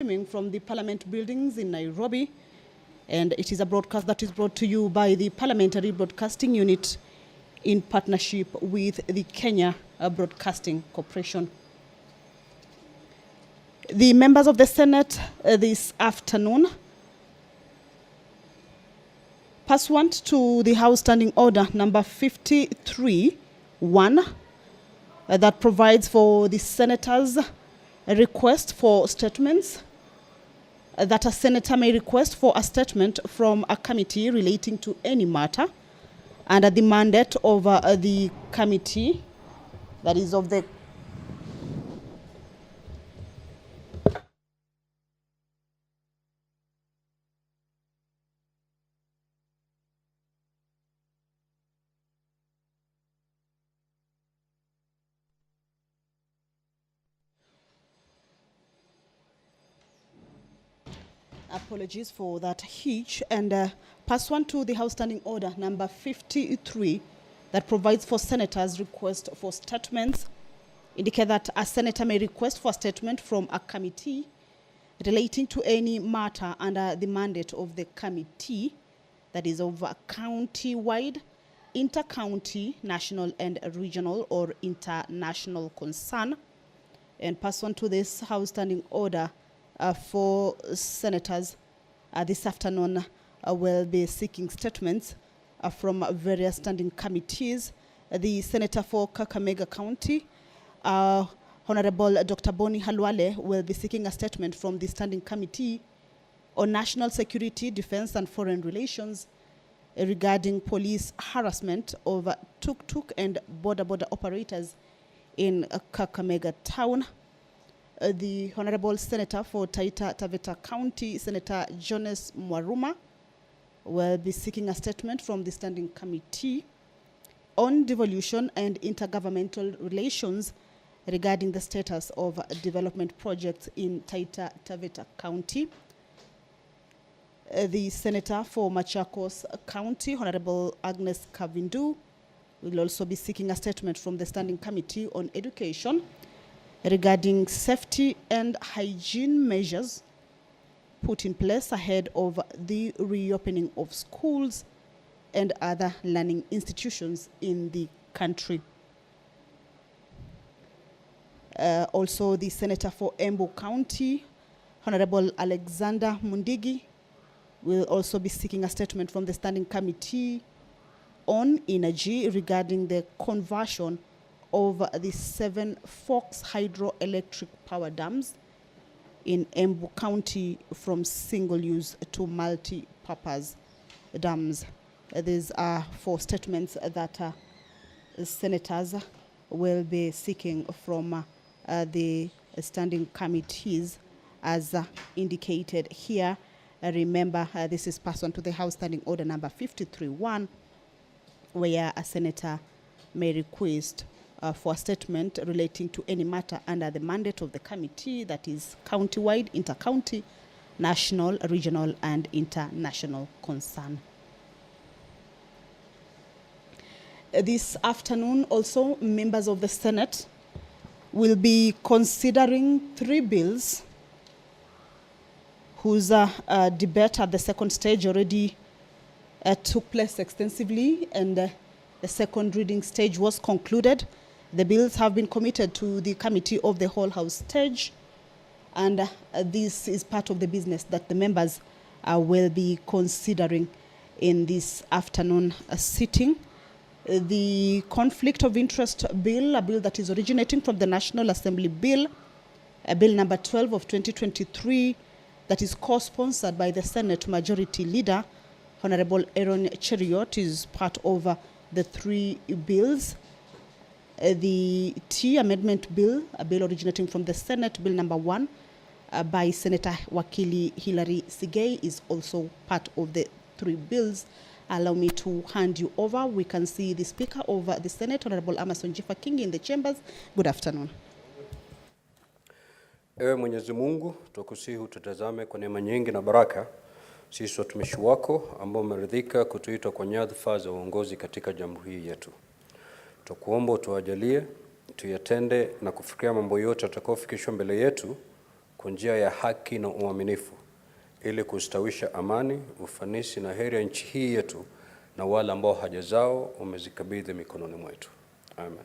Streaming from the Parliament buildings in Nairobi, and it is a broadcast that is brought to you by the Parliamentary Broadcasting Unit in partnership with the Kenya Broadcasting Corporation. The members of the Senate this afternoon, pursuant to the House Standing Order number 53(1) that provides for the senators' request for statements, that a senator may request for a statement from a committee relating to any matter under the mandate of the committee, that is of the Apologies for that hitch. And pursuant to the House Standing Order number 53 that provides for senators' request for statements, indicate that a senator may request for a statement from a committee relating to any matter under the mandate of the committee, that is of a county-wide, inter-county, national and regional or international concern. And pursuant to this House Standing Order, for senators this afternoon will be seeking statements from various standing committees. The Senator for Kakamega County, Honorable Dr. Boni Halwale, will be seeking a statement from the Standing Committee on National Security, Defense and Foreign Relations regarding police harassment of tuk-tuk and border operators in Kakamega Town. The Honorable Senator for Taita Taveta County, Senator Jonas Mwaruma, will be seeking a statement from the Standing Committee on Devolution and Intergovernmental Relations regarding the status of development projects in Taita Taveta County. The Senator for Machakos County, Honorable Agnes Kavindu, will also be seeking a statement from the Standing Committee on Education regarding safety and hygiene measures put in place ahead of the reopening of schools and other learning institutions in the country. Also, the Senator for Embu County, Honorable Alexander Mundigi, will also be seeking a statement from the Standing Committee on Energy regarding the conversion of the 7 Forks hydroelectric power dams in Embu County from single-use to multi-purpose dams. These are 4 statements that senators will be seeking from the standing committees as indicated here. Remember, this is pursuant to the House Standing Order number 53(1), where a senator may request for a statement relating to any matter under the mandate of the committee, that is county-wide, inter-county, national, regional, and international concern. This afternoon, also, members of the Senate will be considering 3 bills whose debate at the second stage already took place extensively, and the second reading stage was concluded. The bills have been committed to the Committee of the Whole House stage, and this is part of the business that the members will be considering in this afternoon sitting. The Conflict of Interest Bill, a bill that is originating from the National Assembly Bill, Bill number 12 of 2023, that is co-sponsored by the Senate Majority Leader, Honorable Aaron Cheriot, is part of the 3 bills. The Tea Amendment Bill, a bill originating from the Senate, Bill number 1, by Senator Wakili Hilary Sigei, is also part of the 3 bills. Allow me to hand you over. We can see the Speaker of the Senate, Honorable Amason Jiffa Kingi, in the chambers. Good afternoon. Ewe Mwenyezi Mungu, tukusihi tutazame kwa neema nyingi na baraka sisi watumishi wako ambao umeridhika kutuita kwa nyadhifa za uongozi katika jamhuri hii yetu. Tukuomba utuajalie tuyatende na kufikia mambo yote atakayofikishwa mbele yetu kwa njia ya haki na uaminifu ili kustawisha amani, ufanisi na heri ya nchi hii yetu na wale ambao haja zao umezikabidhi mikononi mwetu. Amen.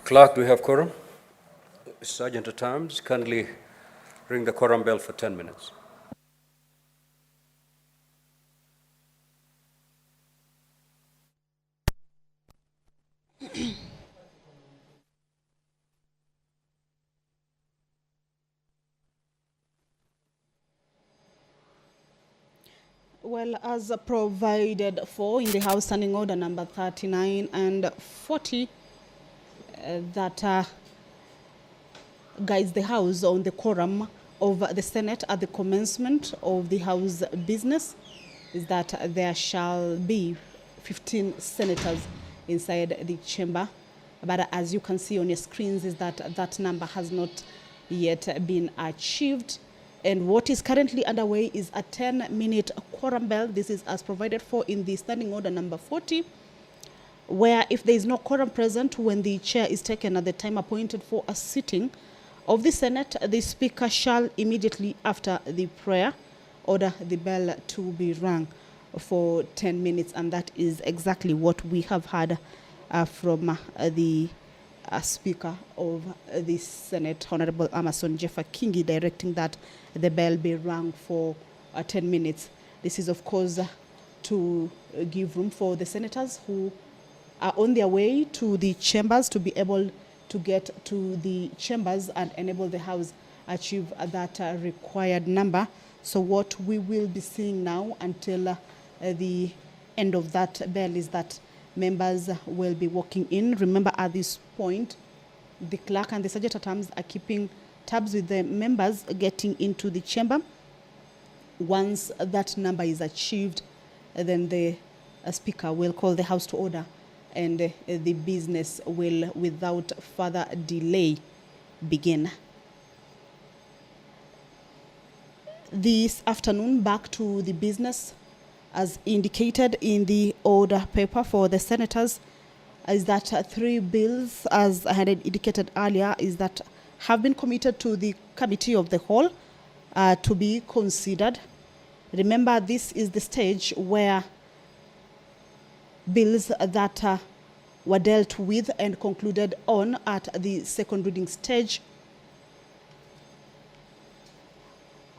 Clerk, do we have quorum? Sergeant at Arms, kindly ring the quorum bell for 10 minutes. Well, as provided for in the House Standing Order number 39 and 40, that guides the House on the quorum of the Senate at the commencement of the House business, is that there shall be 15 senators inside the chamber. But as you can see on your screens, is that that number has not yet been achieved. And what is currently underway is a 10-minute quorum bell. This is as provided for in the Standing Order number 40, where if there is no quorum present when the chair is taken at the time appointed for a sitting of the Senate, the Speaker shall immediately after the prayer order the bell to be rung for 10 minutes. And that is exactly what we have heard from the Speaker of the Senate, Honorable Amason Jeffa Kingi, directing that the bell be rung for 10 minutes. This is, of course, to give room for the senators who are on their way to the chambers to be able to get to the chambers and enable the House achieve that required number. So what we will be seeing now until the end of that bell is that members will be walking in. Remember, at this point, the clerk and the sergeant at arms are keeping tabs with the members getting into the chamber. Once that number is achieved, then the Speaker will call the House to order, and the business will, without further delay, begin. This afternoon, back to the business, as indicated in the order paper for the senators, is that 3 bills, as I had indicated earlier, is that have been committed to the committee of the whole to be considered. Remember, this is the stage where bills that were dealt with and concluded on at the second reading stage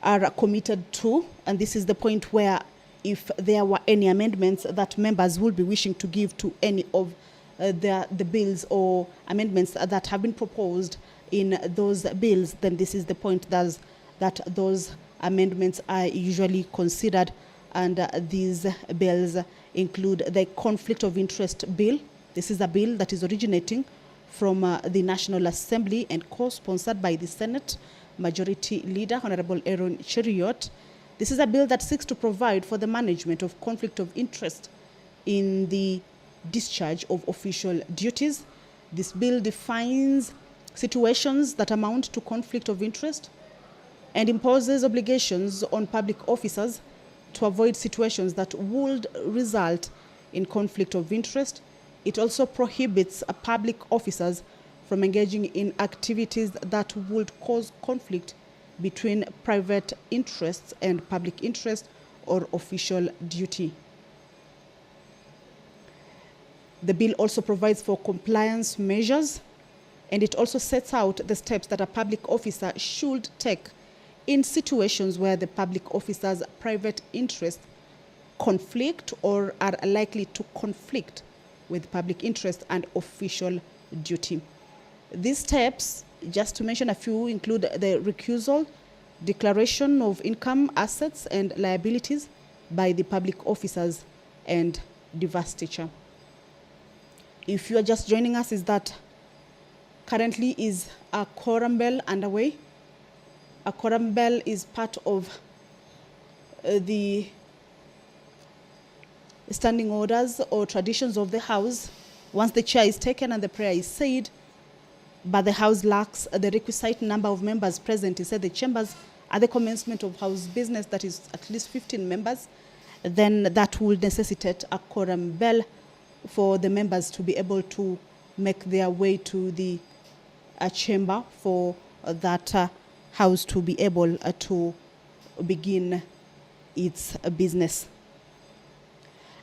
are committed to, and this is the point where if there were any amendments that members will be wishing to give to any of the bills or amendments that have been proposed in those bills, then this is the point that those amendments are usually considered. And these bills include the Conflict of Interest Bill. This is a bill that is originating from the National Assembly and co-sponsored by the Senate Majority Leader, Honorable Aaron Cheriot. This is a bill that seeks to provide for the management of conflict of interest in the discharge of official duties. This bill defines situations that amount to conflict of interest and imposes obligations on public officers to avoid situations that would result in conflict of interest. It also prohibits public officers from engaging in activities that would cause conflict between private interests and public interest or official duty. The bill also provides for compliance measures, and it also sets out the steps that a public officer should take in situations where the public officer's private interests conflict or are likely to conflict with public interest and official duty. These steps, just to mention a few, include the recusal, declaration of income, assets, and liabilities by the public officers, and divestiture. If you are just joining us, is that currently is a quorum bell underway. A quorum bell is part of the standing orders or traditions of the House. Once the chair is taken and the prayer is said, but the House lacks the requisite number of members present inside the chambers at the commencement of House business, that is at least 15 members, then that will necessitate a quorum bell for the members to be able to make their way to the chamber for that House to be able to begin its business.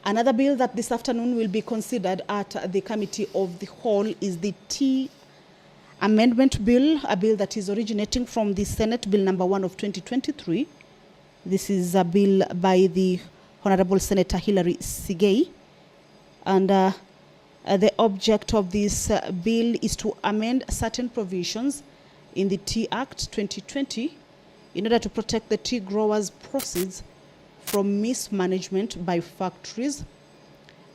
Another bill that this afternoon will be considered at the Committee of the Whole is the Tea Amendment Bill, a bill that is originating from the Senate, Bill number 1 of 2023. This is a bill by the Honorable Senator Hilary Sigei. And the object of this bill is to amend certain provisions in the Tea Act 2020 in order to protect the tea growers' proceeds from mismanagement by factories.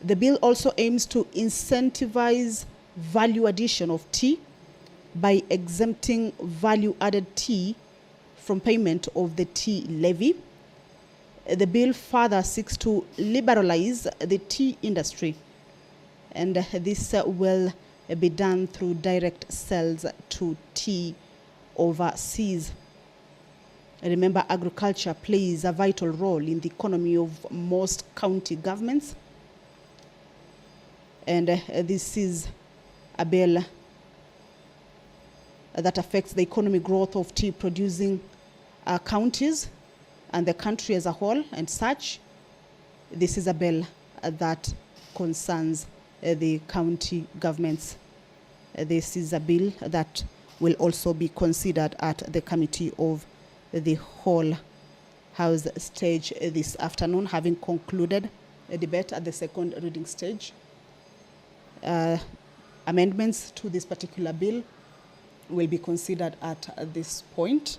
The bill also aims to incentivize value addition of tea by exempting value-added tea from payment of the tea levy. The bill further seeks to liberalize the tea industry, and this will be done through direct sales to tea overseas. Remember, agriculture plays a vital role in the economy of most county governments, and this is a bill that affects the economic growth of tea producing counties and the country as a whole, and such. This is a bill that concerns the county governments. This is a bill that will also be considered at the Committee of the Whole House stage this afternoon, having concluded the debate at the second reading stage. Amendments to this particular bill will be considered at this point,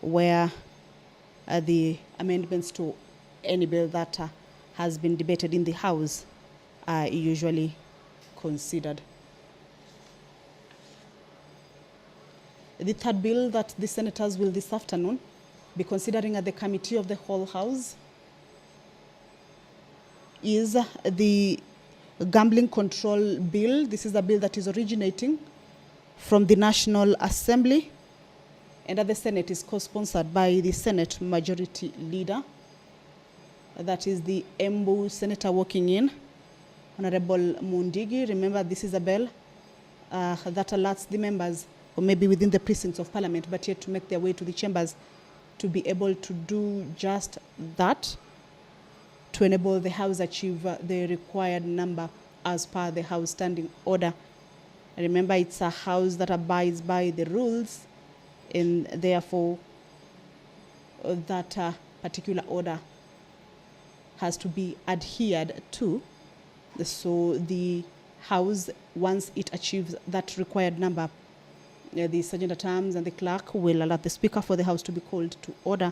where the amendments to any bill that has been debated in the House are usually considered. The third bill that the senators will this afternoon be considering at the Committee of the Whole House is the Gambling Control Bill. This is a bill that is originating from the National Assembly, and at the Senate is co-sponsored by the Senate Majority Leader. That is the Embu Senator walking in, Honorable Mundigi. Remember, this is a bill that alerts the members, or maybe within the precincts of Parliament, but yet to make their way to the chambers, to be able to do just that, to enable the House achieve the required number as per the House Standing Order. Remember, it's a House that abides by the rules, and therefore that particular order has to be adhered to. So the House, once it achieves that required number, the Sergeant at Arms and the Clerk will alert the Speaker for the House to be called to order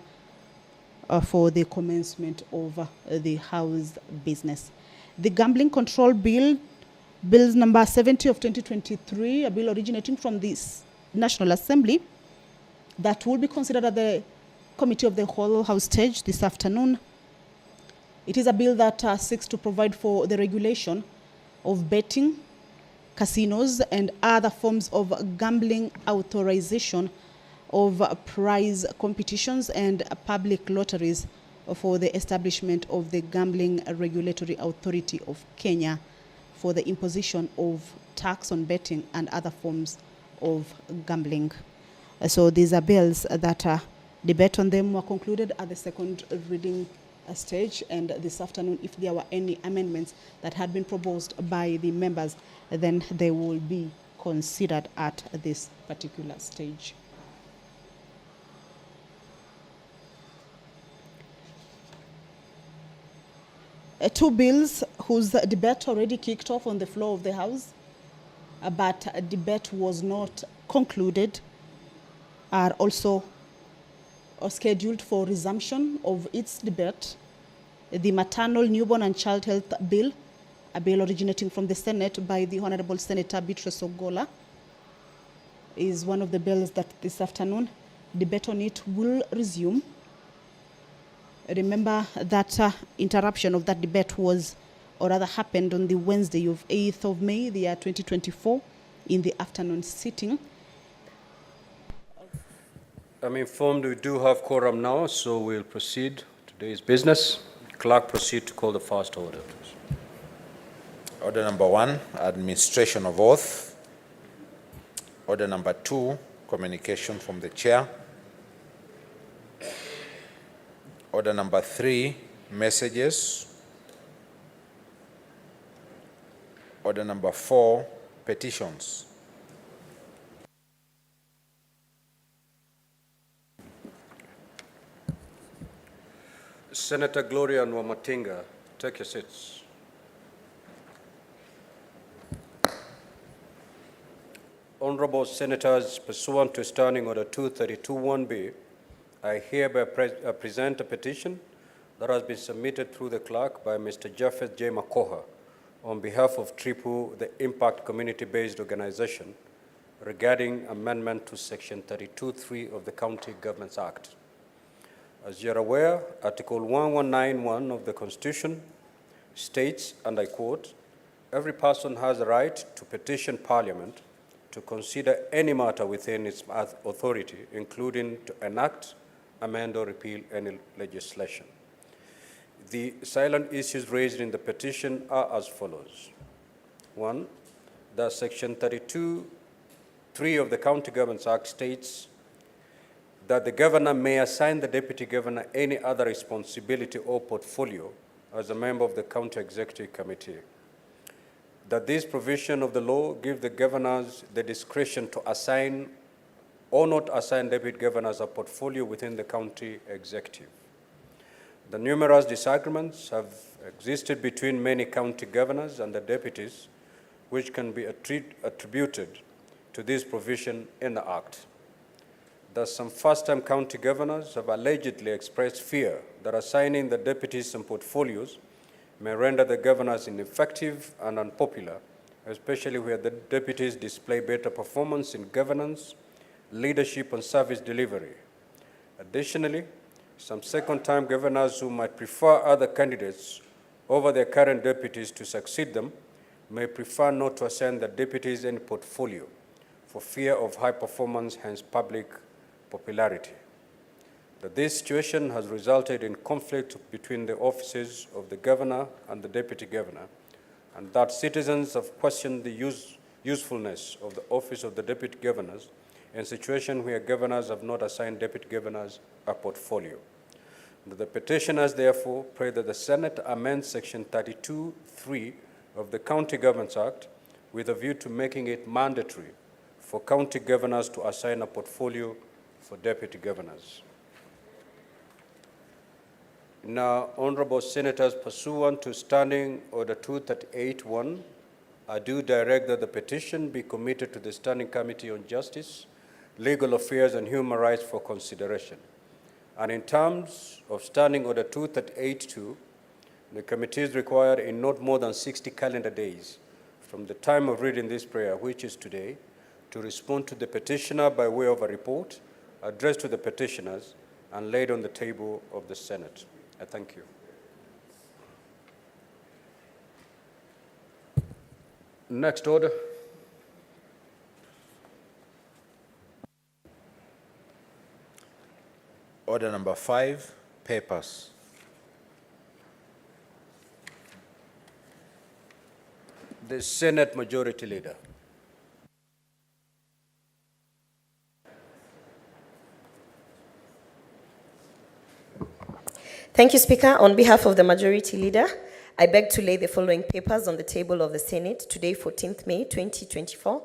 for the commencement of the House business. The Gambling Control Bill, Bills number 70 of 2023, a bill originating from the National Assembly, that will be considered at the Committee of the Whole House stage this afternoon. It is a bill that seeks to provide for the regulation of betting, casinos, and other forms of gambling authorization of prize competitions and public lotteries for the establishment of the Gambling Regulatory Authority of Kenya for the imposition of tax on betting and other forms of gambling. So these are bills that debate on them were concluded at the second reading stage, and this afternoon, if there were any amendments that had been proposed by the members, then they will be considered at this particular stage. Two bills whose debate already kicked off on the floor of the House, but debate was not concluded, are also scheduled for resumption of its debate. The Maternal, Newborn and Child Health Bill, a bill originating from the Senate by the Honorable Senator Beatrice Ogola, is one of the bills that this afternoon debate on it will resume. Remember that interruption of that debate was, or rather happened on the Wednesday of 8th of May, the year 2024, in the afternoon sitting. I'm informed we do have quorum now, so we'll proceed today's business. Clerk, proceed to call the first order, please. Order number 1, administration of oath. Order number 2, communication from the chair. Order number 3, messages. Order number 4, petitions. Senator Gloria Nwamatinga, take your seats. Honorable Senators, pursuant to Standing Order 232(1)B, I hereby present a petition that has been submitted through the clerk by Mr. Japheth J. Makoha on behalf of TRIPU, the Impact Community-Based Organization, regarding amendment to Section 32(3) of the County Governments Act. As you're aware, Article 1191 of the Constitution states, and I quote, "Every person has a right to petition Parliament to consider any matter within its authority, including to enact, amend, or repeal any legislation." The salient issues raised in the petition are as follows. 1, that Section 32(3) of the County Governments Act states that the governor may assign the deputy governor any other responsibility or portfolio as a member of the county executive committee. That this provision of the law gives the governors the discretion to assign or not assign deputy governors a portfolio within the county executive. The numerous disagreements have existed between many county governors and the deputies, which can be attributed to this provision in the Act. Thus, some first-time county governors have allegedly expressed fear that assigning the deputies some portfolios may render the governors ineffective and unpopular, especially where the deputies display better performance in governance, leadership, and service delivery. Additionally, some second-time governors who might prefer other candidates over their current deputies to succeed them may prefer not to assign the deputies any portfolio for fear of high performance, hence public popularity. That this situation has resulted in conflict between the offices of the governor and the deputy governor, and that citizens have questioned the usefulness of the office of the deputy governors in situations where governors have not assigned deputy governors a portfolio. The petitioners therefore pray that the Senate amend Section 32(3) of the County Governments Act with a view to making it mandatory for county governors to assign a portfolio for deputy governors. Now, honorable senators, pursuant to Standing Order 238(1), I do direct that the petition be committed to the Standing Committee on Justice, Legal Affairs, and Human Rights for consideration. And in terms of Standing Order 238(2), the committee is required in not more than 60 calendar days from the time of reading this prayer, which is today, to respond to the petitioner by way of a report addressed to the petitioners and laid on the table of the Senate. I thank you. Next order. Order number 5, papers. The Senate Majority Leader. Thank you, Speaker. On behalf of the Majority Leader, I beg to lay the following papers on the table of the Senate today, 14th May 2024.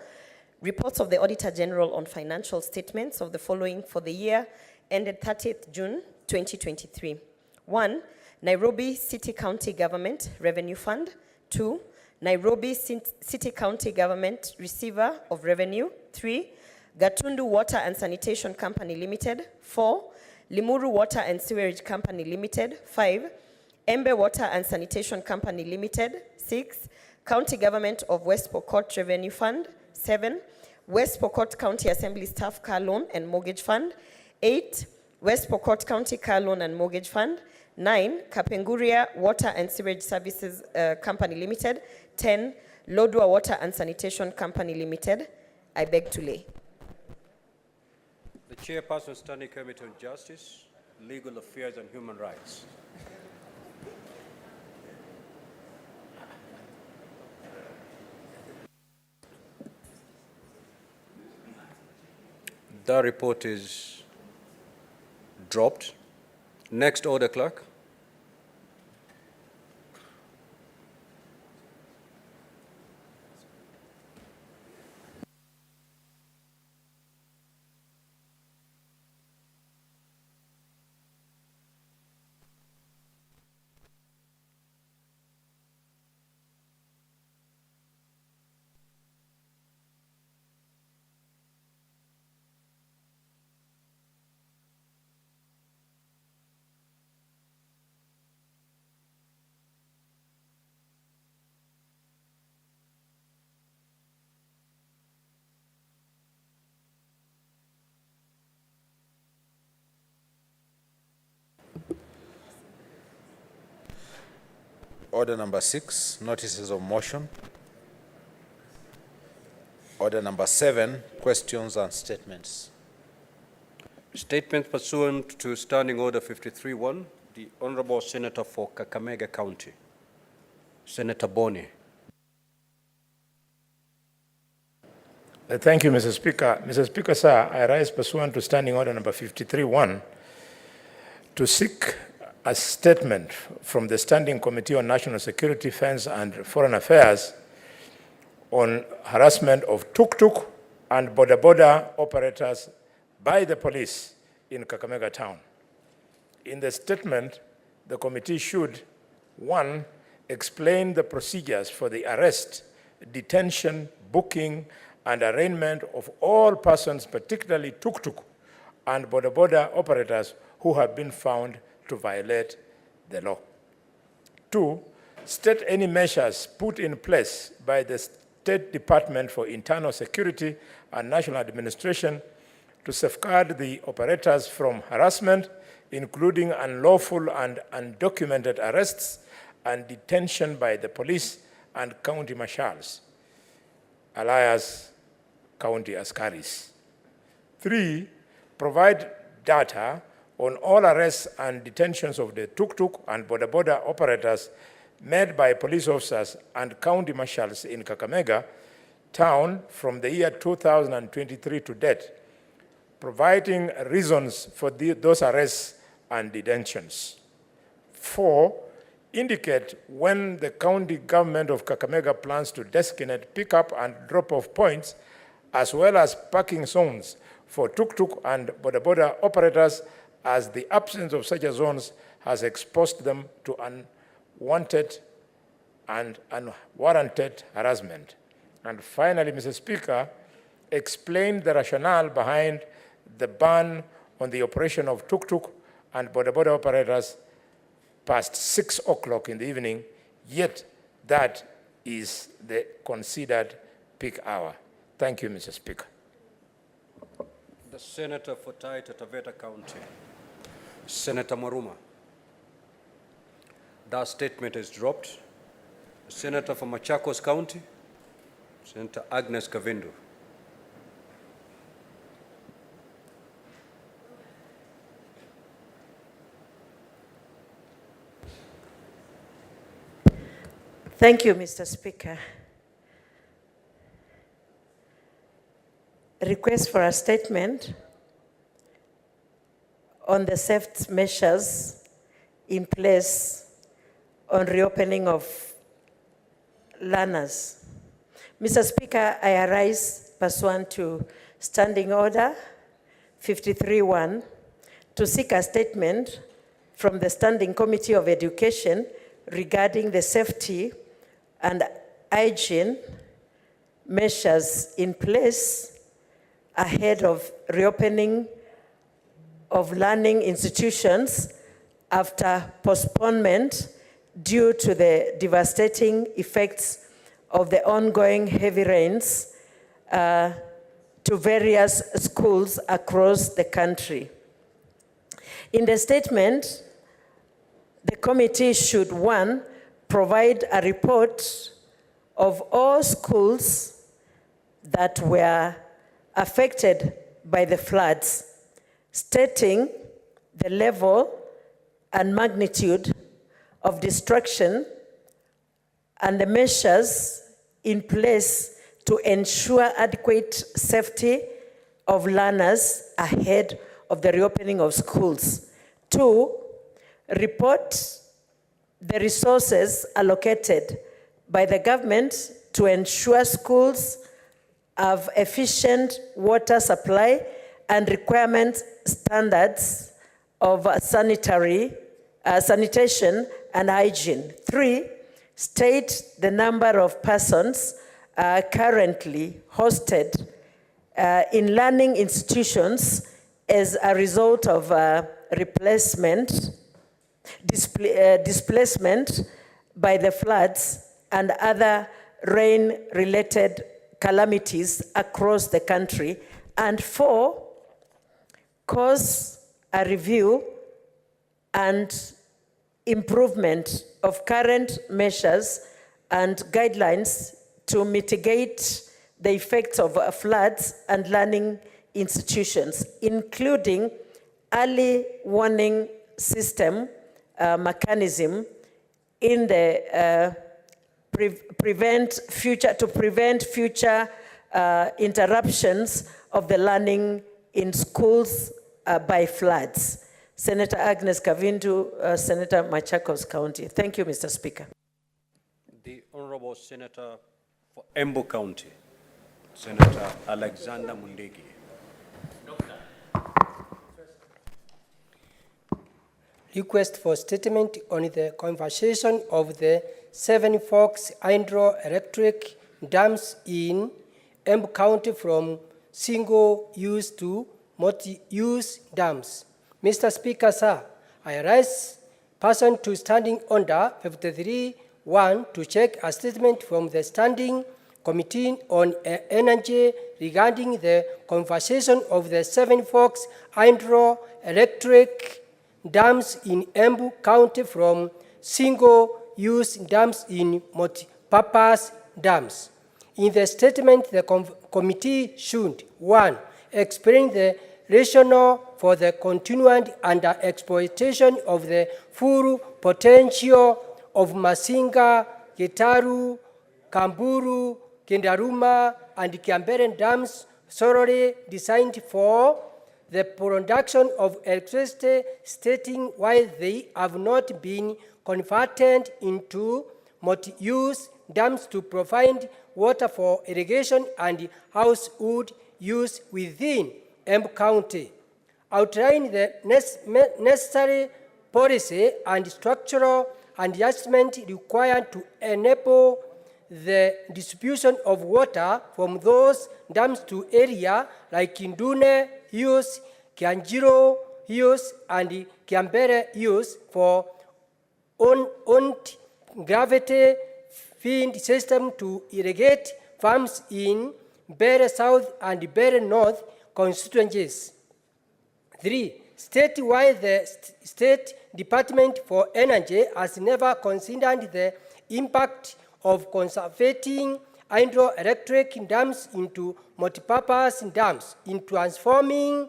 Reports of the Auditor General on financial statements of the following for the year ended 30th June 2023. 1. Nairobi City County Government Revenue Fund. 2. Nairobi City County Government Receiver of Revenue. 3. Gatundu Water and Sanitation Company Limited. 4. Limuru Water and Sewerage Company Limited. 5. Embe Water and Sanitation Company Limited. 6. County Government of West Pokot Revenue Fund. 7. West Pokot County Assembly Staff Car Loan and Mortgage Fund. 8. West Pokot County Car Loan and Mortgage Fund. 9. Kapenguria Water and Sewerage Services Company Limited. 10. Lodwar Water and Sanitation Company Limited. I beg to lay. The Chairperson, Standing Committee on Justice, Legal Affairs and Human Rights. That report is dropped. Next order, clerk. Order number 6, notices of motion. Order number 7, questions and statements. Statement pursuant to Standing Order 53-1, the Honorable Senator for Kakamega County, Senator Boni. Thank you, Mr. Speaker. Mr. Speaker, sir, I rise pursuant to Standing Order number 53-1 to seek a statement from the Standing Committee on National Security, Defense and Foreign Affairs on harassment of tuk-tuk and boda-boda operators by the police in Kakamega town. In the statement, the committee should, 1, explain the procedures for the arrest, detention, booking, and arraignment of all persons, particularly tuk-tuk and boda-boda operators who have been found to violate the law. 2, state any measures put in place by the State Department for Internal Security and National Administration to safeguard the operators from harassment, including unlawful and undocumented arrests and detention by the police and county marshals, alias county askaris. 3, provide data on all arrests and detentions of the tuk-tuk and boda-boda operators made by police officers and county marshals in Kakamega town from the year 2023 to date, providing reasons for those arrests and detentions. 4, indicate when the county government of Kakamega plans to designate pick-up and drop-off points, as well as parking zones for tuk-tuk and boda-boda operators, as the absence of such zones has exposed them to unwanted and unwarranted harassment. And finally, Mr. Speaker, explain the rationale behind the ban on the operation of tuk-tuk and boda-boda operators past 6 o'clock in the evening, yet that is the considered peak hour. Thank you, Mr. Speaker. The Senator for Taita Taveta County, Senator Maruma. That statement is dropped. The Senator for Machakos County, Senator Agnes Kavindu. Thank you, Mr. Speaker. Request for a statement on the safety measures in place on reopening of learners. Mr. Speaker, I arise pursuant to Standing Order 53-1 to seek a statement from the Standing Committee of Education regarding the safety and hygiene measures in place ahead of reopening of learning institutions after postponement due to the devastating effects of the ongoing heavy rains to various schools across the country. In the statement, the committee should, 1, provide a report of all schools that were affected by the floods, stating the level and magnitude of destruction and the measures in place to ensure adequate safety of learners ahead of the reopening of schools. 2, report the resources allocated by the government to ensure schools have efficient water supply and requirement standards of sanitation and hygiene. 3, state the number of persons currently hosted in learning institutions as a result of displacement by the floods and other rain-related calamities across the country. And 4, cause a review and improvement of current measures and guidelines to mitigate the effects of floods and learning institutions, including early warning system mechanism in the prevent future interruptions of the learning in schools by floods. Senator Agnes Kavindu, Senator Machakos County. Thank you, Mr. Speaker. The Honorable Senator for Embu County, Senator Alexander Mundegi. Request for statement on the conversation of the 7 Forks hydroelectric dams in Embu County from single-use to multi-use dams. Mr. Speaker, sir, I rise pursuant to Standing Order 53-1 to check a statement from the Standing Committee on Energy regarding the conversation of the 7 Forks hydroelectric dams in Embu County from single-use dams in multi-purpose dams. In the statement, the committee should, 1, explain the rationale for the continued under-exploitation of the full potential of Masinga, Gitaru, Kamburu, Kindaruma, and Kiambere dams solely designed for the production of electricity, stating why they have not been converted into multi-use dams to provide water for irrigation and household use within Embu County. Outline the necessary policy and structural adjustment required to enable the distribution of water from those dams to areas like Kindune use, Kianjiro use, and Kiambere use for on-gravity feed system to irrigate farms in Bere South and Bere North constituencies. 3, state why the State Department for Energy has never considered the impact of converting hydroelectric dams into multipurpose dams in transforming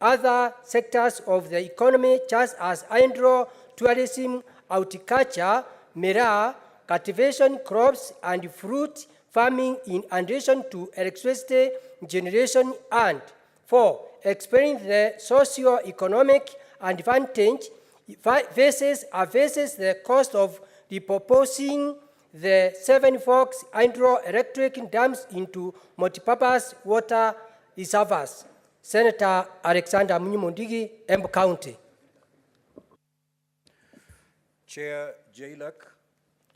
other sectors of the economy, such as hydro, tourism, horticulture, miraa, cultivation, crops, and fruit farming in addition to electricity generation. And 4, explain the socio-economic advantage versus the cost of repurposing the 7 Forks hydroelectric dams into multipurpose water reservoirs. Senator Alexander Munyimundigi, Embu County. Chair Jailak,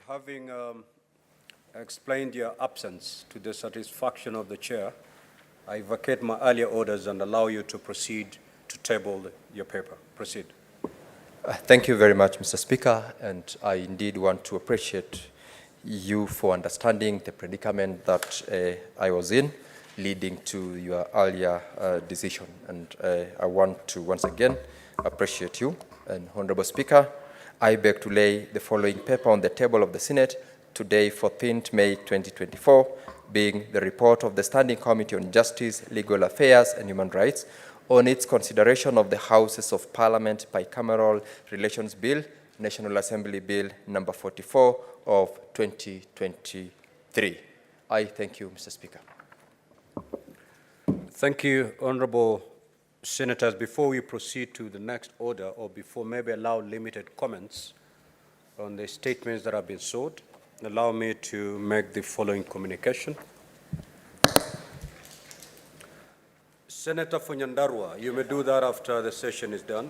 having explained your absence to the satisfaction of the chair, I vacate my earlier orders and allow you to proceed to table your paper. Proceed. Thank you very much, Mr. Speaker, and I indeed want to appreciate you for understanding the predicament that I was in, leading to your earlier decision. And I want to once again appreciate you. And Honorable Speaker, I beg to lay the following paper on the table of the Senate today, 14th May 2024, being the report of the Standing Committee on Justice, Legal Affairs and Human Rights on its consideration of the Houses of Parliament Bicameral Relations Bill, National Assembly Bill number 44 of 2023. I thank you, Mr. Speaker. Thank you, Honorable Senators. Before we proceed to the next order, or before maybe allow limited comments on the statements that have been sought, allow me to make the following communication. Senator Funyandarwa, you may do that after the session is done.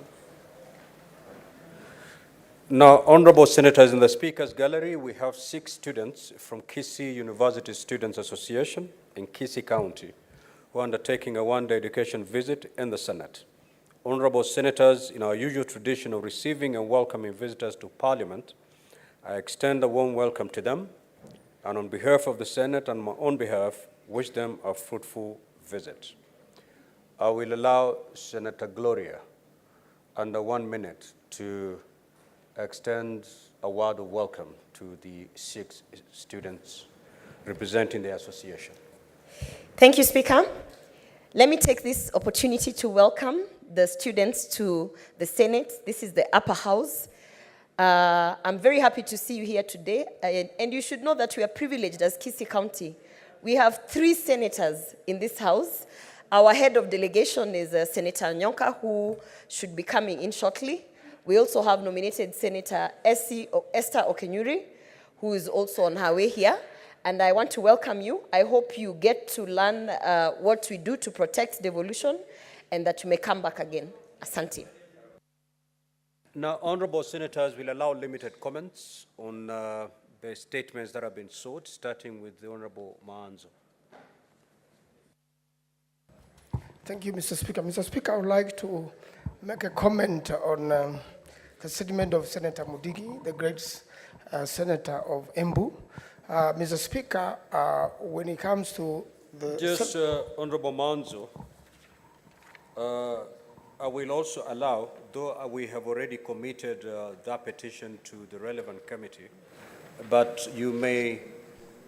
Now, Honorable Senators, in the Speaker's Gallery, we have 6 students from Kisii University Students Association in Kisii County who are undertaking a one-day education visit in the Senate. Honorable Senators, in our usual tradition of receiving and welcoming visitors to Parliament, I extend a warm welcome to them, and on behalf of the Senate and my own behalf, wish them a fruitful visit. I will allow Senator Gloria under 1 minute to extend a word of welcome to the 6 students representing the association. Thank you, Speaker. Let me take this opportunity to welcome the students to the Senate. This is the upper house. I'm very happy to see you here today, and you should know that we are privileged as Kisii County. We have 3 senators in this house. Our head of delegation is Senator Nyonka, who should be coming in shortly. We also have nominated Senator Esther Okenyuri, who is also on her way here. And I want to welcome you. I hope you get to learn what we do to protect devolution and that you may come back again. Asante. Now, Honorable Senators will allow limited comments on the statements that have been sought, starting with the Honorable Maanzo. Thank you, Mr. Speaker. Mr. Speaker, I would like to make a comment on the statement of Senator Mudigi, the great senator of Embu. Mr. Speaker, when it comes to the... Just, Honorable Manzo, I will also allow, though we have already committed that petition to the relevant committee, but you may,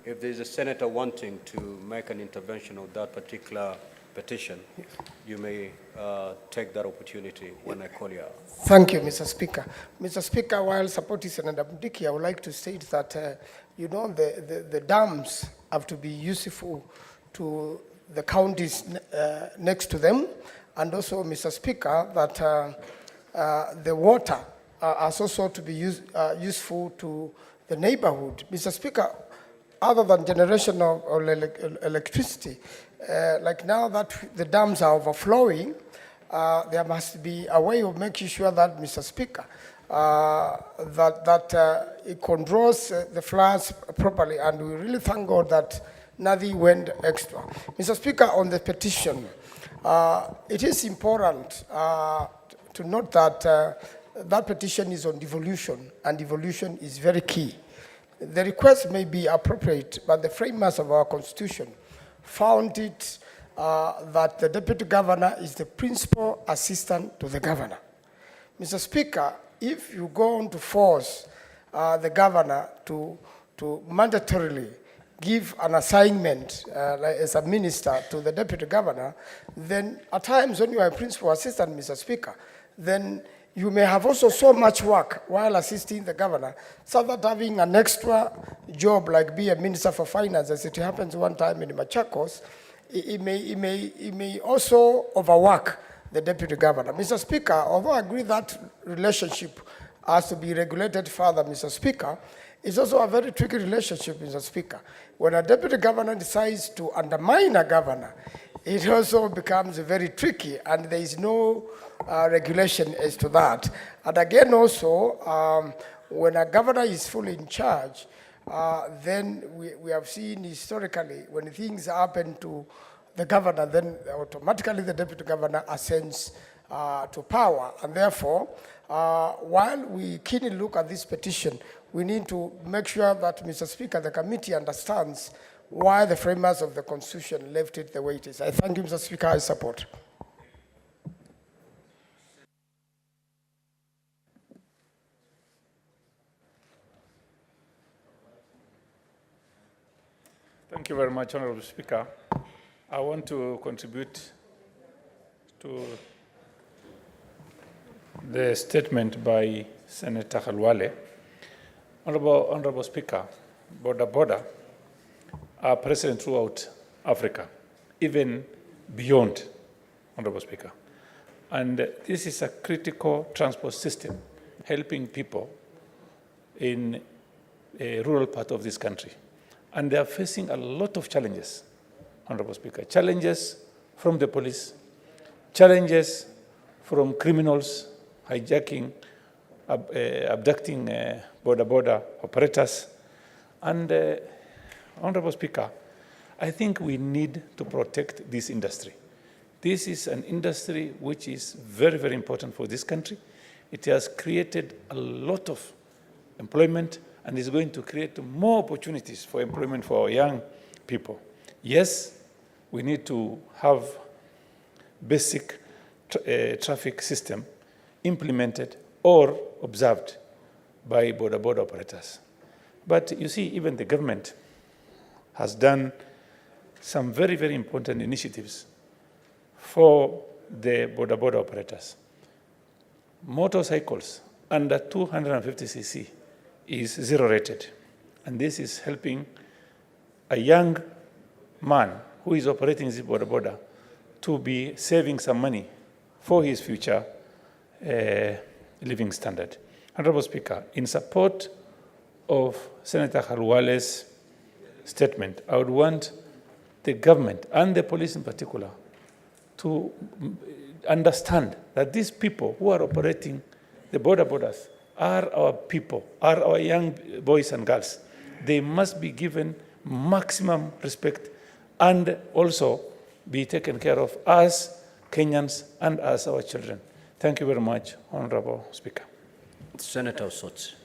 if there's a senator wanting to make an intervention of that particular petition, yes, you may take that opportunity when I call you out. Thank you, Mr. Speaker. Mr. Speaker, while supporting Senator Mudigi, I would like to state that, you know, the dams have to be useful to the counties next to them, and also, Mr. Speaker, that the water is also to be useful to the neighborhood. Mr. Speaker, other than generation of electricity, like now that the dams are overflowing, there must be a way of making sure that, Mr. Speaker, that it controls the floods properly, and we really thank God that nothing went extra. Mr. Speaker, on the petition, it is important to note that that petition is on devolution, and devolution is very key. The request may be appropriate, but the framers of our Constitution found it that the Deputy Governor is the principal assistant to the Governor. Mr. Speaker, if you go on to force the Governor to mandatorily give an assignment as a minister to the Deputy Governor, then at times when you are a principal assistant, Mr. Speaker, then you may have also so much work while assisting the governor, so that having an extra job like be a minister for finance, as it happens one time in Machakos, it may also overwork the deputy governor. Mr. Speaker, although I agree that relationship has to be regulated further, Mr. Speaker, it's also a very tricky relationship, Mr. Speaker. When a deputy governor decides to undermine a governor, it also becomes very tricky, and there is no regulation as to that. And again, also, when a governor is fully in charge, then we have seen historically when things happen to the governor, then automatically the deputy governor ascends to power. And therefore, while we keenly look at this petition, we need to make sure that, Mr. Speaker, the committee understands why the framers of the Constitution left it the way it is. I thank you, Mr. Speaker. I support. Thank you very much, Honorable Speaker. I want to contribute to the statement by Senator Khalwale. Honorable Speaker, border are present throughout Africa, even beyond, Honorable Speaker. And this is a critical transport system helping people in a rural part of this country. And they are facing a lot of challenges, Honorable Speaker. Challenges from the police, challenges from criminals hijacking, abducting border operators. And Honorable Speaker, I think we need to protect this industry. This is an industry which is very, very important for this country. It has created a lot of employment and is going to create more opportunities for employment for our young people. Yes, we need to have basic traffic system implemented or observed by border operators. But you see, even the government has done some very, very important initiatives for the border operators. Motorcycles under 250 cc is zero rated. And this is helping a young man who is operating this border to be saving some money for his future living standard. Honorable Speaker, in support of Senator Khalwale's statement, I would want the government and the police in particular to understand that these people who are operating the borders are our people, are our young boys and girls. They must be given maximum respect and also be taken care of as Kenyans and as our children. Thank you very much, Honorable Speaker. Senator Sots.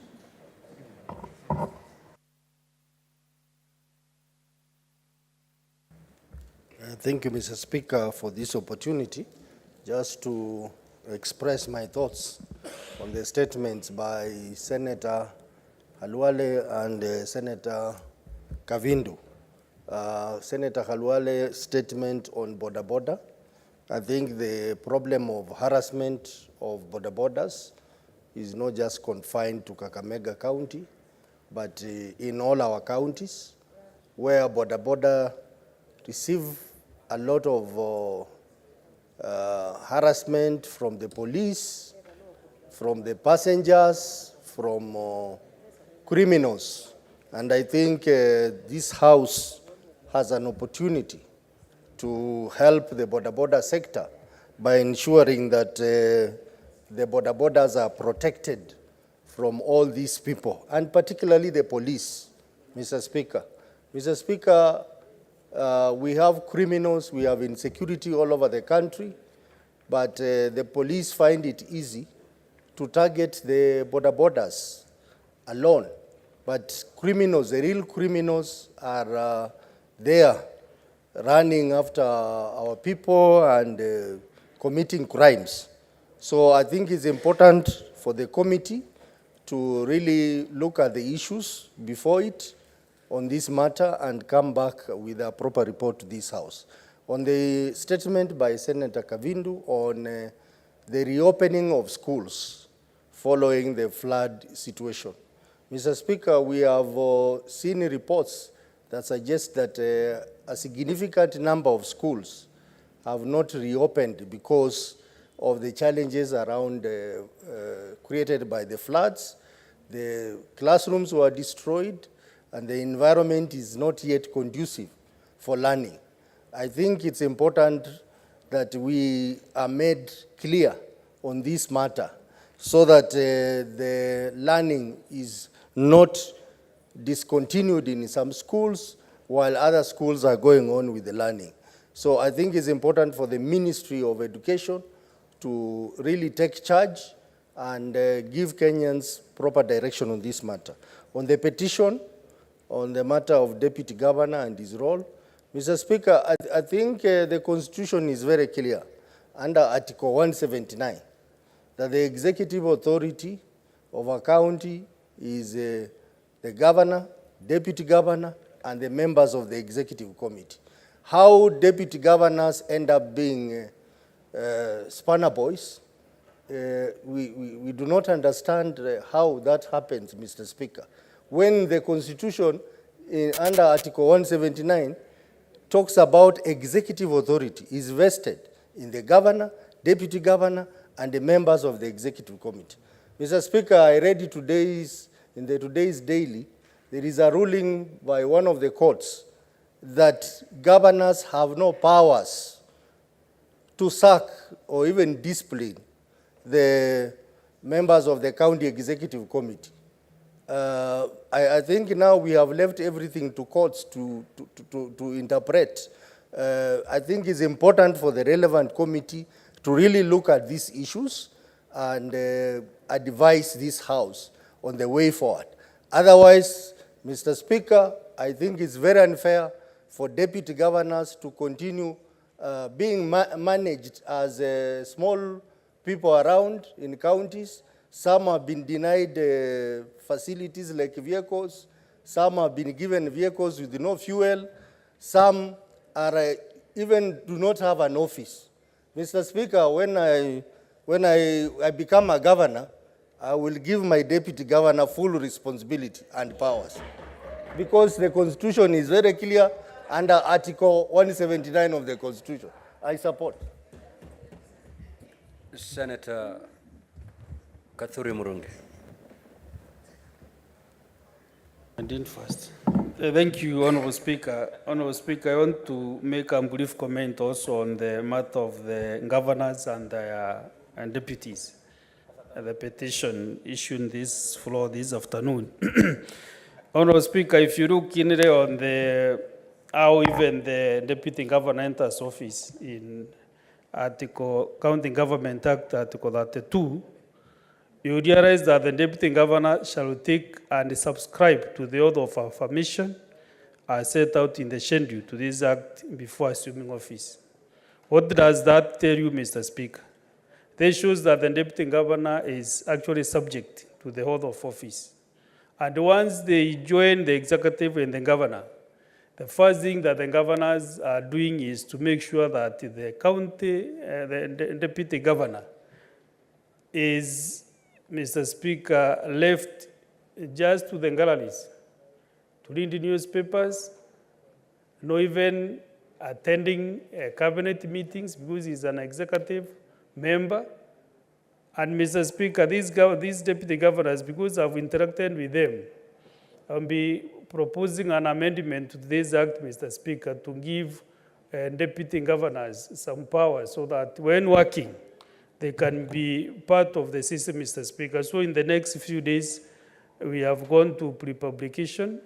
Thank you, Mr. Speaker, for this opportunity just to express my thoughts on the statements by Senator Khalwale and Senator Kavindu. Senator Khalwale's statement on border. I think the problem of harassment of borders is not just confined to Kakamega County, but in all our counties where border receive a lot of harassment from the police, from the passengers, from criminals. And I think this House has an opportunity to help the border sector by ensuring that the borders are protected from all these people, and particularly the police, Mr. Speaker. Mr. Speaker, we have criminals, we have insecurity all over the country, but the police find it easy to target the borders alone. But criminals, the real criminals, are there running after our people and committing crimes. So I think it's important for the committee to really look at the issues before it on this matter and come back with a proper report to this House. On the statement by Senator Kavindu on the reopening of schools following the flood situation. Mr. Speaker, we have seen reports that suggest that a significant number of schools have not reopened because of the challenges around created by the floods. The classrooms were destroyed and the environment is not yet conducive for learning. I think it's important that we are made clear on this matter so that the learning is not discontinued in some schools while other schools are going on with the learning. So I think it's important for the Ministry of Education to really take charge and give Kenyans proper direction on this matter. On the petition, on the matter of Deputy Governor and his role, Mr. Speaker, I think the Constitution is very clear under Article 179 that the executive authority of a county is the governor, deputy governor, and the members of the executive committee. How deputy governors end up being spanner boys, we do not understand how that happens, Mr. Speaker. When the Constitution under Article 179 talks about executive authority is vested in the governor, deputy governor, and the members of the executive committee. Mr. Speaker, I read in today's daily, there is a ruling by one of the courts that governors have no powers to sack or even discipline the members of the county executive committee. I think now we have left everything to courts to interpret. I think it's important for the relevant committee to really look at these issues and advise this House on the way forward. Otherwise, Mr. Speaker, I think it's very unfair for deputy governors to continue being managed as small people around in counties. Some have been denied facilities like vehicles. Some have been given vehicles with no fuel. Some are even do not have an office. Mr. Speaker, when I become a governor, I will give my deputy governor full responsibility and powers, because the Constitution is very clear under Article 179 of the Constitution. I support. Senator Kathuri Murungi. I didn't first. Thank you, Honorable Speaker. Honorable Speaker, I want to make a brief comment also on the matter of the governors and deputies. The petition issued this floor this afternoon. Honorable Speaker, if you look in there on how even the deputy governor enters office in County Government Act, Article 32, you realize that the deputy governor shall take and subscribe to the oath of affirmation as set out in the schedule to this act before assuming office. What does that tell you, Mr. Speaker? This shows that the deputy governor is actually subject to the oath of office. And once they join the executive and the governor, the first thing that the governors are doing is to make sure that the county, the deputy governor is, Mr. Speaker, left just to the galleries to read the newspapers, not even attending cabinet meetings because he's an executive member. And Mr. Speaker, these deputy governors, because I've interacted with them, I'll be proposing an amendment to this act, Mr. Speaker, to give deputy governors some power so that when working, they can be part of the system, Mr. Speaker. So in the next few days, we have gone to pre-publication,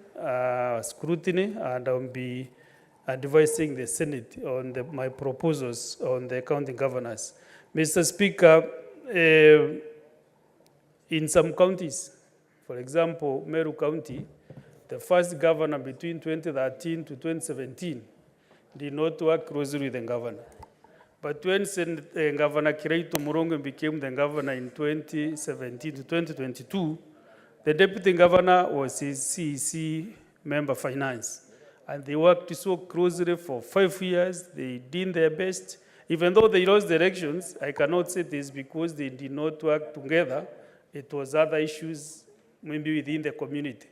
scrutiny, and I'll be advising the Senate on my proposals on the county governors. Mr. Speaker, in some counties, for example, Meru County, the first governor between 2013 to 2017 did not work closely with the governor. But when Governor Kireito Murongo became the governor in 2017 to 2022, the deputy governor was his CEC member finance. And they worked so closely for 5 years. They did their best. Even though they lost the elections, I cannot say this because they did not work together. It was other issues maybe within the community.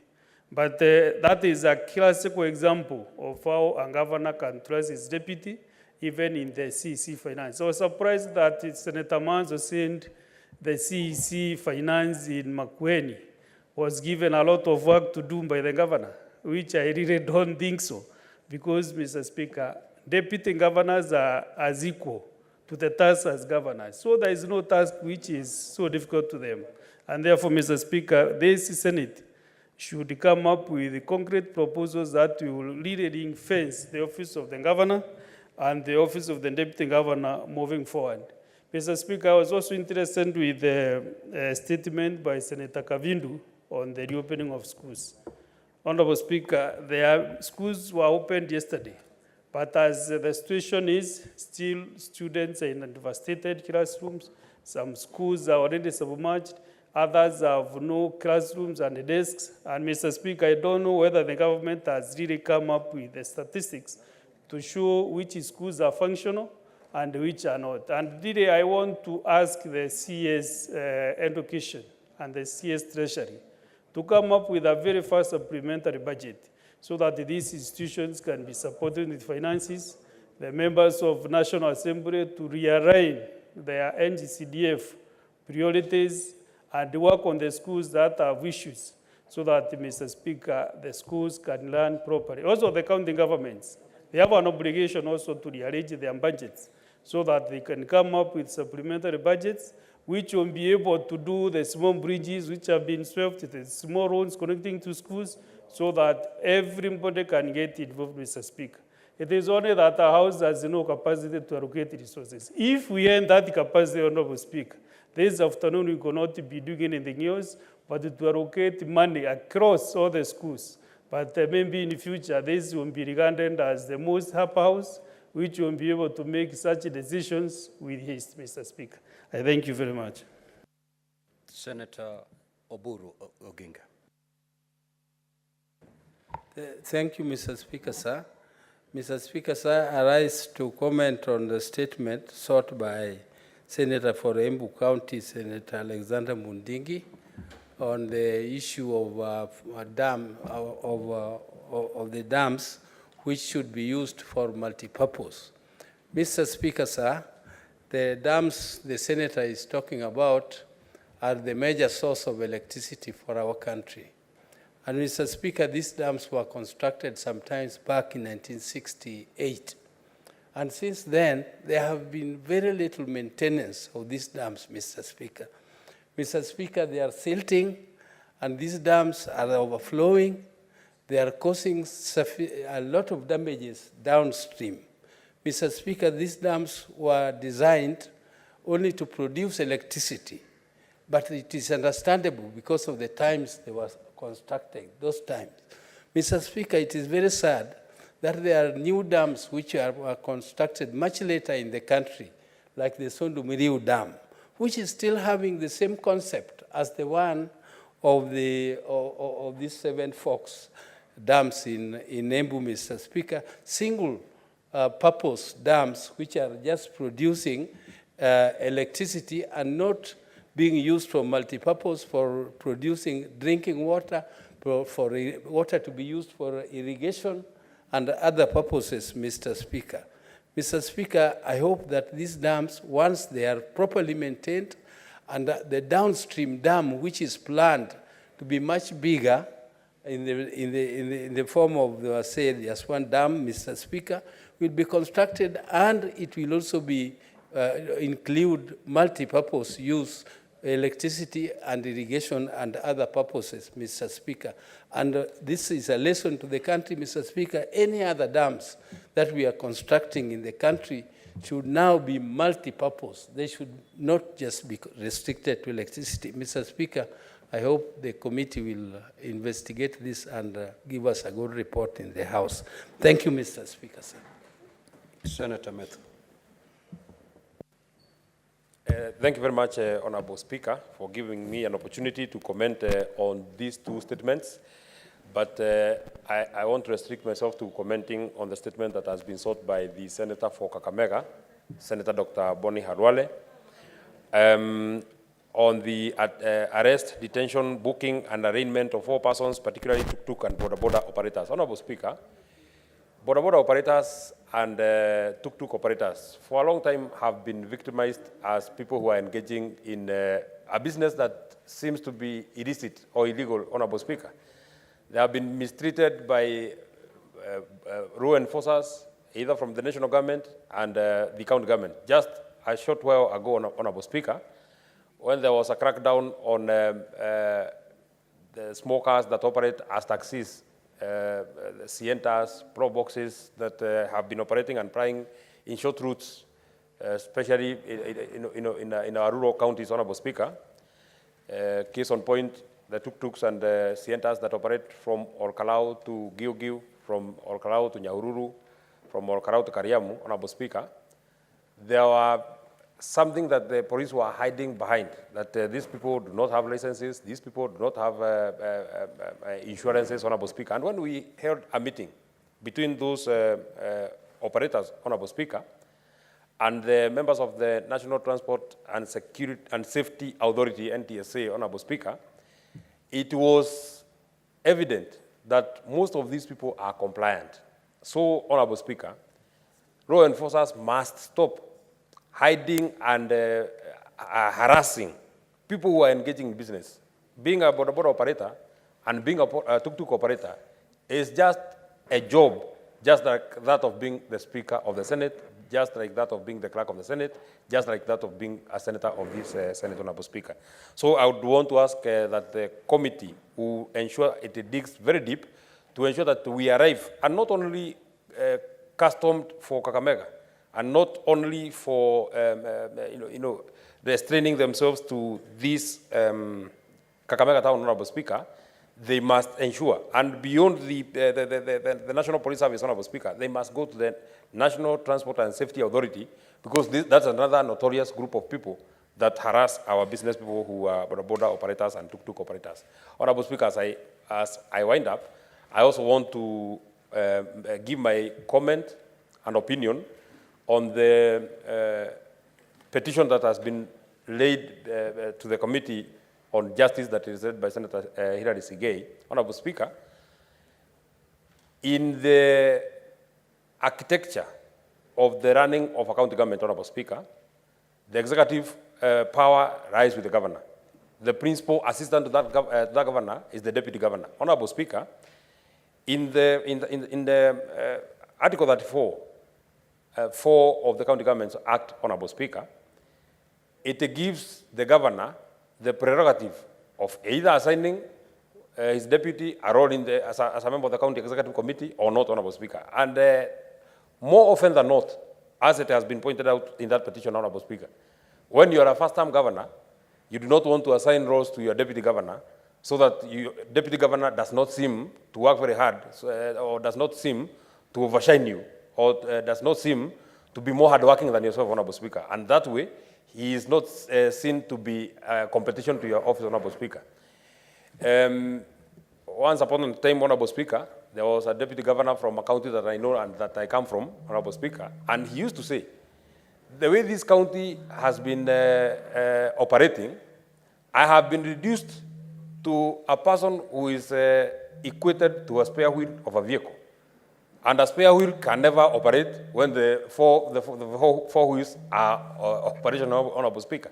But that is a classical example of how a governor can trust his deputy, even in the CEC finance. I was surprised that Senator Manzo sent the CEC finance in Makueni was given a lot of work to do by the governor, which I really don't think so, because, Mr. Speaker, deputy governors are as equal to the task as governors. So there is no task which is so difficult to them. And therefore, Mr. Speaker, this Senate should come up with concrete proposals that will really fence the office of the governor and the office of the deputy governor moving forward. Mr. Speaker, I was also interested with the statement by Senator Kavindu on the reopening of schools. Honorable Speaker, schools were opened yesterday, but as the situation is, still students are in devastated classrooms. Some schools are already submerged. Others have no classrooms and desks. And Mr. Speaker, I don't know whether the government has really come up with the statistics to show which schools are functional and which are not. And really, I want to ask the CS Education and the CS Treasury to come up with a very fast supplementary budget so that these institutions can be supported with finances, the members of National Assembly to realign their NGCDF priorities and work on the schools that have issues so that, Mr. Speaker, the schools can learn properly. Also, the county governments, they have an obligation also to rearrange their budgets so that they can come up with supplementary budgets which will be able to do the small bridges which have been swept, the small roads connecting to schools, so that everybody can get involved, Mr. Speaker. It is only that our house has no capacity to allocate resources. If we end that capacity, Honorable Speaker, this afternoon we cannot be doing anything else but to allocate money across all the schools. But maybe in the future, this will be regarded as the most upper house, which will be able to make such decisions with haste, Mr. Speaker. I thank you very much. Senator Oburu Oginga. Thank you, Mr. Speaker, sir. Mr. Speaker, sir, I rise to comment on the statement sought by Senator for Embu County, Senator Alexander Mundingi, on the issue of the dams which should be used for multipurpose. Mr. Speaker, sir, the dams the Senator is talking about are the major source of electricity for our country. And Mr. Speaker, these dams were constructed sometimes back in 1968. And since then, there have been very little maintenance of these dams, Mr. Speaker. Mr. Speaker, they are silting, and these dams are overflowing. They are causing a lot of damages downstream. Mr. Speaker, these dams were designed only to produce electricity, but it is understandable because of the times they were constructed, those times. Mr. Speaker, it is very sad that there are new dams which were constructed much later in the country, like the Sondumiriu Dam, which is still having the same concept as the one of these Seven Forks dams in Embu, Mr. Speaker, single purpose dams which are just producing electricity and not being used for multipurpose, for producing drinking water, for water to be used for irrigation and other purposes, Mr. Speaker. Mr. Speaker, I hope that these dams, once they are properly maintained, and the downstream dam, which is planned to be much bigger in the form of, say, the Aswan Dam, Mr. Speaker, will be constructed, and it will also be include multi-purpose use, electricity and irrigation and other purposes, Mr. Speaker. And this is a lesson to the country, Mr. Speaker. Any other dams that we are constructing in the country should now be multi-purpose. They should not just be restricted to electricity. Mr. Speaker, I hope the committee will investigate this and give us a good report in the House. Thank you, Mr. Speaker, sir. Senator Methu. Thank you very much, Honorable Speaker, for giving me an opportunity to comment on these two statements. But I want to restrict myself to commenting on the statement that has been sought by the Senator for Kakamega Senator Dr. Boni Halwale, on the arrest, detention, booking, and arraignment of 4 persons, particularly tuk-tuk and border operators. Honorable Speaker, border operators and tuk-tuk operators for a long time have been victimized as people who are engaging in a business that seems to be illicit or illegal, Honorable Speaker. They have been mistreated by law enforcers, either from the national government and the county government. Just a short while ago, Honorable Speaker, when there was a crackdown on the smokers that operate as taxis, Sientas, Pro Boxes that have been operating and plying in short routes, especially in our rural counties, Honorable Speaker. Case on point, the tuk-tuks and the Sientas that operate from Olkalau to Giugiu, from Olkalau to Nyahururu, from Olkalau to Kariamu, Honorable Speaker. There were something that the police were hiding behind, that these people do not have licenses, these people do not have insurances, Honorable Speaker. And when we held a meeting between those operators, Honorable Speaker, and the members of the National Transport and Security and Safety Authority, NTSA, Honorable Speaker, it was evident that most of these people are compliant. So, Honorable Speaker, law enforcers must stop hiding and harassing people who are engaging in business. Being a border operator and being a tuk-tuk operator is just a job, just like that of being the Speaker of the Senate, just like that of being the Clerk of the Senate, just like that of being a Senator of this Senate, Honorable Speaker. So I would want to ask that the committee will ensure it digs very deep to ensure that we arrive, and not only customed for Kakamega, and not only for restraining themselves to this Kakamega town, Honorable Speaker, they must ensure, and beyond the National Police Service, Honorable Speaker, they must go to the National Transport and Safety Authority, because that's another notorious group of people that harass our business people who are border operators and tuk-tuk operators. Honorable Speaker, as I wind up, I also want to give my comment and opinion on the petition that has been laid to the Committee on Justice that is led by Senator Hilary Sigei. Honorable Speaker, in the architecture of the running of a county government, Honorable Speaker, the executive power lies with the governor. The principal assistant to that governor is the deputy governor. Honorable Speaker, in the Article 34, 4 of the County Governments Act, Honorable Speaker, it gives the governor the prerogative of either assigning his deputy a role in as a member of the County Executive Committee or not, Honorable Speaker. And more often than not, as it has been pointed out in that petition, Honorable Speaker, when you are a first-time governor, you do not want to assign roles to your deputy governor so that your deputy governor does not seem to work very hard or does not seem to overshine you or does not seem to be more hardworking than yourself, Honorable Speaker. And that way, he is not seen to be a competition to your office, Honorable Speaker. Once upon a time, Honorable Speaker, there was a deputy governor from a county that I know and that I come from, Honorable Speaker, and he used to say, the way this county has been operating, I have been reduced to a person who is equated to a spare wheel of a vehicle. And a spare wheel can never operate when the four wheels are operational, Honorable Speaker.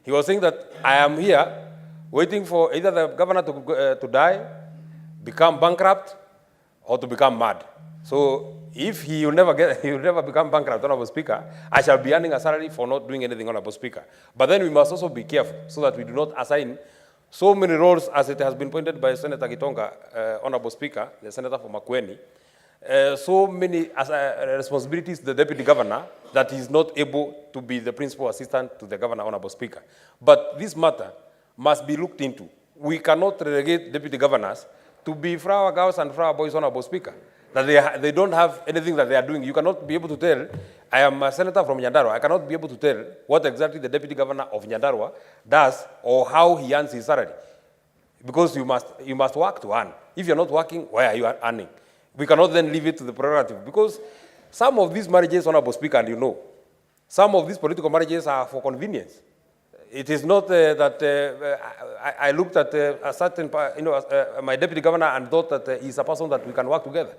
He was saying that I am here waiting for either the governor to die, become bankrupt, or to become mad. So if he will never become bankrupt, Honorable Speaker, I shall be earning a salary for not doing anything, Honorable Speaker. But then we must also be careful so that we do not assign so many roles, as it has been pointed by Senator Gitonga, Honorable Speaker, the Senator from Makueni, so many responsibilities to the deputy governor that he is not able to be the principal assistant to the governor, Honorable Speaker. But this matter must be looked into. We cannot relegate deputy governors to be flower girls and flower boys, Honorable Speaker. That they don't have anything that they are doing. You cannot be able to tell, I am a senator from Nyandarua, I cannot be able to tell what exactly the deputy governor of Nyandarua does or how he earns his salary. Because you must work to earn. If you're not working, why are you earning? We cannot then leave it to the prerogative. Because some of these marriages, Honorable Speaker, and you know, Some of these political marriages are for convenience. It is not that I looked at a certain, my deputy governor and thought that he's a person that we can work together.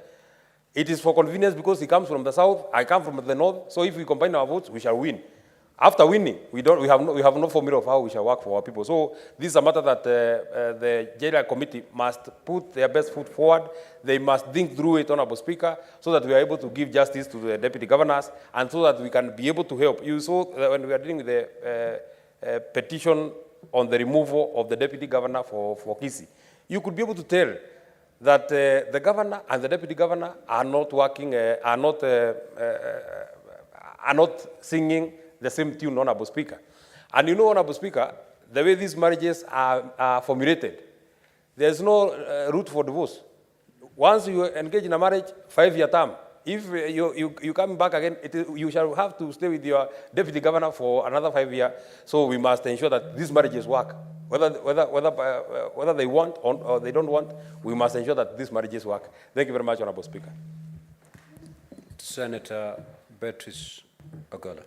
It is for convenience because he comes from the south, I come from the north, so if we combine our votes, we shall win. After winning, we have no formula of how we shall work for our people. So this is a matter that the JLI committee must put their best foot forward. They must think through it, Honorable Speaker, so that we are able to give justice to the deputy governors and so that we can be able to help. You saw when we are dealing with the petition on the removal of the deputy governor for Kisii, you could be able to tell that the governor and the deputy governor are not working, are not singing the same tune, Honorable Speaker. And you know, Honorable Speaker, the way these marriages are formulated, there's no route for divorce. Once you engage in a marriage, 5-year term. If you come back again, you shall have to stay with your deputy governor for another 5 years. So we must ensure that these marriages work. Whether they want or they don't want, we must ensure that these marriages work. Thank you very much, Honorable Speaker. Senator Beatrice Ogola.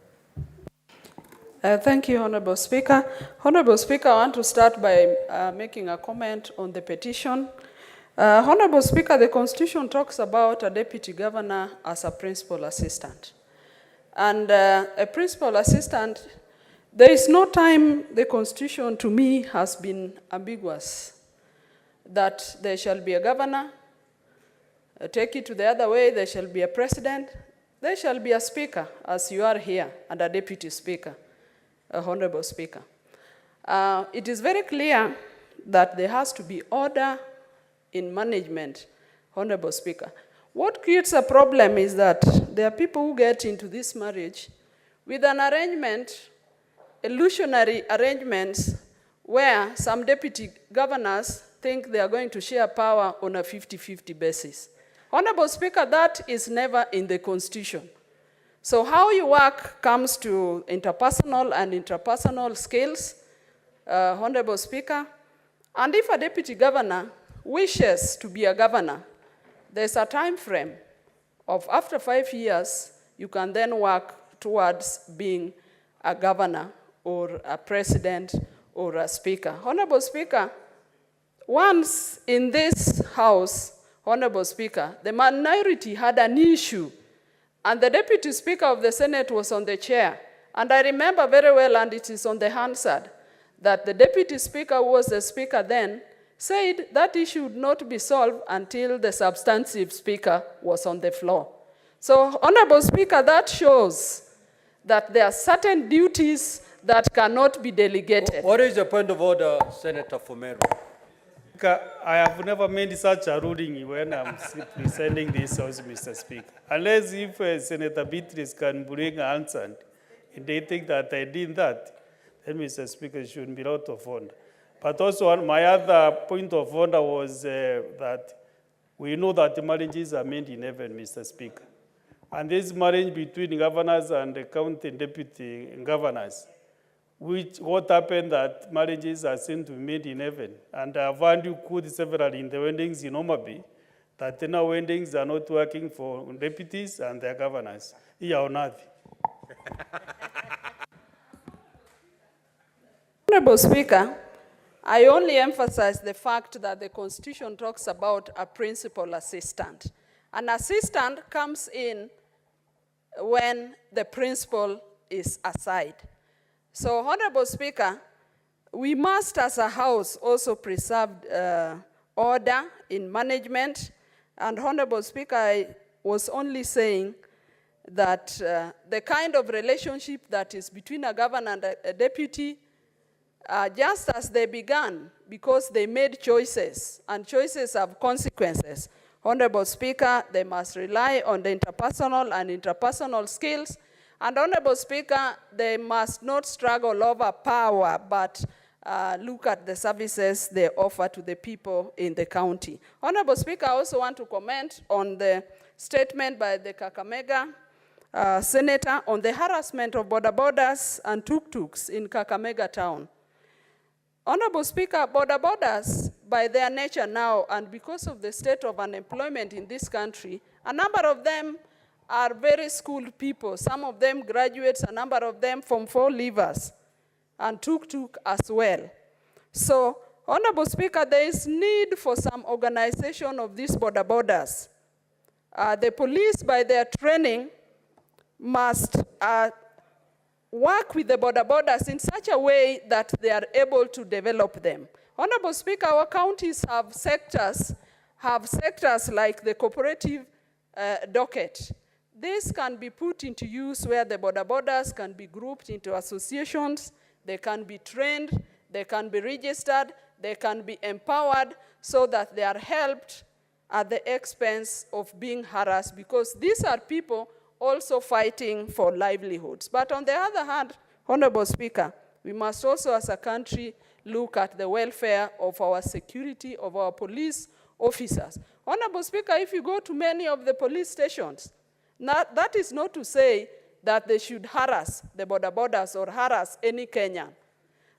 Thank you, Honorable Speaker. Honorable Speaker, I want to start by making a comment on the petition. Honorable Speaker, the Constitution talks about a deputy governor as a principal assistant. And a principal assistant, there is no time the Constitution to me has been ambiguous that there shall be a governor, take it to the other way, there shall be a president, there shall be a speaker, as you are here, and a deputy speaker. Honorable Speaker. It is very clear that there has to be order in management, Honorable Speaker. What creates a problem is that there are people who get into this marriage with an arrangement, illusionary arrangements, where some deputy governors think they are going to share power on a 50-50 basis. Honorable Speaker, that is never in the Constitution. So how you work comes to interpersonal and interpersonal skills, Honorable Speaker. And if a deputy governor wishes to be a governor, there's a time frame of after 5 years, you can then work towards being a governor or a president or a speaker. Honorable Speaker, once in this House, Honorable Speaker, the minority had an issue, and the Deputy Speaker of the Senate was on the chair. And I remember very well, and it is on the Hansard, that the Deputy Speaker, who was the Speaker then, said that issue would not be solved until the substantive Speaker was on the floor. So, Honorable Speaker, that shows that there are certain duties that cannot be delegated. What is the point of order, Senator Fomero? I have never made such a ruling when I'm presenting this House, Mr. Speaker. Unless if Senator Beatrice can bring an answer and they think that I did that, then Mr. Speaker shouldn't be out of order. But also my other point of order was that we know that the marriages are made in heaven, Mr. Speaker. And this marriage between governors and the county deputy governors, what happened that marriages are seen to be made in heaven. And I've heard you quote several in the weddings in Omabi, that now weddings are not working for deputies and their governors. Here on earth. Honorable Speaker, I only emphasize the fact that the Constitution talks about a principal assistant. An assistant comes in when the principal is aside. So, Honorable Speaker, we must as a House also preserve order in management. And Honorable Speaker, I was only saying that the kind of relationship that is between a governor and a deputy, just as they began, because they made choices, and choices have consequences. Honorable Speaker, they must rely on the interpersonal and interpersonal skills. And Honorable Speaker, they must not struggle over power, but look at the services they offer to the people in the county. Honorable Speaker, I also want to comment on the statement by the Kakamega senator on the harassment of border borders and tuk-tuks in Kakamega town. Honorable Speaker, border borders, by their nature now, and because of the state of unemployment in this country, a number of them are very skilled people. Some of them graduates, a number of them from 4 leavers, and tuk-tuk as well. So, Honorable Speaker, there is need for some organization of these border borders. The police, by their training, must work with the border borders in such a way that they are able to develop them. Honorable Speaker, our counties have sectors like the cooperative docket. This can be put into use where the border borders can be grouped into associations, they can be trained, they can be registered, they can be empowered so that they are helped at the expense of being harassed, because these are people also fighting for livelihoods. But on the other hand, Honorable Speaker, we must also as a country look at the welfare of our security, of our police officers. Honorable Speaker, if you go to many of the police stations, that is not to say that they should harass the border borders or harass any Kenyan.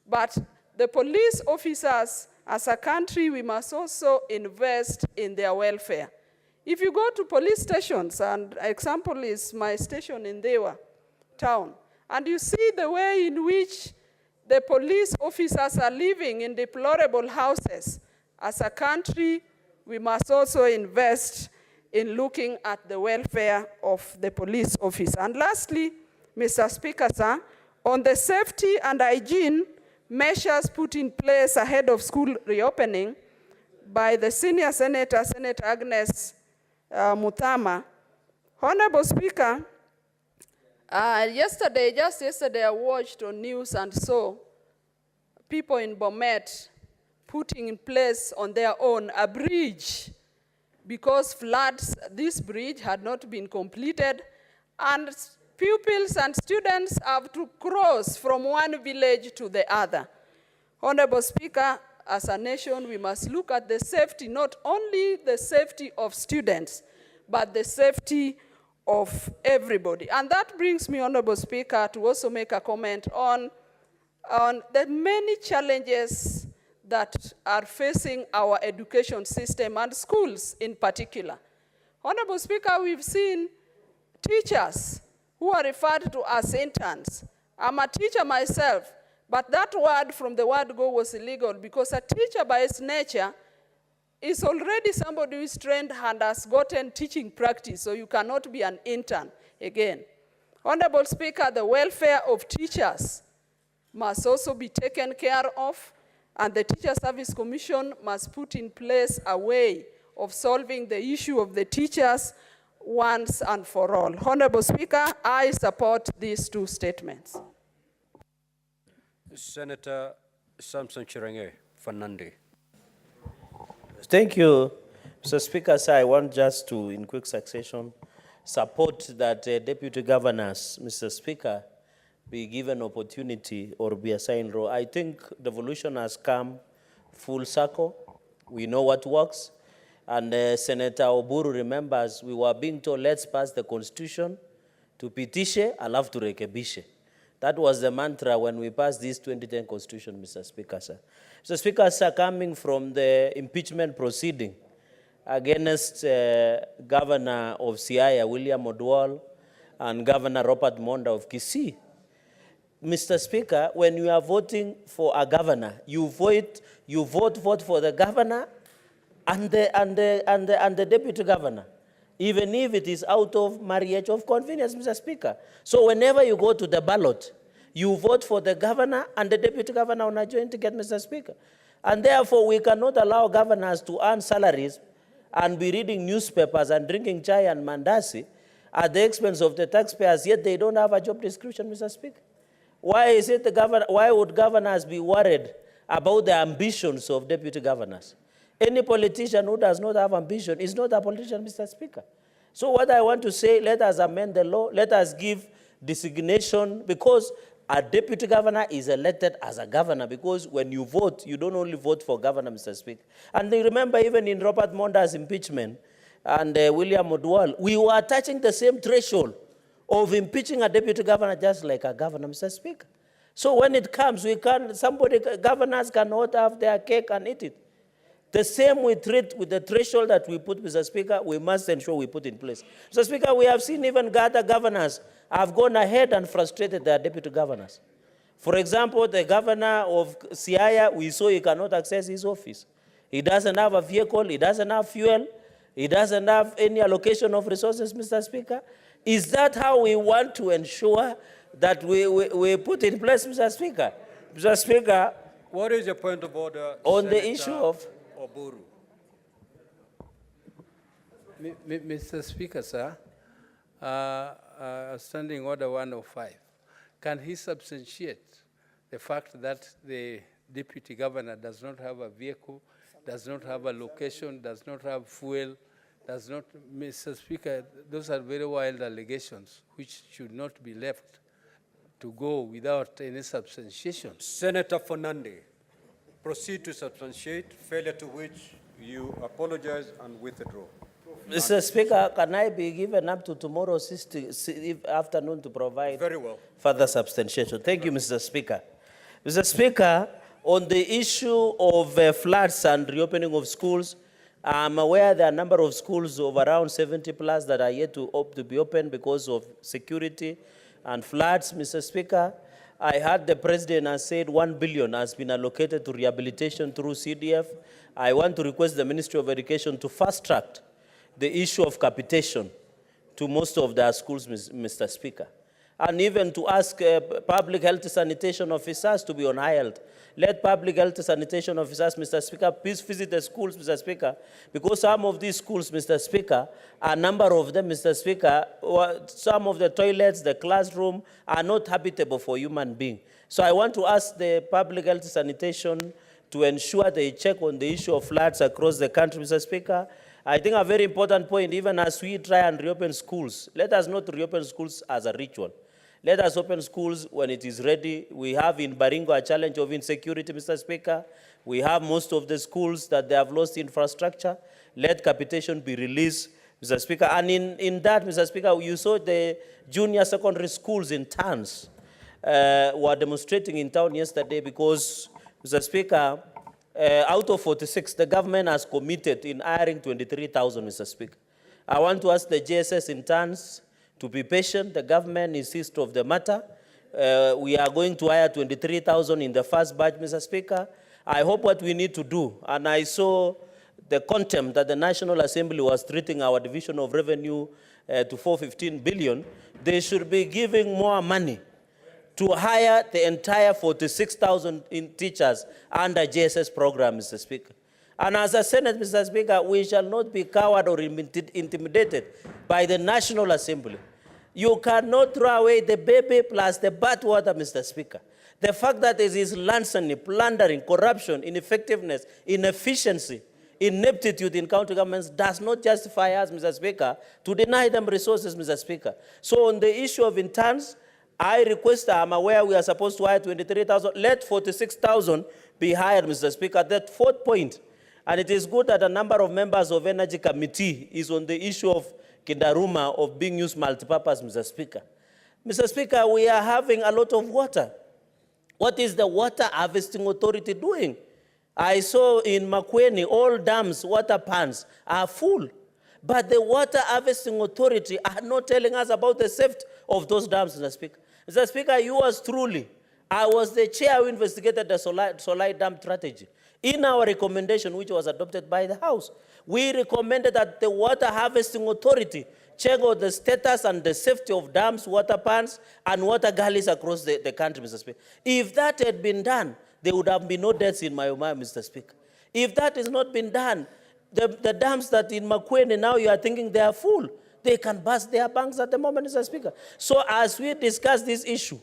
But the police officers, as a country, we must also invest in their welfare. If you go to police stations, and example is my station in Dewa town, and you see the way in which the police officers are living in deplorable houses, as a country, we must also invest in looking at the welfare of the police officer. And lastly, Mr. Speaker, sir, on the safety and hygiene measures put in place ahead of school reopening by the senior senator, Senator Agnes Mutama. Honorable Speaker, just yesterday I watched on news and saw people in Bomet putting in place on their own a bridge because floods, this bridge had not been completed, and pupils and students have to cross from one village to the other. Honorable Speaker, as a nation, we must look at the safety, not only the safety of students, but the safety of everybody. And that brings me, Honorable Speaker, to also make a comment on the many challenges that are facing our education system and schools in particular. Honorable Speaker, we've seen teachers who are referred to as interns. I'm a teacher myself, but that word from the word go was illegal because a teacher by its nature is already somebody who is trained and has gotten teaching practice, so you cannot be an intern again. Honorable Speaker, the welfare of teachers must also be taken care of, and the Teacher Service Commission must put in place a way of solving the issue of the teachers once and for all. Honorable Speaker, I support these two statements. Senator Samson Chirenge, Fanandi. Thank you, Mr. Speaker. Sir, I want just to, in quick succession, support that deputy governors, Mr. Speaker, be given opportunity or be assigned role. I think the evolution has come full circle. We know what works. And Senator Oburu remembers we were being told, let's pass the constitution to pitishe, alafu turekebishe. That was the mantra when we passed this 2010 constitution, Mr. Speaker, sir. Mr. Speaker, sir, coming from the impeachment proceeding against Governor of Siaya, William Odwal, and Governor Robert Monda of Kisii, Mr. Speaker, when you are voting for a governor, you vote for the governor and the deputy governor, even if it is out of marriage of convenience, Mr. Speaker. So whenever you go to the ballot, you vote for the governor and the deputy governor on a joint ticket, Mr. Speaker. And therefore, we cannot allow governors to earn salaries and be reading newspapers and drinking chai and mandasi at the expense of the taxpayers, yet they don't have a job description, Mr. Speaker. Why would governors be worried about the ambitions of deputy governors? Any politician who does not have ambition is not a politician, Mr. Speaker. So what I want to say, let us amend the law, let us give designation, because a deputy governor is elected as a governor, because when you vote, you don't only vote for governor, Mr. Speaker. And remember, even in Robert Monda's impeachment and William Odwal, we were touching the same threshold of impeaching a deputy governor just like a governor, Mr. Speaker. So when it comes, governors cannot have their cake and eat it. The same we treat with the threshold that we put, Mr. Speaker, we must ensure we put in place. Mr. Speaker, we have seen even other governors have gone ahead and frustrated their deputy governors. For example, the governor of Siaya, we saw he cannot access his office. He doesn't have a vehicle, he doesn't have fuel, he doesn't have any allocation of resources, Mr. Speaker. Is that how we want to ensure that we put in place, Mr. Speaker? Mr. Speaker, what is your point of order, on Senator the issue of Oburu? Mr. Speaker, sir, Standing Order 105, can he substantiate the fact that the deputy governor does not have a vehicle, does not have a location, does not have fuel, does not, Mr. Speaker, those are very wild allegations which should not be left to go without any substantiation. Senator Fernandez, proceed to substantiate, failure to which you apologize and withdraw. Mr. Speaker, can I be given up to tomorrow afternoon to provide Very well. further substantiation? Thank you, Mr. Speaker. Mr. Speaker, on the issue of floods and reopening of schools, I'm aware there are a number of schools of around 70 plus that are yet to be opened because of security and floods. Mr. Speaker, I heard the president has said 1 billion has been allocated to rehabilitation through CDF. I want to request the Ministry of Education to fast track the issue of capitation to most of their schools, Mr. Speaker. And even to ask public health sanitation officers to be on high alert. Let public health sanitation officers, Mr. Speaker, please visit the schools, Mr. Speaker, because some of these schools, Mr. Speaker, a number of them, Mr. Speaker, some of the toilets, the classroom are not habitable for human beings. So I want to ask the public health sanitation to ensure they check on the issue of floods across the country, Mr. Speaker. I think a very important point, even as we try and reopen schools, let us not reopen schools as a ritual. Let us open schools when it is ready. We have in Baringo a challenge of insecurity, Mr. Speaker. We have most of the schools that they have lost infrastructure. Let capitation be released, Mr. Speaker. And in that, Mr. Speaker, you saw the junior secondary schools in towns were demonstrating in town yesterday because, Mr. Speaker, out of 46, the government has committed in hiring 23,000, Mr. Speaker. I want to ask the JSS interns to be patient. The government insists of the matter. We are going to hire 23,000 in the first batch, Mr. Speaker. I hope what we need to do, and I saw the contempt that the National Assembly was treating our division of revenue to 415 billion, they should be giving more money to hire the entire 46,000 teachers under JSS program, Mr. Speaker. And as a Senate, Mr. Speaker, we shall not be cowed or intimidated by the National Assembly. You cannot throw away the baby plus the bathwater, Mr. Speaker. The fact that there is larceny, plundering, corruption, ineffectiveness, inefficiency, ineptitude in county governments does not justify us, Mr. Speaker, to deny them resources, Mr. Speaker. So on the issue of interns, I request, I'm aware we are supposed to hire 23,000. Let 46,000 be hired, Mr. Speaker. That fourth point, and it is good that a number of members of Energy Committee is on the issue of Kindaruma of being used multipurpose, Mr. Speaker. Mr. Speaker, we are having a lot of water. What is the Water Harvesting Authority doing? I saw in Makueni, all dams, water pans are full. But the Water Harvesting Authority are not telling us about the safety of those dams, Mr. Speaker. Mr. Speaker, yours truly, I was the chair who investigated the Solai Dam strategy. In our recommendation, which was adopted by the House, we recommended that the Water Harvesting Authority check out the status and the safety of dams, water pans, and water gullies across the country, Mr. Speaker. If that had been done, there would have been no deaths in Mayomaya, Mr. Speaker. If that has not been done, the dams that in Makueni now you are thinking they are full, they can burst their banks at the moment, Mr. Speaker. So as we discuss this issue,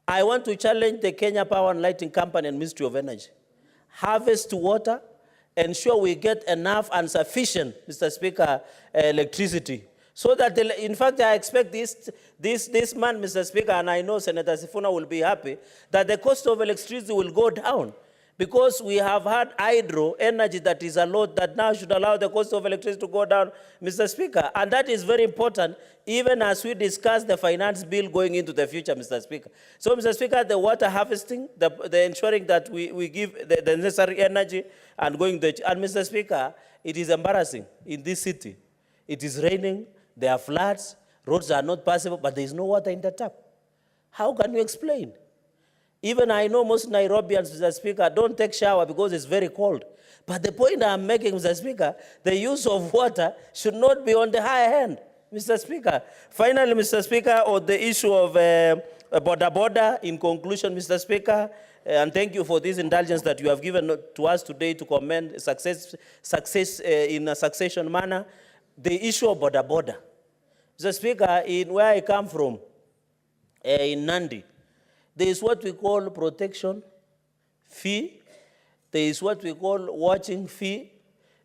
I want to challenge the Kenya Power and Lighting Company and Ministry of Energy. Harvest water, ensure we get enough and sufficient, Mr. Speaker, electricity. So that, in fact, I expect this month, Mr. Speaker, and I know Senator Sifuna will be happy, that the cost of electricity will go down. Because we have had hydro energy that is a lot that now should allow the cost of electricity to go down, Mr. Speaker. And that is very important, even as we discuss the finance bill going into the future, Mr. Speaker. So, Mr. Speaker, the water harvesting, the ensuring that we give the necessary energy and going to, and Mr. Speaker, it is embarrassing in this city. It is raining, there are floods, roads are not passable, but there is no water in the tap. How can you explain? Even I know most Nairobians, Mr. Speaker, don't take shower because it's very cold. But the point I'm making, Mr. Speaker, the use of water should not be on the high end, Mr. Speaker. Finally, Mr. Speaker, on the issue of border, in conclusion, Mr. Speaker, and thank you for this indulgence that you have given to us today to commend success in a succession manner. The issue of border. Mr. Speaker, in where I come from, in Nandi, there is what we call protection fee. There is what we call watching fee.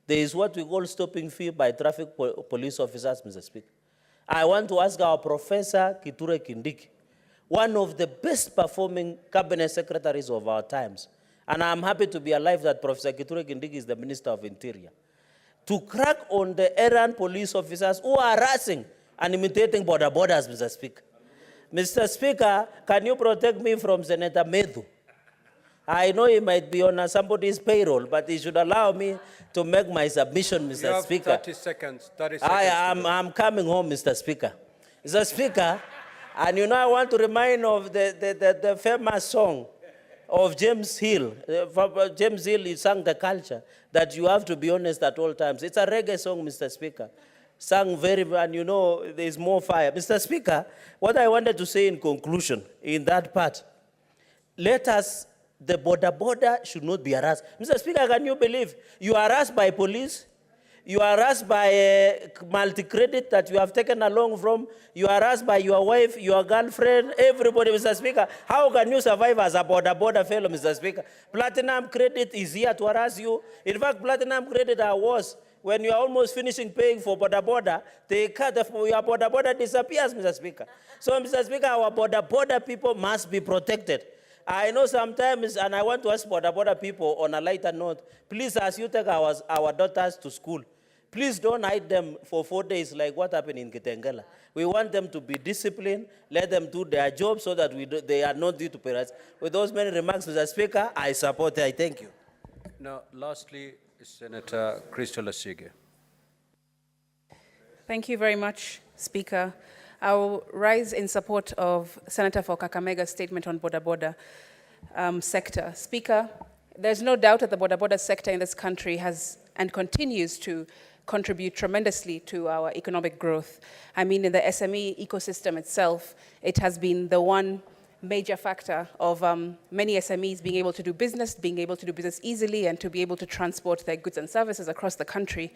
There is what we call stopping fee by traffic police officers, Mr. Speaker. I want to ask our Professor Kithure Kindiki, one of the best performing cabinet secretaries of our times, and I'm happy to be alive that Professor Kithure Kindiki is the Minister of Interior, to crack on the errand police officers who are harassing and imitating borders, Mr. Speaker. Mr. Speaker, can you protect me from Senator Medhu? I know he might be on somebody's payroll, but he should allow me to make my submission, Mr. You have Speaker. 30 seconds. 30 seconds. I'm coming home, Mr. Speaker. Mr. Speaker, and you know I want to remind of the famous song of James Hill. James Hill, he sang the culture that you have to be honest at all times. It's a reggae song, Mr. Speaker. Sang very, and you know, there's more fire. Mr. Speaker, what I wanted to say in conclusion, in that part, the border should not be harassed. Mr. Speaker, can you believe you are harassed by police? You are harassed by a multi-credit that you have taken along from. You are harassed by your wife, your girlfriend, everybody, Mr. Speaker. How can you survive as a border fellow, Mr. Speaker? Platinum credit is here to harass you. In fact, platinum credit are worse. When you are almost finishing paying for border, they cut your border disappears, Mr. Speaker. So, Mr. Speaker, our border people must be protected. I know sometimes, and I want to ask border people on a lighter note, please, as you take our daughters to school, please don't hide them for 4 days like what happened in Kitengela. We want them to be disciplined, let them do their job so that they are not due to parents. With those many remarks, Mr. Speaker, I support it. I thank you. Now, lastly, Senator Crystal Asige. Thank you very much, Speaker. I will rise in support of Senator for Kakamega's statement on border sector. Speaker, there's no doubt that the border sector in this country has and continues to contribute tremendously to our economic growth. I mean, in the SME ecosystem itself, it has been the one major factor of many SMEs being able to do business easily, and to be able to transport their goods and services across the country.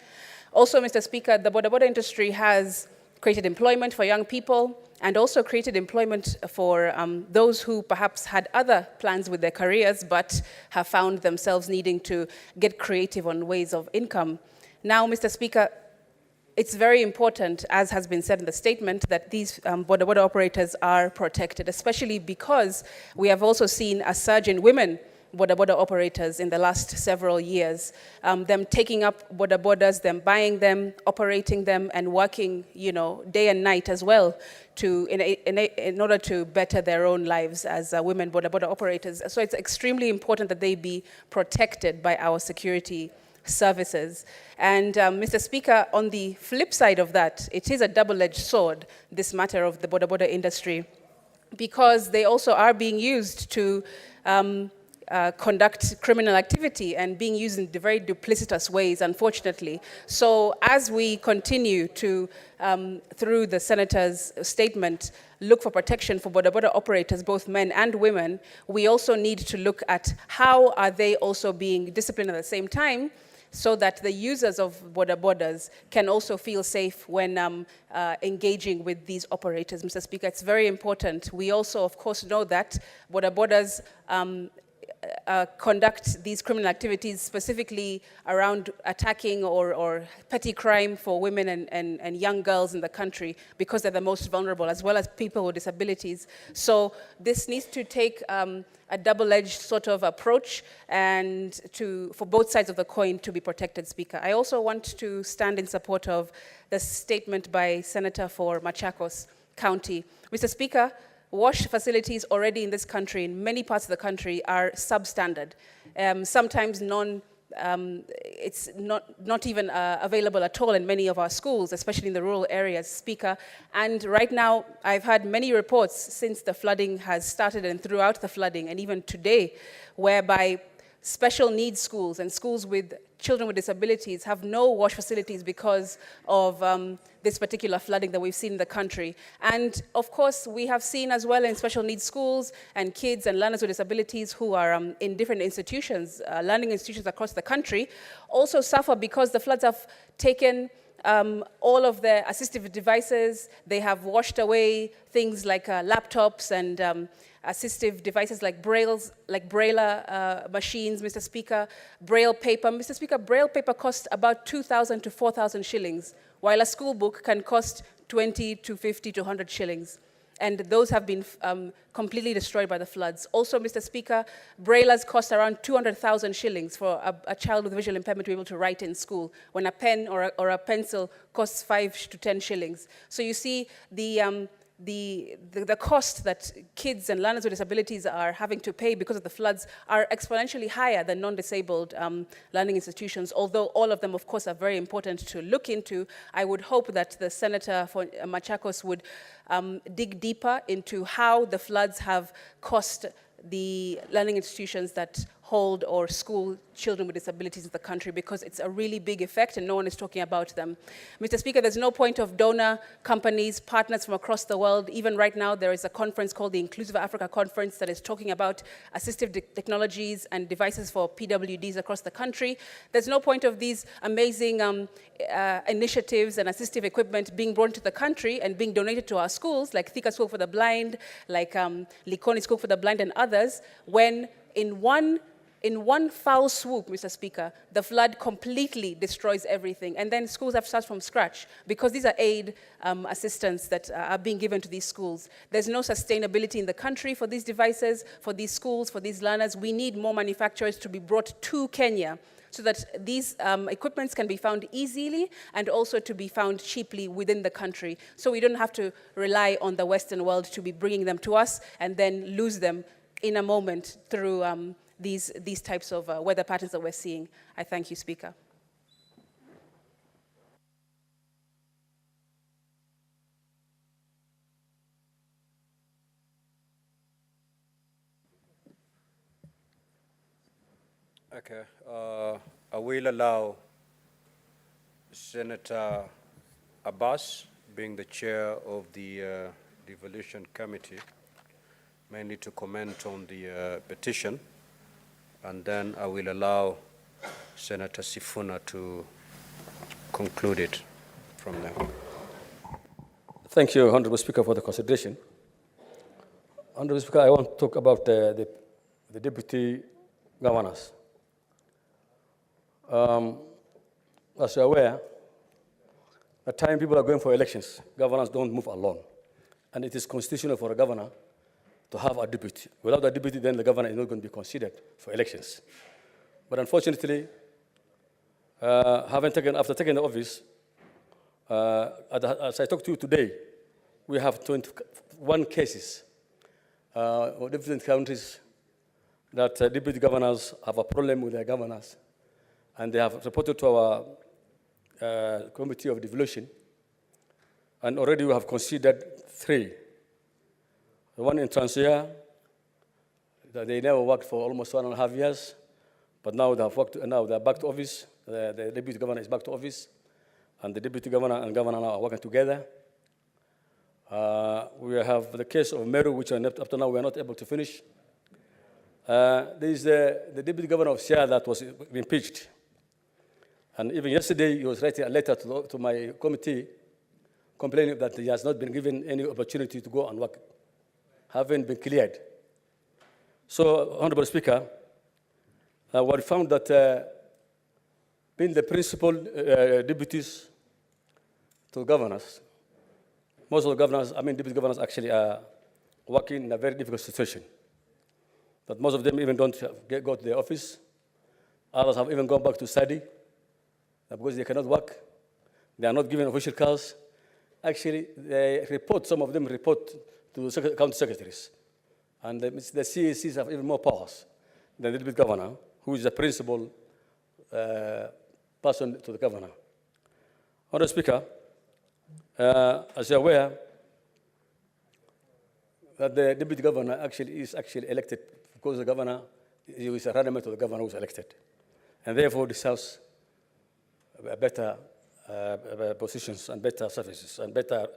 Also, Mr. Speaker, the border industry has created employment for young people and also created employment for those who perhaps had other plans with their careers but have found themselves needing to get creative on ways of income. Now, Mr. Speaker, it's very important, as has been said in the statement, that these border operators are protected, especially because we have also seen a surge in women border operators in the last several years. Them taking up borders, them buying them, operating them, and working, day and night as well in order to better their own lives as women border operators. So it's extremely important that they be protected by our security services. And Mr. Speaker, on the flip side of that, it is a double-edged sword, this matter of the border industry, because they also are being used to conduct criminal activity and being used in very duplicitous ways, unfortunately. So as we continue to, through the Senator's statement, look for protection for border operators, both men and women, we also need to look at how are they also being disciplined at the same time, so that the users of borders can also feel safe when engaging with these operators. Mr. Speaker, it's very important. We also, of course, know that borders conduct these criminal activities, specifically around attacking or petty crime for women and young girls in the country, because they're the most vulnerable, as well as people with disabilities. So this needs to take a double-edged sort of approach and for both sides of the coin to be protected, Speaker. I also want to stand in support of the statement by Senator for Machakos County. Mr. Speaker, wash facilities already in this country, in many parts of the country, are substandard. Sometimes it's not even available at all in many of our schools, especially in the rural areas, Speaker. And right now, I've had many reports since the flooding has started and throughout the flooding, and even today, whereby special needs schools and schools with children with disabilities have no wash facilities because of this particular flooding that we've seen in the country. And of course, we have seen as well in special needs schools and kids and learners with disabilities who are in different institutions, learning institutions across the country, also suffer because the floods have taken all of their assistive devices. They have washed away things like laptops and assistive devices like Braille machines, Mr. Speaker, Braille paper. Mr. Speaker, Braille paper costs about 2,000 to 4,000 shillings, while a school book can cost 20 to 50 to 100 shillings. And those have been completely destroyed by the floods. Also, Mr. Speaker, Braillers cost around 200,000 shillings for a child with visual impairment to be able to write in school, when a pen or a pencil costs 5 to 10 shillings. So you see the cost that kids and learners with disabilities are having to pay because of the floods are exponentially higher than non-disabled learning institutions. Although all of them, of course, are very important to look into, I would hope that the Senator for Machakos would dig deeper into how the floods have cost the learning institutions that hold or school children with disabilities in the country, because it's a really big effect and no one is talking about them. Mr. Speaker, there's no point of donor companies, partners from across the world. Even right now, there is a conference called the Inclusive Africa Conference that is talking about assistive technologies and devices for PWDs across the country. There's no point of these amazing initiatives and assistive equipment being brought to the country and being donated to our schools, like Thika School for the Blind, like Likoni School for the Blind and others, when in one foul swoop, Mr. Speaker, the flood completely destroys everything. And then schools have to start from scratch because these are aid assistance that are being given to these schools. There's no sustainability in the country for these devices, for these schools, for these learners. We need more manufacturers to be brought to Kenya so that these equipments can be found easily and also to be found cheaply within the country. So we don't have to rely on the Western world to be bringing them to us and then lose them in a moment through these types of weather patterns that we're seeing. I thank you, Speaker. Okay, I will allow Senator Abbas, being the chair of the Devolution Committee, mainly to comment on the petition, and then I will allow Senator Sifuna to conclude it from there. Thank you, Honorable Speaker, for the consideration. Honorable Speaker, I want to talk about the deputy governors. As you're aware, at the time people are going for elections, governors don't move alone. And it is constitutional for a governor to have a deputy. Without a deputy, then the governor is not going to be considered for elections. But unfortunately, after taking the office, as I talk to you today, we have 21 cases of different countries that deputy governors have a problem with their governors. And they have reported to our Committee of Devolution. And already we have considered 3. The one in Transia, they never worked for almost 1.5 years, but now they have worked. Now they are back to office. The deputy governor is back to office, and the deputy governor and governor now are working together. We have the case of Meru, which up to now we are not able to finish. There is the deputy governor of Sia that was impeached, and even yesterday he was writing a letter to my committee, complaining that he has not been given any opportunity to go and work, haven't been cleared. So, Honorable Speaker, we found that being the principal deputies to governors, most of the governors, deputy governors actually are working in a very difficult situation. That most of them even don't go to the office. Others have even gone back to study because they cannot work. They are not given official cars. Actually, some of them report to the county secretaries. And the CACs have even more powers than the deputy governor, who is the principal person to the governor. Honourable Speaker, as you're aware, that the deputy governor is elected because the governor is a runner to the governor who is elected. And therefore deserves better positions and better services and better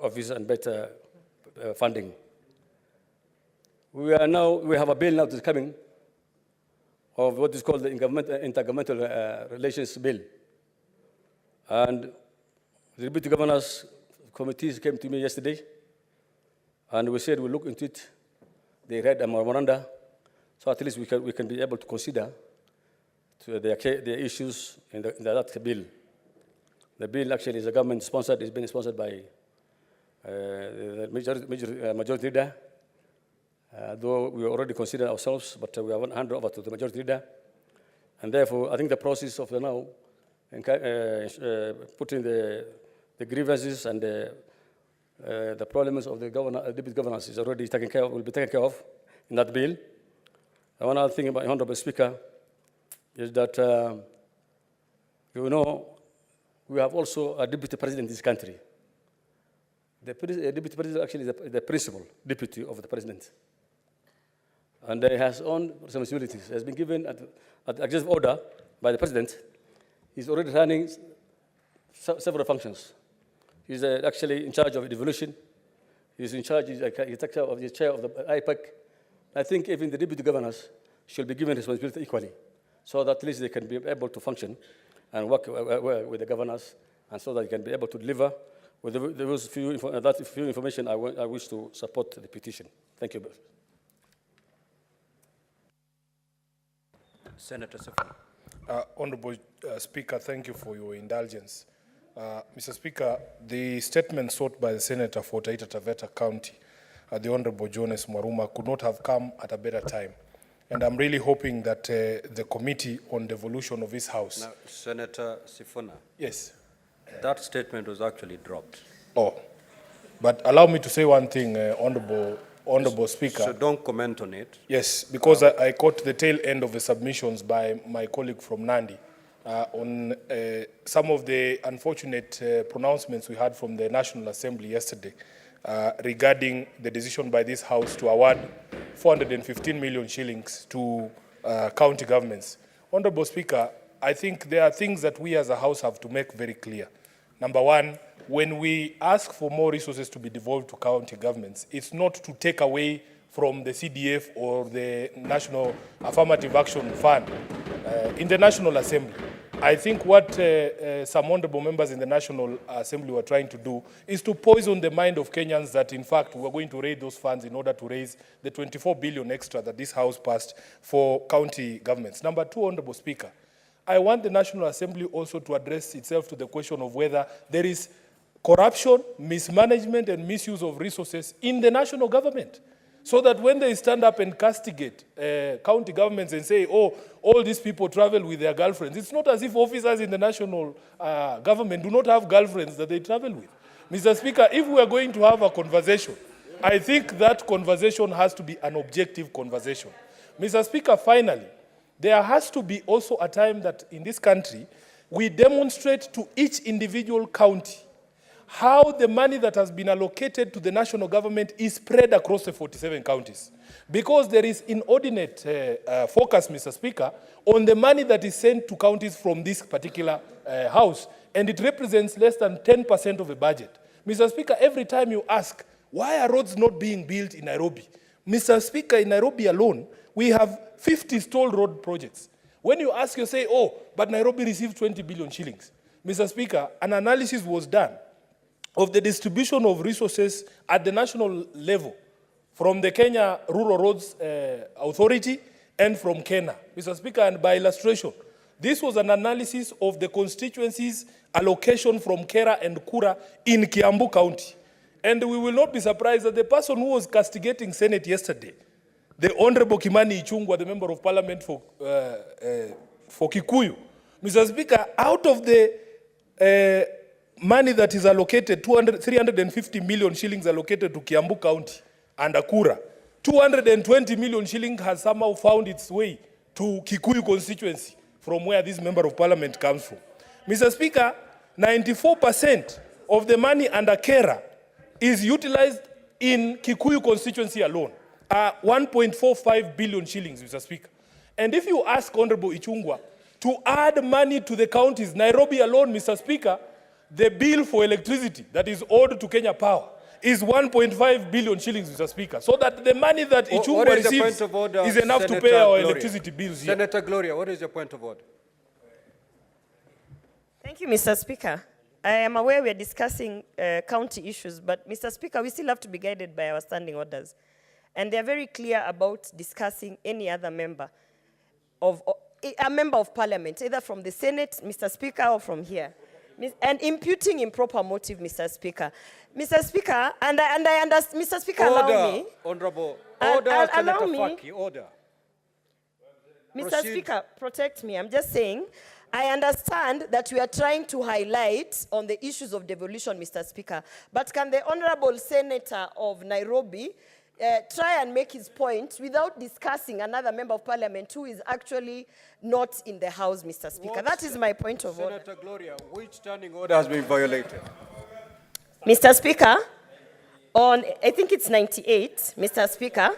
office and better funding. We have a bill now that's coming of what is called the Intergovernmental Relations Bill. And the Deputy Governors Committees came to me yesterday, and we said we'll look into it. They read a memoranda, so at least we can be able to consider the issues in that bill. The bill actually is a government-sponsored, it's been sponsored by the majority leader, though we already consider ourselves, but we haven't handed over to the majority leader. And therefore, I think the process of now putting the grievances and the problems of the deputy governors is already taken care of, will be taken care of in that bill. And one other thing about Honourable Speaker is that, we have also a deputy president in this country. The deputy president actually is the principal deputy of the president. And he has own responsibilities. He has been given at executive order by the president. He's already running several functions. He's actually in charge of devolution. He's in charge, he's the chair of the IPAC. I think even the deputy governors should be given responsibility equally, so that at least they can be able to function and work with the governors, and so that they can be able to deliver. With those few information, I wish to support the petition. Thank you. Senator Sifuna. Honourable Speaker, thank you for your indulgence. Mr. Speaker, the statement sought by the Senator for Taita Taveta County, the Honourable Jonas Mwaruma, could not have come at a better time. And I'm really hoping that the Committee on Devolution of this House... Now, Senator Sifuna. Yes. That statement was actually dropped. Oh, but allow me to say one thing, Honourable Speaker. So don't comment on it. Yes, because I caught the tail end of the submissions by my colleague from Nandi on some of the unfortunate pronouncements we had from the National Assembly yesterday regarding the decision by this House to award 415 million shillings to county governments. Honourable Speaker, I think there are things that we as a House have to make very clear. Number one, when we ask for more resources to be devolved to county governments, it's not to take away from the CDF or the National Affirmative Action Fund in the National Assembly. I think what some honourable members in the National Assembly were trying to do is to poison the mind of Kenyans that, in fact, we're going to raise those funds in order to raise the 24 billion extra that this House passed for county governments. Number two, Honourable Speaker, I want the National Assembly also to address itself to the question of whether there is corruption, mismanagement, and misuse of resources in the national government, so that when they stand up and castigate county governments and say, oh, all these people travel with their girlfriends, it's not as if officers in the national government do not have girlfriends that they travel with. Mr. Speaker, if we are going to have a conversation, I think that conversation has to be an objective conversation. Mr. Speaker, finally, there has to be also a time that in this country, we demonstrate to each individual county how the money that has been allocated to the national government is spread across the 47 counties. Because there is inordinate focus, Mr. Speaker, on the money that is sent to counties from this particular House, and it represents less than 10% of the budget. Mr. Speaker, every time you ask, why are roads not being built in Nairobi? Mr. Speaker, in Nairobi alone, we have 50 stalled road projects. When you ask, you say, oh, but Nairobi received 20 billion shillings. Mr. Speaker, an analysis was done of the distribution of resources at the national level from the Kenya Rural Roads Authority and from Kenya. Mr. Speaker, and by illustration, this was an analysis of the constituencies' allocation from Kera and Kura in Kiambu County. And we will not be surprised that the person who was castigating Senate yesterday, the Honorable Kimani Ichung'wah, the Member of Parliament for Kikuyu, Mr. Speaker, out of the money that is allocated, 350 million shillings allocated to Kiambu County and Akura, 220 million shillings has somehow found its way to Kikuyu constituency, from where this Member of Parliament comes from. Mr. Speaker, 94% of the money under Kera is utilized in Kikuyu constituency alone, 1.45 billion shillings, Mr. Speaker. And if you ask Honorable Ichung'wah to add money to the counties, Nairobi alone, Mr. Speaker, the bill for electricity that is owed to Kenya Power is 1.5 billion shillings, Mr. Speaker. So that the money that Ichung'wah receives is enough to pay our electricity bills here. Senator Gloria, what is your point of order? Thank you, Mr. Speaker. I am aware we are discussing county issues, but Mr. Speaker, we still have to be guided by our standing orders. And they are very clear about discussing any other member of, a member of parliament, either from the Senate, Mr. Speaker, or from here. And imputing improper motive, Mr. Speaker. Mr. Speaker, and I understand, Mr. Speaker, allow me. Honorable, order, allow Senator me. Faki, order. Mr. Proceed. Speaker, protect me. I'm just saying, I understand that we are trying to highlight on the issues of devolution, Mr. Speaker. But can the Honorable Senator of Nairobi try and make his point without discussing another member of parliament who is actually not in the House, Mr. Speaker? That is my point of order. Senator Gloria, which standing order has been violated? Mr. Speaker, on, I think it's 98, Mr. Speaker.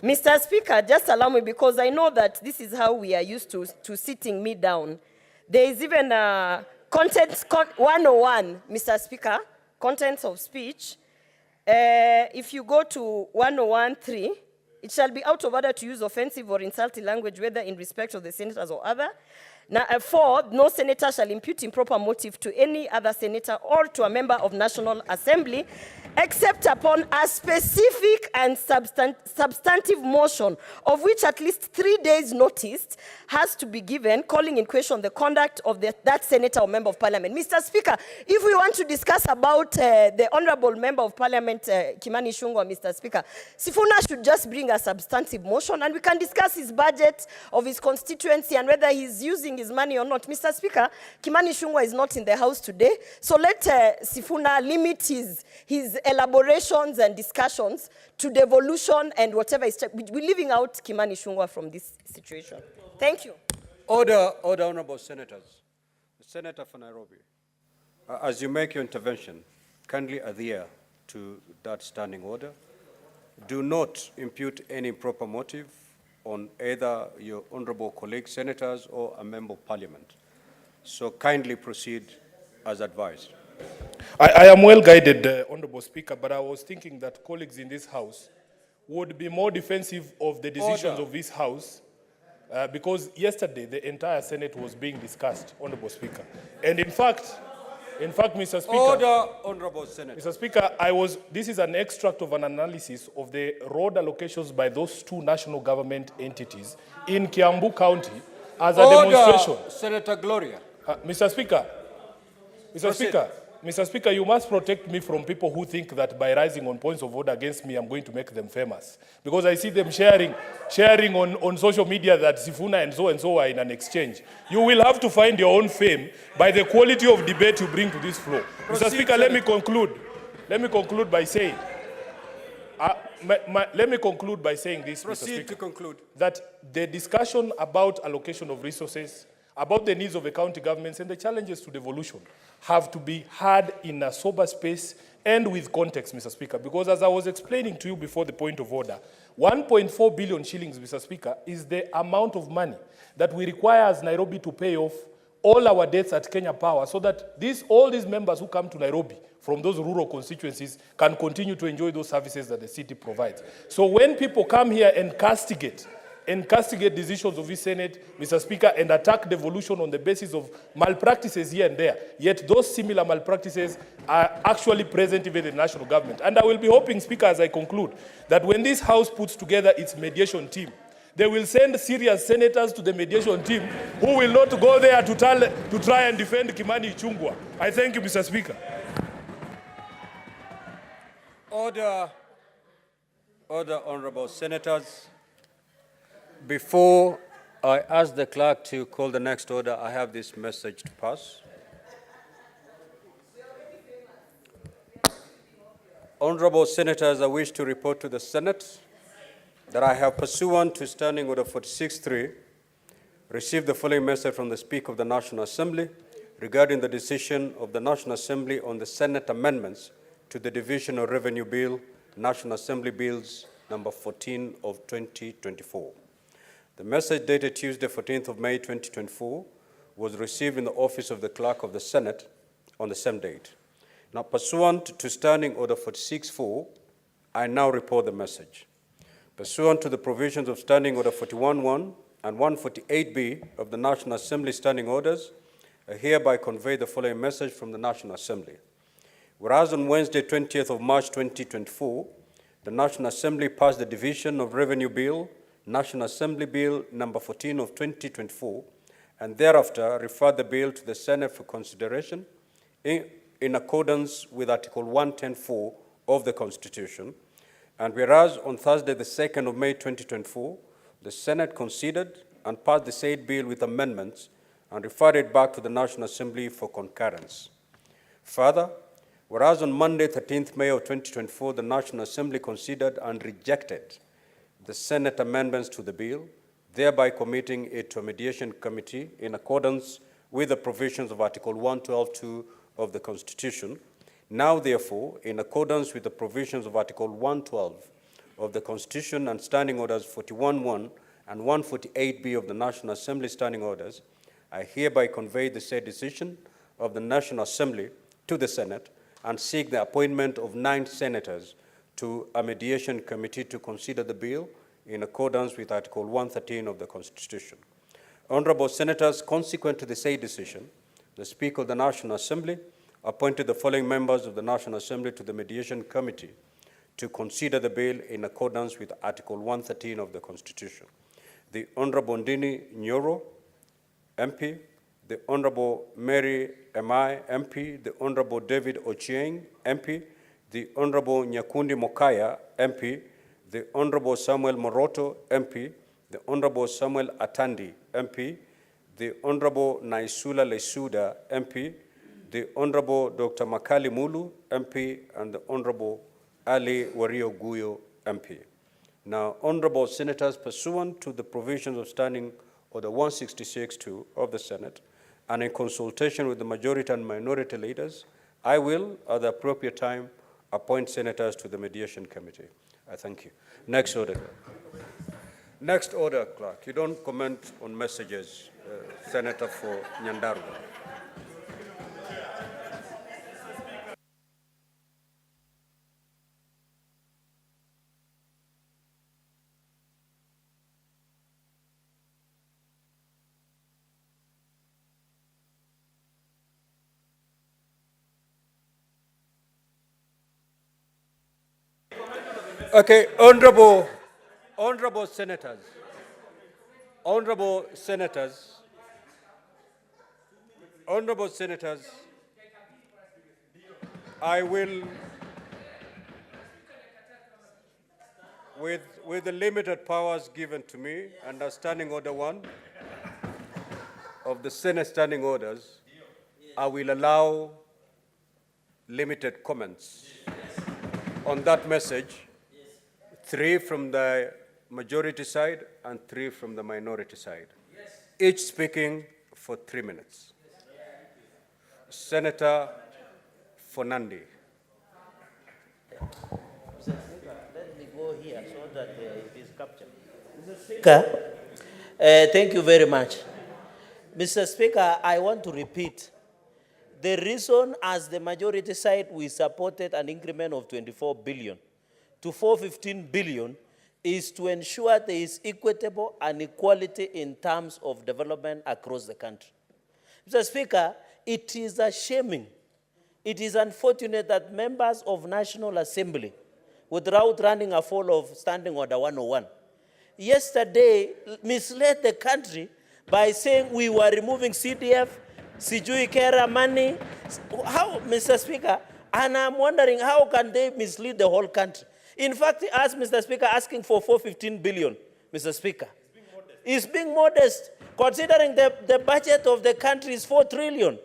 Mr. Speaker, just allow me, because I know that this is how we are used to sitting me down. There is even content 101, Mr. Speaker, contents of speech. If you go to 101.3, it shall be out of order to use offensive or insulting language, whether in respect of the senators or other. Now, 4, no senator shall impute improper motive to any other senator or to a member of National Assembly, except upon a specific and substantive motion, of which at least 3 days' notice has to be given, calling in question the conduct of that senator or member of parliament. Mr. Speaker, if we want to discuss about the Honorable Member of Parliament, Kimani Ichung'wah, Mr. Speaker, Sifuna should just bring a substantive motion and we can discuss his budget of his constituency and whether he's using his money or not. Mr. Speaker, Kimani Ichung'wah is not in the House today, so let Sifuna limit his elaborations and discussions to devolution and whatever is. We're leaving out Kimani Ichung'wah from this situation. Thank you. Order, honorable senators. The Senator for Nairobi, as you make your intervention, kindly adhere to that standing order. Do not impute any improper motive on either your honorable colleague senators or a member of parliament. So kindly proceed as advised. I am well guided, Honorable Speaker, but I was thinking that colleagues in this House would be more defensive of the decisions of this House, because yesterday the entire Senate was being discussed, Honorable Speaker. And in fact, Mr. Speaker. Order, Honorable Senator. Mr. Speaker, this is an extract of an analysis of the road allocations by those two national government entities in Kiambu County as a demonstration. Senator Gloria. Mr. Speaker, you must protect me from people who think that by rising on points of order against me, I'm going to make them famous. Because I see them sharing on social media that Sifuna and so are in an exchange. You will have to find your own fame by the quality of debate you bring to this floor. Mr. Speaker, let me conclude. Let me conclude by saying, this, Mr. Speaker, to conclude. That the discussion about allocation of resources, about the needs of the county governments and the challenges to devolution have to be had in a sober space and with context, Mr. Speaker, because as I was explaining to you before the point of order, 1.4 billion shillings, Mr. Speaker, is the amount of money that we require as Nairobi to pay off all our debts at Kenya Power so that all these members who come to Nairobi from those rural constituencies can continue to enjoy those services that the city provides. So when people come here and castigate decisions of the Senate, Mr. Speaker, and attack devolution on the basis of malpractices here and there, yet those similar malpractices are actually present even in the national government. And I will be hoping, Speaker, as I conclude, that when this House puts together its mediation team, They will send serious senators to the mediation team who will not go there to try and defend Kimani Ichung'wah. I thank you, Mr. Speaker. Order, honorable senators. Before I ask the clerk to call the next order, I have this message to pass. Honorable senators, I wish to report to the Senate that I have, pursuant to Standing Order 46.3, received the following message from the Speaker of the National Assembly regarding the decision of the National Assembly on the Senate amendments to the Division of Revenue Bill, National Assembly Bills number 14 of 2024. The message dated Tuesday, 14th of May 2024, was received in the office of the Clerk of the Senate on the same date. Now, pursuant to Standing Order 46.4, I now report the message. Pursuant to the provisions of Standing Order 41.1 and 148B of the National Assembly Standing Orders, I hereby convey the following message from the National Assembly. Whereas on Wednesday, 20th of March 2024, the National Assembly passed the Division of Revenue Bill, National Assembly Bill number 14 of 2024, and thereafter referred the bill to the Senate for consideration in accordance with Article 110(4) of the Constitution. And whereas on Thursday, the 2nd of May 2024, the Senate considered and passed the said bill with amendments and referred it back to the National Assembly for concurrence. Further, whereas on Monday, 13th May of 2024, the National Assembly considered and rejected the Senate amendments to the bill, thereby committing it to a mediation committee in accordance with the provisions of Article 112(2) of the Constitution. Now, therefore, in accordance with the provisions of Article 112 of the Constitution and Standing Orders 41.1 and 148B of the National Assembly Standing Orders, I hereby convey the said decision of the National Assembly to the Senate and seek the appointment of 9 senators to a mediation committee to consider the bill in accordance with Article 113 of the Constitution. Honorable senators, consequent to the said decision, the Speaker of the National Assembly appointed the following members of the National Assembly to the mediation committee to consider the bill in accordance with Article 113 of the Constitution. The Honorable Ndini Nyoro, MP, the Honorable Mary Emai, MP, the Honorable David Ochieng, MP, the Honorable Nyakundi Mokaya, MP, the Honorable Samuel Moroto, MP, the Honorable Samuel Atandi, MP, the Honorable Naisula Lesuda, MP, the Honorable Dr. Makali Mulu, MP, and the Honorable Ali Wario Guyo, MP. Now, Honorable Senators, pursuant to the provisions of Standing Order 166(2) of the Senate, and in consultation with the majority and minority leaders, I will, at the appropriate time, appoint senators to the mediation committee. I thank you. Next order. Next order, clerk. You don't comment on messages, Senator for Nyandarua. Okay, honorable senators, I will, with the limited powers given to me under Standing Order 1 of the Senate Standing Orders, I will allow limited comments on that message. 3 from the majority side and 3 from the minority side. Each speaking for 3 minutes. Senator Fonandi. Let me go here so that it is captured. Mr. Speaker, thank you very much. Mr. Speaker, I want to repeat. The reason as the majority side we supported an increment of 24 billion to 415 billion is to ensure there is equitable and equality in terms of development across the country. Mr. Speaker, it is a shaming. It is unfortunate that members of National Assembly, without running afoul of Standing Order 101, yesterday misled the country by saying we were removing CDF, Sijui Kera money. How, Mr. Speaker? And I'm wondering, how can they mislead the whole country? In fact, he asked, Mr. Speaker, asking for 415 billion, Mr. Speaker. He's being modest, considering the budget of the country is 4 trillion.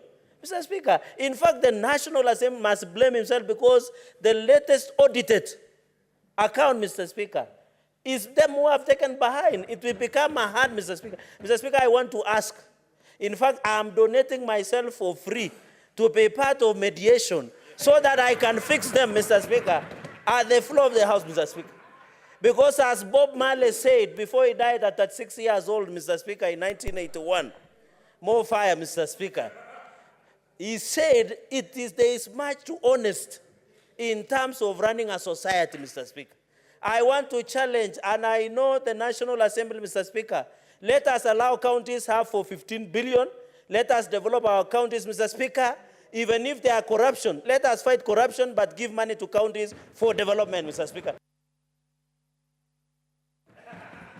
Mr. Speaker, in fact, the National Assembly must blame himself because the latest audited account, Mr. Speaker, is them who have taken behind. It will become a hard, Mr. Speaker. Mr. Speaker, I want to ask. In fact, I'm donating myself for free to be part of mediation so that I can fix them, Mr. Speaker, at the floor of the House, Mr. Speaker. Because as Bob Marley said before he died at 36 years old, Mr. Speaker, in 1981, more fire, Mr. Speaker, he said there is much too honest in terms of running a society, Mr. Speaker. I want to challenge, and I know the National Assembly, Mr. Speaker, let us allow counties have for 15 billion. Let us develop our counties, Mr. Speaker. Even if there are corruption, let us fight corruption, but give money to counties for development, Mr. Speaker.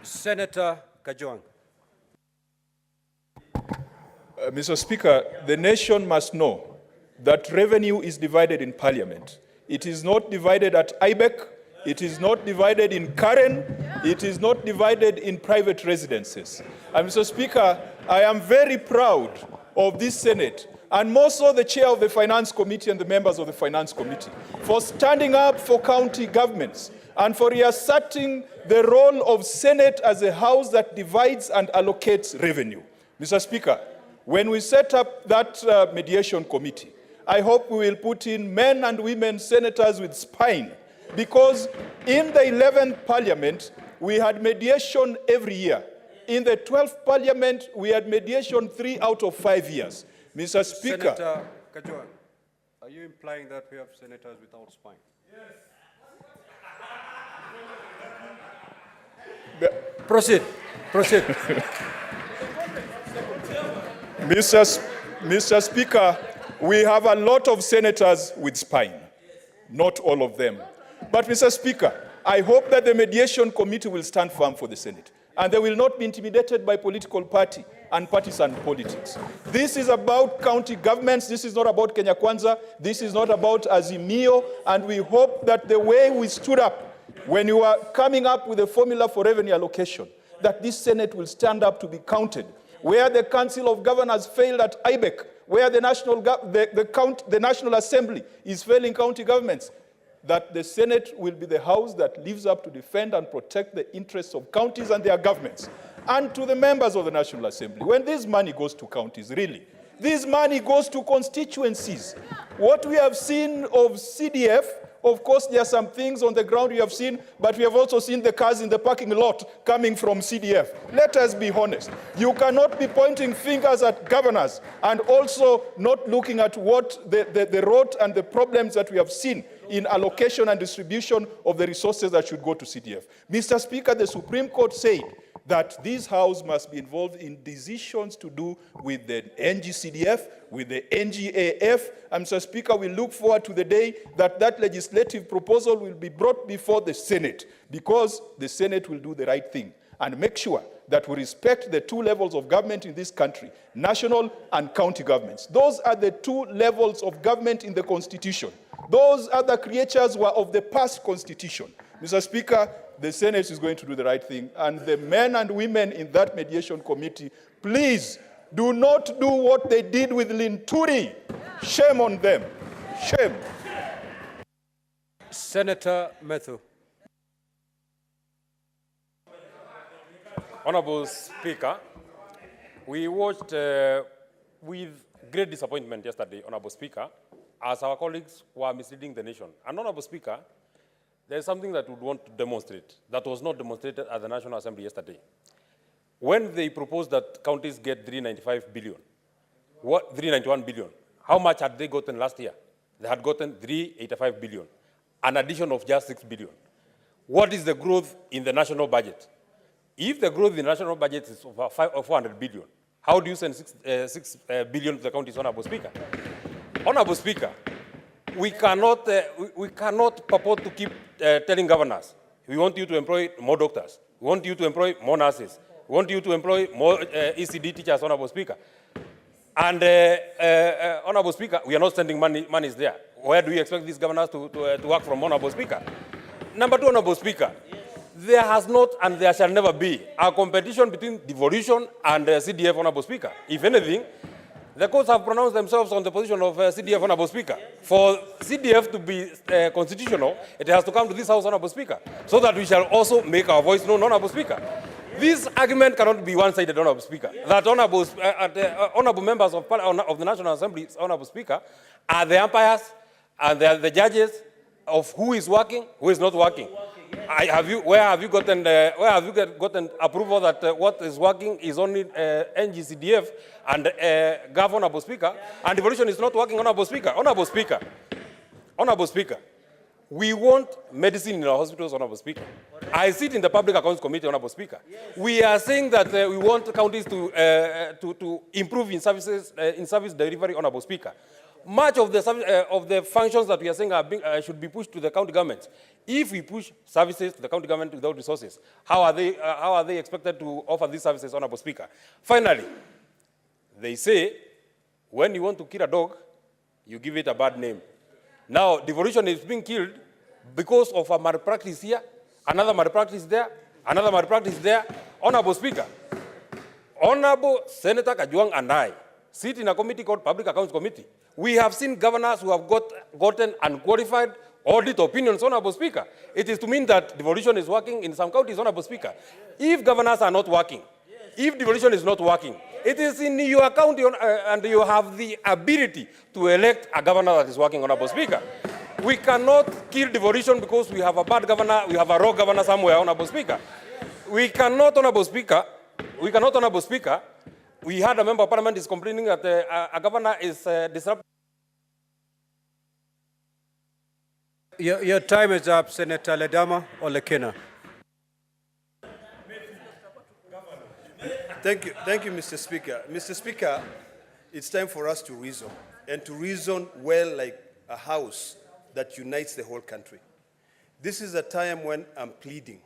Senator Kajwang. Mr. Speaker, the nation must know that revenue is divided in Parliament. It is not divided at IBEC, it is not divided in Karen, it is not divided in private residences. And Mr. Speaker, I am very proud of this Senate, and more so the chair of the Finance Committee and the members of the Finance Committee, for standing up for county governments and for reasserting the role of Senate as a house that divides and allocates revenue. Mr. Speaker, when we set up that mediation committee, I hope we will put in men and women senators with spine, because in the 11th Parliament, we had mediation every year. In the 12th Parliament, we had mediation 3 out of 5 years. Mr. Speaker. Senator Kajwang, are you implying that we have senators without spine? Yes. Proceed. Proceed. Mr. Speaker, we have a lot of senators with spine, not all of them. But Mr. Speaker, I hope that the mediation committee will stand firm for the Senate, and they will not be intimidated by political party and partisan politics. This is about county governments. This is not about Kenya Kwanza. This is not about Azimio. And we hope that the way we stood up when you were coming up with a formula for revenue allocation, that this Senate will stand up to be counted. Where the Council of Governors failed at IBEC, where the National Assembly is failing county governments, that the Senate will be the house that lives up to defend and protect the interests of counties and their governments. And to the members of the National Assembly, when this money goes to counties, really, this money goes to constituencies. What we have seen of CDF, of course, there are some things on the ground we have seen, but we have also seen the cars in the parking lot coming from CDF. Let us be honest. You cannot be pointing fingers at governors and also not looking at what the rot and the problems that we have seen in allocation and distribution of the resources that should go to CDF. Mr. Speaker, the Supreme Court said that this House must be involved in decisions to do with the NGCDF, with the NGAF. And Mr. Speaker, we look forward to the day that that legislative proposal will be brought before the Senate, because the Senate will do the right thing and make sure that we respect the 2 levels of government in this country, national and county governments. Those are the 2 levels of government in the Constitution. Those other creatures were of the past Constitution. Mr. Speaker, the Senate is going to do the right thing, and the men and women in that mediation committee, please do not do what they did with Linturi. Shame on them. Shame. Senator Methu. Honorable Speaker, we watched with great disappointment yesterday, Honorable Speaker, as our colleagues were misleading the nation. And Honorable Speaker, there is something that we would want to demonstrate that was not demonstrated at the National Assembly yesterday. When they proposed that counties get 391 billion, how much had they gotten last year? They had gotten 385 billion, an addition of just 6 billion. What is the growth in the national budget? If the growth in the national budget is of 400 billion, how do you send 6 billion to the counties, Honorable Speaker? Honorable Speaker, we cannot purport to keep telling governors, we want you to employ more doctors, We want you to employ more nurses. We want you to employ more ECD teachers, Honorable Speaker. And Honorable Speaker, we are not sending monies there. Where do you expect these governors to work from, Honorable Speaker? Number two, Honorable Speaker, there has not and there shall never be a competition between devolution and CDF, Honorable Speaker. If anything, the courts have pronounced themselves on the position of CDF, Honorable Speaker. For CDF to be constitutional, it has to come to this House, Honorable Speaker, so that we shall also make our voice known, Honorable Speaker. This argument cannot be one-sided, Honorable Speaker. That honorable members of the National Assembly, Honorable Speaker, are the umpires and they are the judges of who is working, who is not working. Where have you gotten approval that what is working is only NGCDF and GAV, Honorable Speaker, and devolution is not working, Honorable Speaker? Honorable Speaker, Honorable Speaker, we want medicine in our hospitals, Honorable Speaker. I sit in the Public Accounts Committee, Honorable Speaker. We are saying that we want counties to improve in service delivery, Honorable Speaker. Much of the functions that we are saying should be pushed to the county governments. If we push services to the county government without resources, how are they expected to offer these services, Honorable Speaker? Finally, they say when you want to kill a dog, you give it a bad name. Now, devolution is being killed because of a malpractice here, another malpractice there, another malpractice there. Honorable Speaker, Honorable Senator Kajwang and I sit in a committee called Public Accounts Committee. We have seen governors who have gotten unqualified audit opinions, Honorable Speaker. It is to mean that devolution is working in some counties, Honorable Speaker. If governors are not working, if devolution is not working, it is in your county and you have the ability to elect a governor that is working, Honorable Speaker. We cannot kill devolution because we have a bad governor, we have a raw governor somewhere, Honorable Speaker. We cannot, Honorable Speaker, we had a member of parliament is complaining that a governor is disrupting. Your time is up, Senator Ledama Olekina. Thank you, Mr. Speaker. Mr. Speaker, it's time for us to reason, and to reason well like a house that unites the whole country. This is a time when I'm pleading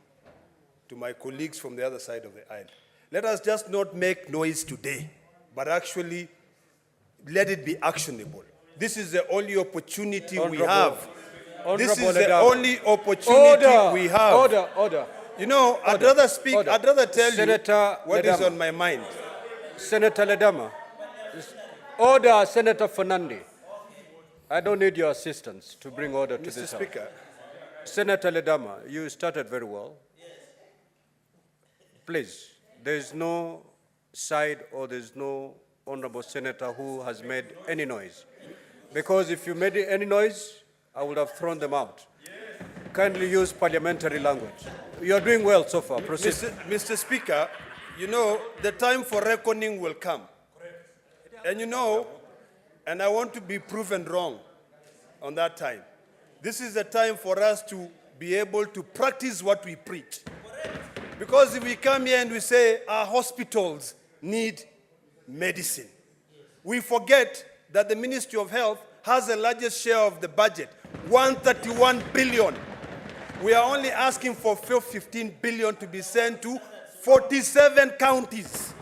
to my colleagues from the other side of the aisle. Let us just not make noise today, but actually let it be actionable. This is the only opportunity we have. This is the only opportunity we have. Order. You know, I'd rather speak, I'd rather tell Senator you what Ledama. is on my mind. Senator Ledama. Order, Senator Fernandi. I don't need your assistance to bring order to this House. Mr. Speaker. Senator Ledama, you started very well. Please, there is no side or there is no honorable senator who has made any noise. Because if you made any noise, I would have thrown them out. Kindly use parliamentary language. You are doing well so far. Proceed. Mr. Speaker, you know, the time for reckoning will come. And you know, and I want to be proven wrong on that time. This is the time for us to be able to practice what we preach. Because if we come here and we say our hospitals need medicine, we forget that the Ministry of Health has the largest share of the budget, 131 billion. We are only asking for 15 billion to be sent to 47 counties.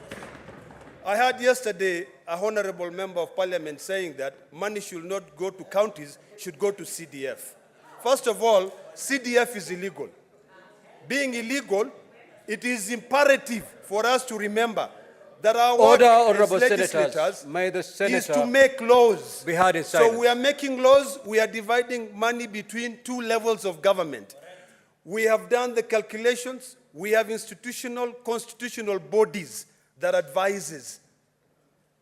I heard yesterday a honorable member of parliament saying that money should not go to counties, should go to CDF. First of all, CDF is illegal. Being illegal, it is imperative for us to remember that our work as legislators is to make laws. So we are making laws, we are dividing money between two levels of government. We have done the calculations, we have institutional, constitutional bodies that advises.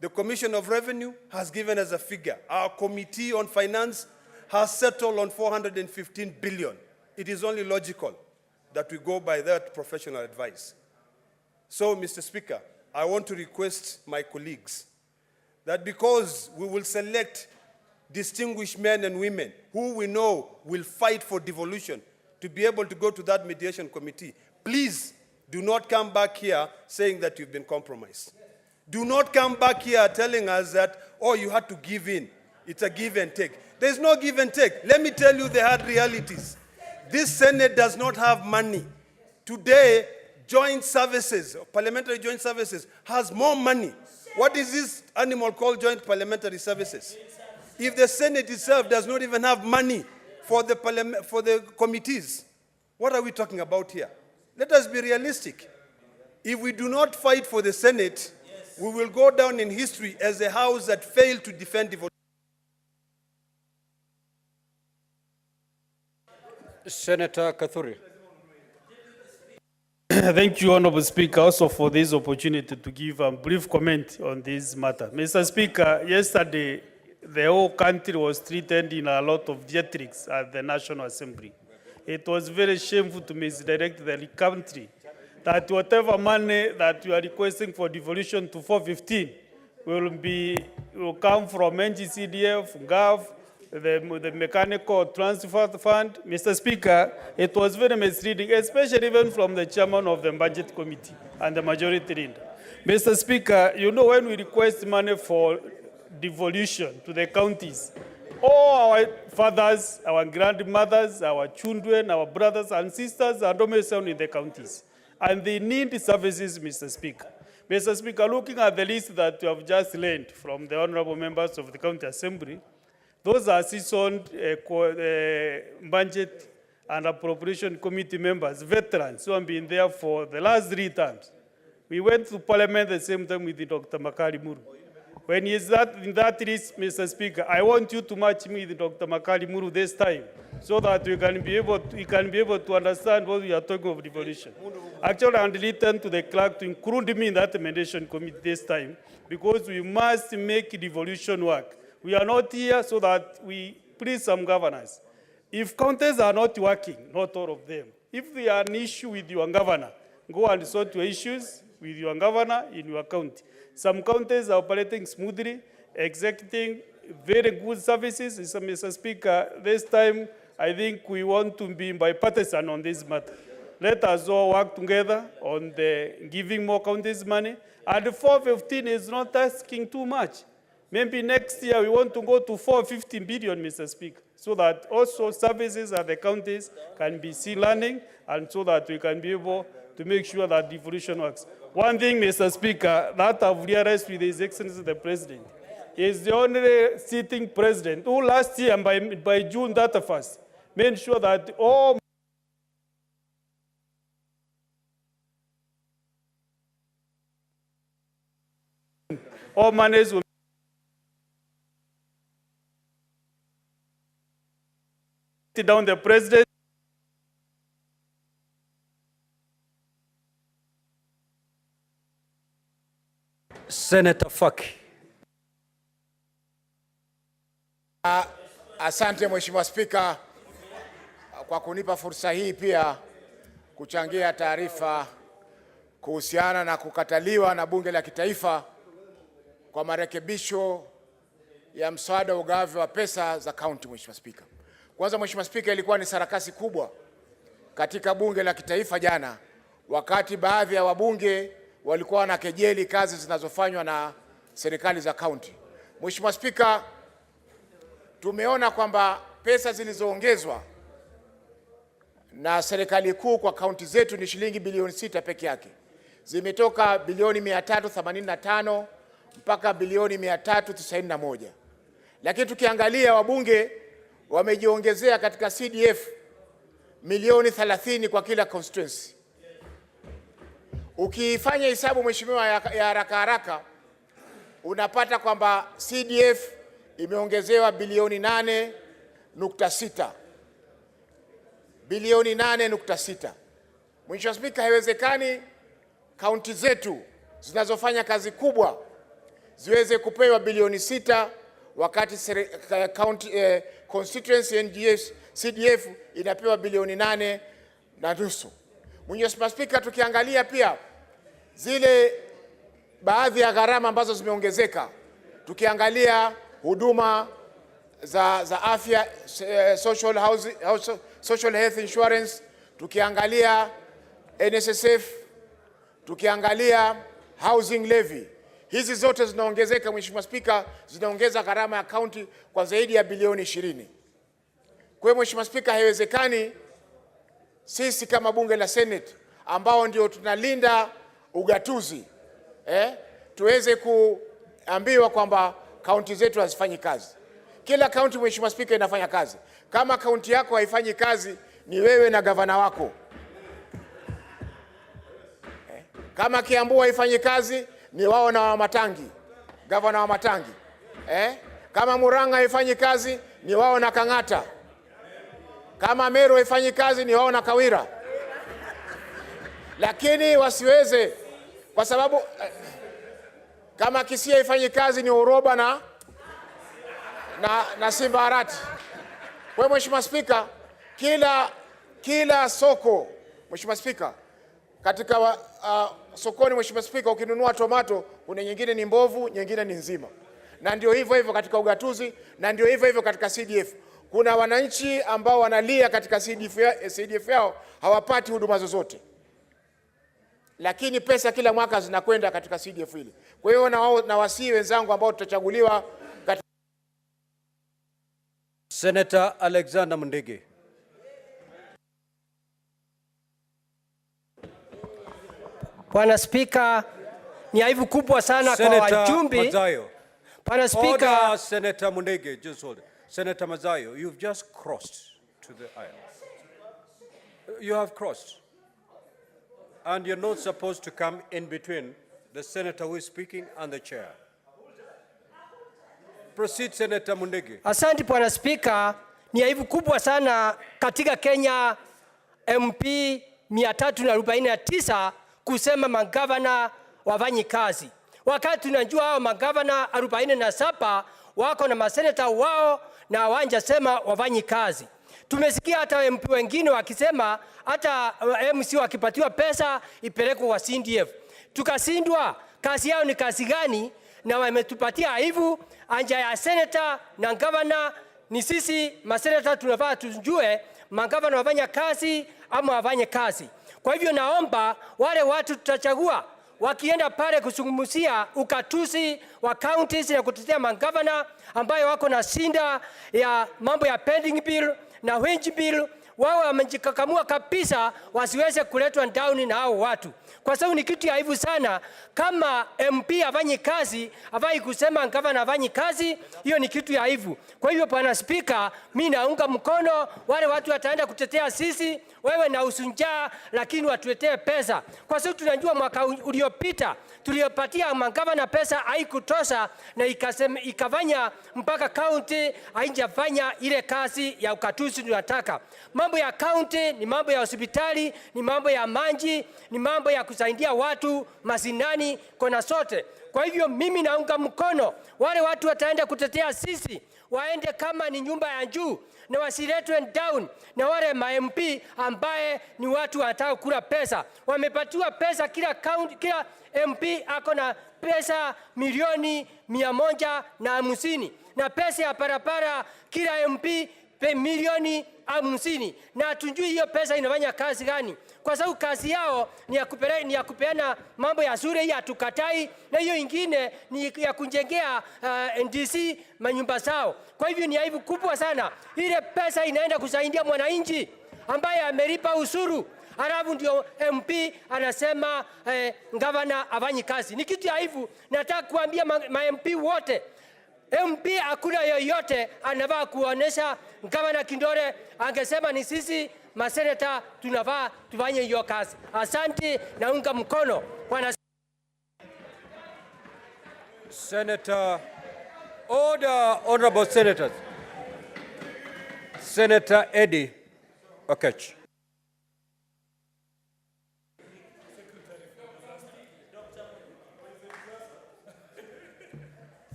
The Commission of Revenue has given us a figure. Our Committee on Finance has settled on 415 billion. It is only logical that we go by that professional advice. So, Mr. Speaker, I want to request my colleagues that because we will select distinguished men and women who we know will fight for devolution to be able to go to that mediation committee, please do not come back here saying that you've been compromised. Do not come back here telling us that, oh, you had to give in. It's a give and take. There's no give and take. Let me tell you the hard realities. This Senate does not have money. Today, joint services, parliamentary joint services, has more money. What is this animal called joint parliamentary services? If the Senate itself does not even have money for the committees, what are we talking about here? Let us be realistic. If we do not fight for the Senate, we will go down in history as a house that failed to defend devolution. Senator Kathuri. Thank you, Honorable Speaker, also for this opportunity to give a brief comment on this matter. Mr. Speaker, yesterday, the whole country was treated in a lot of theatrics at the National Assembly. It was very shameful to misdirect the country that whatever money that you are requesting for devolution to 415 will come from NGCDF, GAV, the mechanical transfer fund. Mr. Speaker, it was very misleading, especially even from the chairman of the budget committee and the majority leader. Mr. Speaker, you know, when we request money for devolution to the counties, all our fathers, our grandmothers, our children, our brothers and sisters are domiciled in the counties. And they need services, Mr. Speaker. Mr. Speaker, looking at the list that you have just learned from the honorable members of the County Assembly, those are seasoned budget and appropriation committee members, veterans who have been there for the last 3 terms. We went to Parliament the same time with Dr. Makari Muru. When he is in that list, Mr. Speaker, I want you to match me with Dr. Makari Muru this time, so that we can be able to understand what we are talking of devolution. Actually, I'm returning to the clerk to include me in that amendation committee this time, because we must make devolution work. We are not here so that we please some governors. If counties are not working, not all of them, if they are an issue with your governor, go and sort your issues with your governor in your county. Some counties are operating smoothly, executing very good services. Mr. Speaker, this time I think we want to be bipartisan on this matter. Let us all work together on the giving more counties money. And 415 is not asking too much. Maybe next year we want to go to 450 billion, Mr. Speaker, so that also services at the counties can be seen learning, and so that we can be able to make sure that devolution works. One thing, Mr. Speaker, that I've realized with His Excellency the President, is the only sitting president who last year, by June 31st, made sure that all monies will down the president. Senator Faki. Asante Mheshimiwa Spika kwa kunipa fursa hii pia kuchangia taarifa kuhusiana na kukataliwa na Bunge la Kitaifa kwa marekebisho ya mswada wa ugavi wa pesa za kaunti. Mheshimiwa Spika, kwanza Mheshimiwa Spika, ilikuwa ni sarakasi kubwa katika Bunge la Kitaifa jana, wakati baadhi ya wabunge walikuwa wanakejeli kazi zinazofanywa na serikali za kaunti. Mheshimiwa Spika, tumeona kwamba pesa zilizoongezwa na serikali kuu kwa kaunti zetu ni shilingi bilioni 6 peke yake. Zimetoka bilioni 385 mpaka bilioni 391. Lakini tukiangalia wabunge wamejiongezea katika CDF milioni 30 kwa kila constituency. Ukifanya hesabu Mheshimiwa ya haraka haraka, unapata kwamba CDF imeongezewa bilioni 8.6. Bilioni 8.6. Mheshimiwa Spika, haiwezekani kaunti zetu zinazofanya kazi kubwa ziweze kupewa bilioni 6 wakati county constituency NGS CDF inapewa bilioni 8.5. Mheshimiwa Spika, tukiangalia pia zile baadhi ya gharama ambazo zimeongezeka, tukiangalia huduma za afya, social health insurance, tukiangalia NSSF, tukiangalia housing levy, hizi zote zinaongezeka Mheshimiwa Spika, zinaongeza gharama ya county kwa zaidi ya bilioni 20. Kwa hiyo Mheshimiwa Spika, haiwezekani sisi kama bunge la Senate ambao ndio tunalinda ugatuzi, tuweze kuambiwa kwamba kaunti zetu hazifanyi kazi. Kila kaunti, Mheshimiwa Spika, inafanya kazi. Kama kaunti yako haifanyi kazi, ni wewe na gavana wako. Kama Kiambu haifanyi kazi, ni wao na Wamatangi, gavana wa Matangi. Kama Murang'a haifanyi kazi, ni wao na Kang'ata. Kama Meru haifanyi kazi, ni wao na Kawira. Lakini wasiweze, kwa sababu kama Kisii haifanyi kazi, ni Uroba na Simbarati. Kwa Mheshimiwa Spika, kila soko, Mheshimiwa Spika, katika sokoni, Mheshimiwa Spika, ukinunua tomato, kuna nyingine ni mbovu, nyingine ni nzima. Na ndio hivyo hivyo katika ugatuzi, na ndio hivyo hivyo katika CDF. Kuna wananchi ambao wanalia katika CDF yao hawapati huduma zozote, lakini pesa kila mwaka zinakwenda katika CDF hili. Kwa hiyo na wasii wenzangu ambao tutachaguliwa katika... Senator Alexander Mundigi. Bwana Spika, ni aibu kubwa sana kwa wajumbe. Bwana Spika, Order, Senator Mundigi, just hold it. Senator Mazayo, you've just crossed to the aisle. You have crossed. And you're not supposed to come in between the senator who is speaking and the chair. Proceed, Senator Mundigi. Asante Bwana Spika, ni aibu kubwa sana katika Kenya MP 349 kusema magavana wafanyi kazi. Wakati tunajua hao magavana 47 wako na maseneta wao na wanjasema wafanyi kazi. Tumesikia hata MP wengine wakisema hata MC wakipatiwa pesa ipelekwe kwa CDF. Tukasindwa, kazi yao ni kazi gani? Na wametupatia aibu. Anja ya seneta na gavana ni sisi maseneta tunafaa tujue magavana wafanya kazi ama wafanye kazi. Kwa hivyo naomba wale watu tutachagua wakienda pale kuzungumzia ukatuzi wa counties na kutetea magavana ambayo wako na shinda ya mambo ya pending bill na wage bill, wao wamejikakamua kabisa wasiweze kuletwa down na hao watu. Kwa sababu ni kitu ya aibu sana kama MP afanye kazi, afai kusema gavana afanye kazi, hiyo ni kitu ya aibu. Kwa hivyo Bwana Spika, mimi naunga mkono wale watu wataenda kutetea sisi, wewe na usunjaa, lakini watuletee pesa. Kwa sababu tunajua mwaka uliopita tuliyopatia magavana pesa haikutosha na ikafanya mpaka county haijafanya ile kazi ya ukatuzi tunataka. Mambo ya county ni mambo ya hospitali, ni mambo ya maji, ni mambo ya kusaidia watu masinani kona sote. Kwa hivyo mimi naunga mkono wale watu wataenda kutetea sisi, waende kama ni nyumba ya juu na wasiletwe down na wale ma-MP ambaye ni watu wanataka kula pesa. Wamepatiwa pesa, kila MP ako na pesa milioni 150 na pesa ya barabara kila MP milioni 50, na tujui hiyo pesa inafanya kazi gani, kwa sababu kazi yao ni ya kupeana mambo ya shule, hii hatukatai, na hiyo ingine ni ya kujengea NDC manyumba zao. Kwa hivyo ni aibu kubwa sana, ile pesa inaenda kusaidia mwananchi ambaye amelipa ushuru, halafu ndio MP anasema gavana afanyi kazi. Ni kitu ya aibu. Nataka kuambia ma-MP wote, MP hakuna yoyote anafaa kuonesha gavana Kindore angesema ni sisi maseneta tunafaa tufanye hiyo kazi. Asante, naunga mkono Bwana Senator, order, honorable senators. Senator Eddie Okech.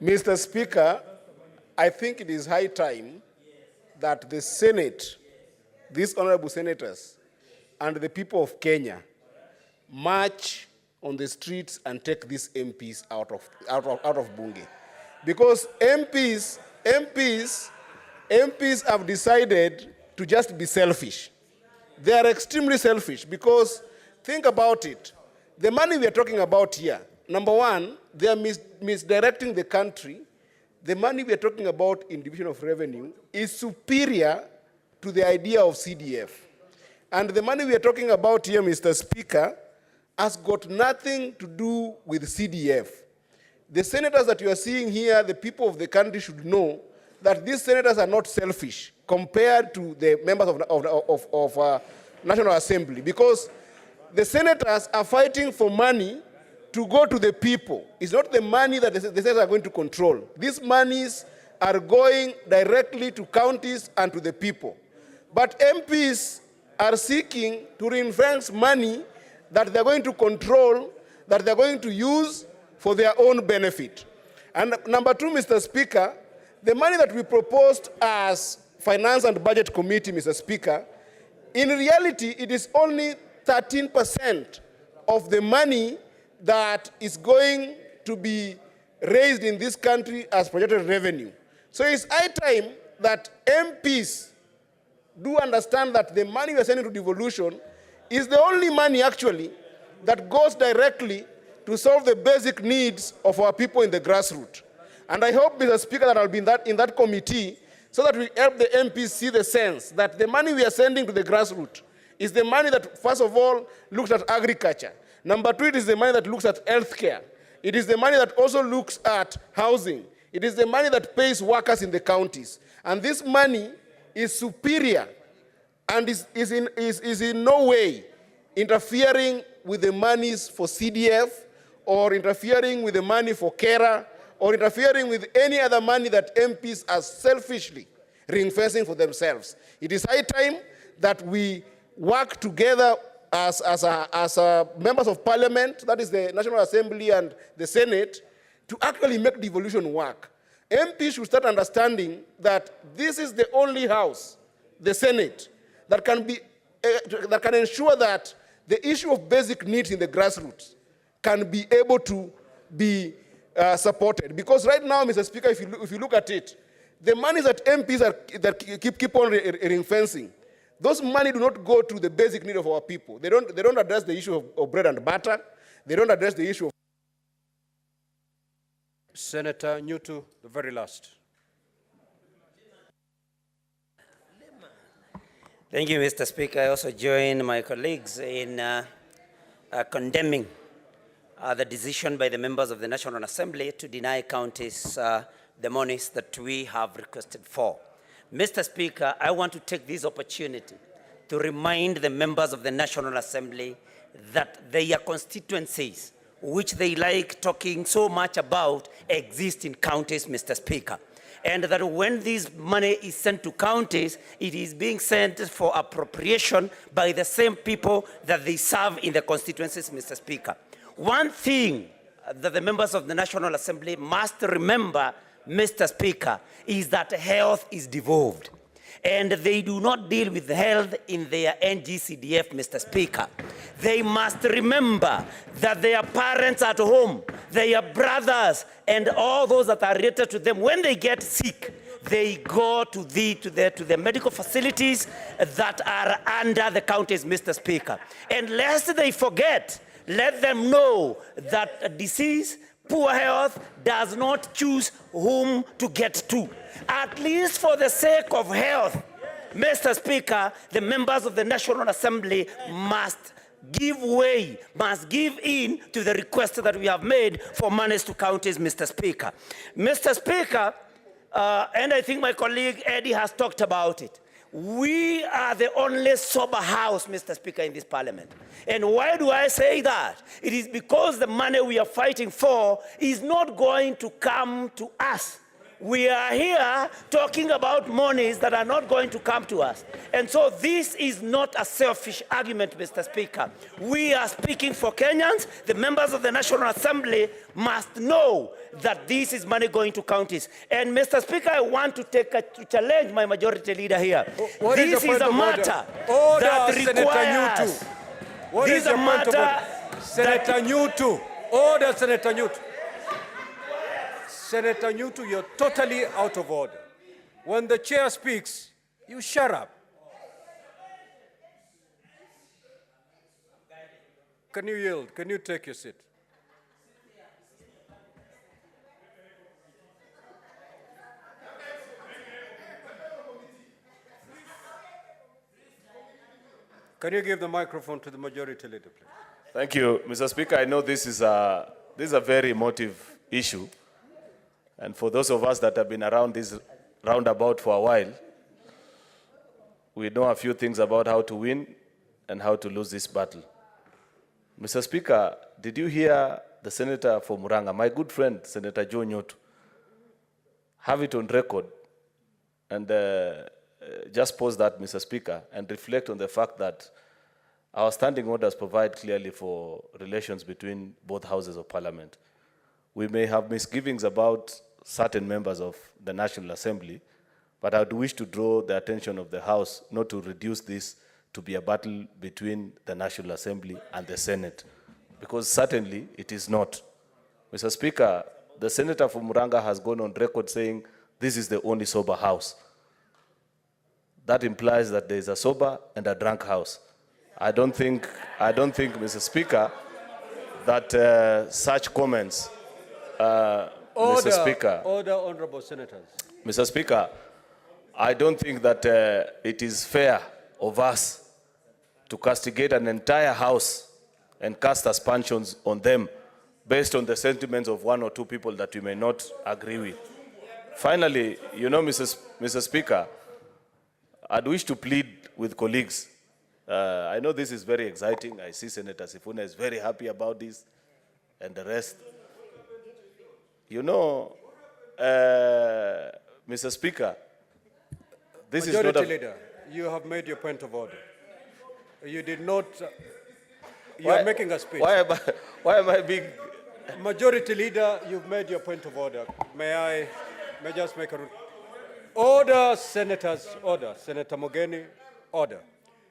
Mr. Speaker, I think it is high time that the Senate, these honorable senators, and the people of Kenya march on the streets and take these MPs out of Bunge. Because MPs have decided to just be selfish. They are extremely selfish because, think about it, the money we are talking about here, number one, they are misdirecting the country. The money we are talking about in division of revenue is superior to the idea of CDF. And the money we are talking about here, Mr. Speaker, has got nothing to do with CDF. The senators that you are seeing here, the people of the country should know that these senators are not selfish compared to the members of National Assembly, because the senators are fighting for money to go to the people. It's not the money that the senators are going to control. These monies are going directly to counties and to the people. But MPs are seeking to ring-fence money that they're going to control, that they're going to use for their own benefit. And number two, Mr. Speaker, the money that we proposed as Finance and Budget Committee, Mr. Speaker, in reality, it is only 13% of the money that is going to be raised in this country as projected revenue. So it's high time that MPs do understand that the money we are sending to devolution is the only money actually that goes directly to solve the basic needs of our people in the grassroots. And I hope, Mr. Speaker, that I'll be in that committee so that we help the MPs see the sense that the money we are sending to the grassroots is the money that, first of all, looks at agriculture. Number two, it is the money that looks at healthcare. It is the money that also looks at housing. It is the money that pays workers in the counties. And this money is superior and is in no way interfering with the monies for CDF or interfering with the money for CARA or interfering with any other money that MPs are selfishly ring-fencing for themselves. It is high time that we work together as members of parliament, that is the National Assembly and the Senate, to actually make devolution work. MPs should start understanding that this is the only house, the Senate, that can ensure that the issue of basic needs in the grassroots can be able to be supported. Because right now, Mr. Speaker, if you look at it, the monies that MPs keep on ring-fencing, those money do not go to the basic need of our people. They don't address the issue of bread and butter. They don't address the issue of... Senator Nyutu, the very last. Thank you, Mr. Speaker. I also join my colleagues in condemning the decision by the members of the National Assembly to deny counties the monies that we have requested for. Mr. Speaker, I want to take this opportunity to remind the members of the National Assembly that their constituencies, which they like talking so much about, exist in counties, Mr. Speaker. And that when this money is sent to counties, it is being sent for appropriation by the same people that they serve in the constituencies, Mr. Speaker. One thing that the members of the National Assembly must remember, Mr. Speaker, is that health is devolved. And they do not deal with health in their NGCDF, Mr. Speaker. They must remember that their parents at home, their brothers, and all those that are related to them, when they get sick, they go to the medical facilities that are under the counties, Mr. Speaker. And lest they forget, let them know that disease, poor health, does not choose whom to get to. At least for the sake of health, Mr. Speaker, the members of the National Assembly must give way, must give in to the request that we have made for monies to counties, Mr. Speaker. Mr. Speaker, and I think my colleague Eddie has talked about it. We are the only sober house, Mr. Speaker, in this parliament. And why do I say that? It is because the money we are fighting for is not going to come to us. We are here talking about monies that are not going to come to us. And so this is not a selfish argument, Mr. Speaker. We are speaking for Kenyans. The members of the National Assembly must know that this is money going to counties. And Mr. Speaker, I want to challenge my majority leader here. This is a matter that requires... What is the matter? Senator Nyutu. Order, Senator Nyutu. Senator Nyutu, you're totally out of order. When the chair speaks, you shut up. Can you yield? Can you take your seat? Can you give the microphone to the majority leader, please? Thank you, Mr. Speaker. I know this is a very emotive issue. And for those of us that have been around this roundabout for a while, we know a few things about how to win and how to lose this battle. Mr. Speaker, did you hear the senator for Muranga, my good friend, Senator Joe Nyotu, have it on record and just pause that, Mr. Speaker, and reflect on the fact that our standing orders provide clearly for relations between both houses of parliament. We may have misgivings about certain members of the National Assembly, but I would wish to draw the attention of the House not to reduce this to be a battle between the National Assembly and the Senate, because certainly it is not. Mr. Speaker, the senator from Muranga has gone on record saying this is the only sober house. That implies that there is a sober and a drunk house. I don't think, Mr. Speaker, that such comments, Order, Mr. Speaker. Order, honorable senators. Mr. Speaker, I don't think that it is fair of us to castigate an entire house and cast aspersions on them based on the sentiments of one or two people that we may not agree with. Finally, you know, Mr. Speaker, I'd wish to plead with colleagues. I know this is very exciting. I see Senator Sifuna is very happy about this and the rest. You know, Mr. Speaker, this Majority is not a... Leader, you have made your point of order. You did not... you Why- are making a speech. Why am I being... Majority Leader, you've made your point of order. May I just make a rule? Order, senators, order. Senator Mogeni, order.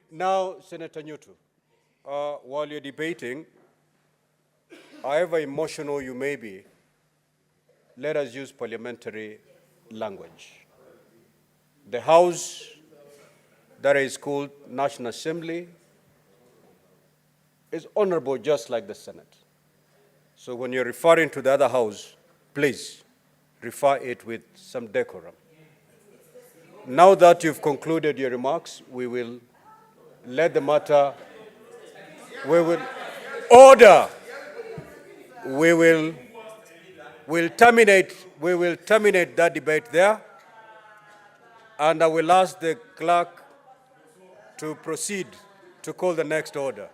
Now, Senator Newton, while you're debating, however emotional you may be, let us use parliamentary language. The House that is called National Assembly is honorable just like the Senate. So when you're referring to the other house, please refer it with some decorum. Now that you've concluded your remarks, we will let the matter, we will order, we'll terminate that debate there, and I will ask the clerk to proceed to call the next order.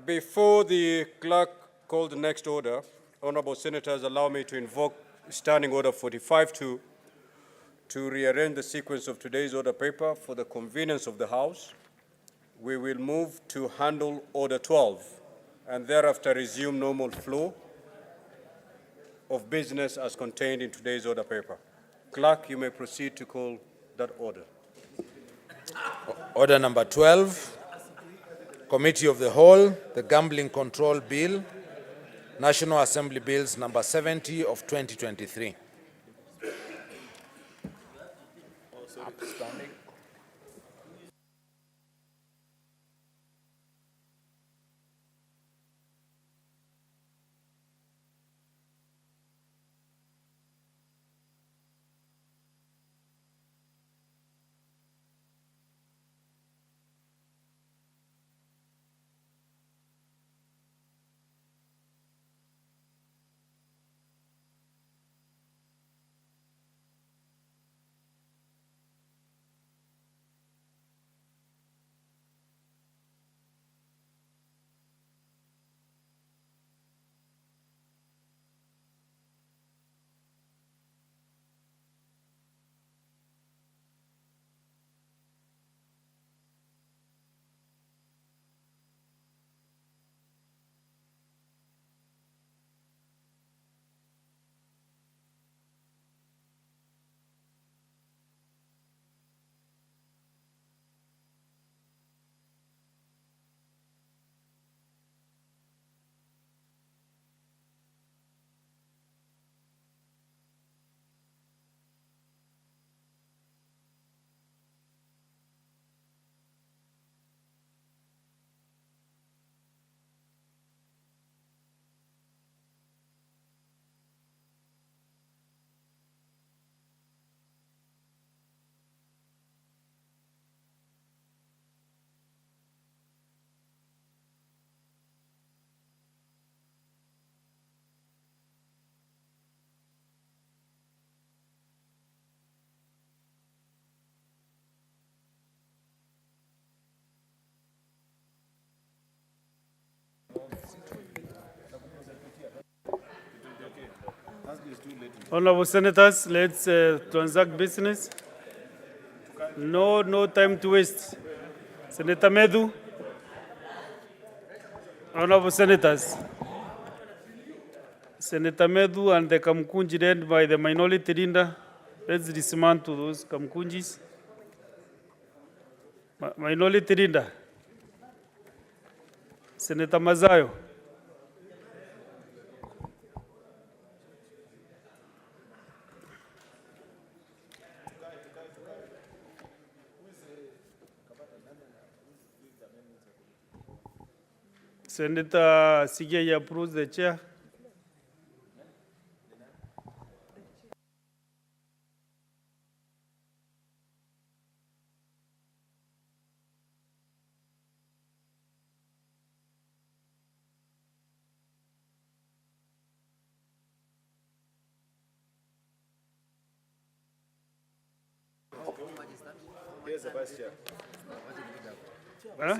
Before the clerk calls the next order, honorable senators, allow me to invoke Standing Order 45-2 to rearrange the sequence of today's order paper for the convenience of the House. We will move to handle Order 12 and thereafter resume normal flow of business as contained in today's order paper. Clerk, you may proceed to call that order. Order number 12, Committee of the Whole, the Gambling Control Bill, National Assembly Bills number 70 of 2023. Honorable Senators, let's transact business. No time to waste. Senator Medu. Honorable Senators. Senator Medu and the Kamkunji led by the minority leader. Let's dismantle those Kamkunjis. Minority leader. Senator Mazayo. Senator Sigey approves the chair. Here's the vice chair. Huh?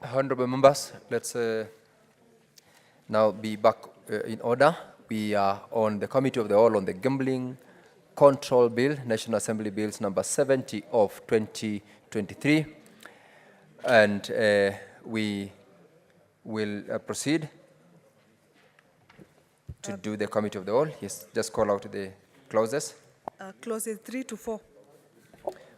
Honorable members, let's now be back in order. We are on the Committee of the Whole on the Gambling Control Bill, National Assembly Bills number 70 of 2023. And we will proceed to do the committee of the whole. Yes, just call out the clauses. Clauses 3 to 4.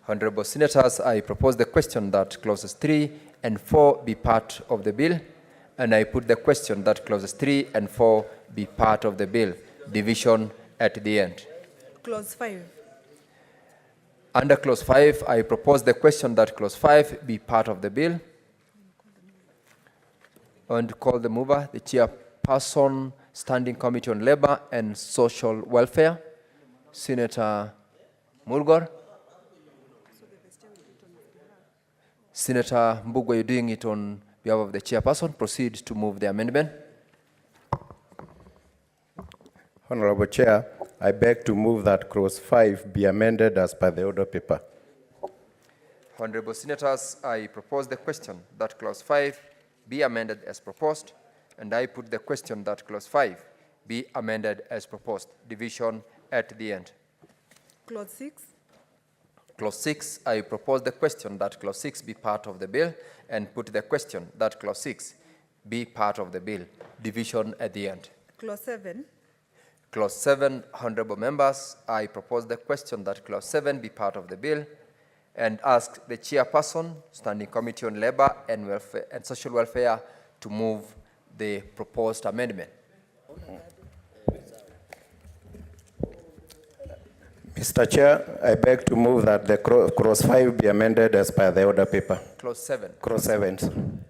Honorable Senators, I propose the question that clauses 3 and 4 be part of the bill, and I put the question that clauses 3 and 4 be part of the bill. Division at the end. Clause 5. Under clause 5, I propose the question that clause 5 be part of the bill. And call the mover, the chairperson, Standing Committee on Labor and Social Welfare, Senator Mulgor. Senator Mbugwa, you're doing it on behalf of the chairperson. Proceed to move the amendment. Honorable Chair, I beg to move that clause 5 be amended as per the order paper. Honorable Senators, I propose the question that clause 5 be amended as proposed, and I put the question that clause 5 be amended as proposed. Division at the end. Clause 6. Clause 6, I propose the question that clause 6 be part of the bill, and put the question that clause 6 be part of the bill. Division at the end. Clause 7. Clause 7, honorable members, I propose the question that clause 7 be part of the bill, and ask the chairperson, Standing Committee on Labor and Welfare and Social Welfare, to move the proposed amendment. Mr. Chair, I beg to move that the clause 5 be amended as per the order paper. Clause 7. Clause 7.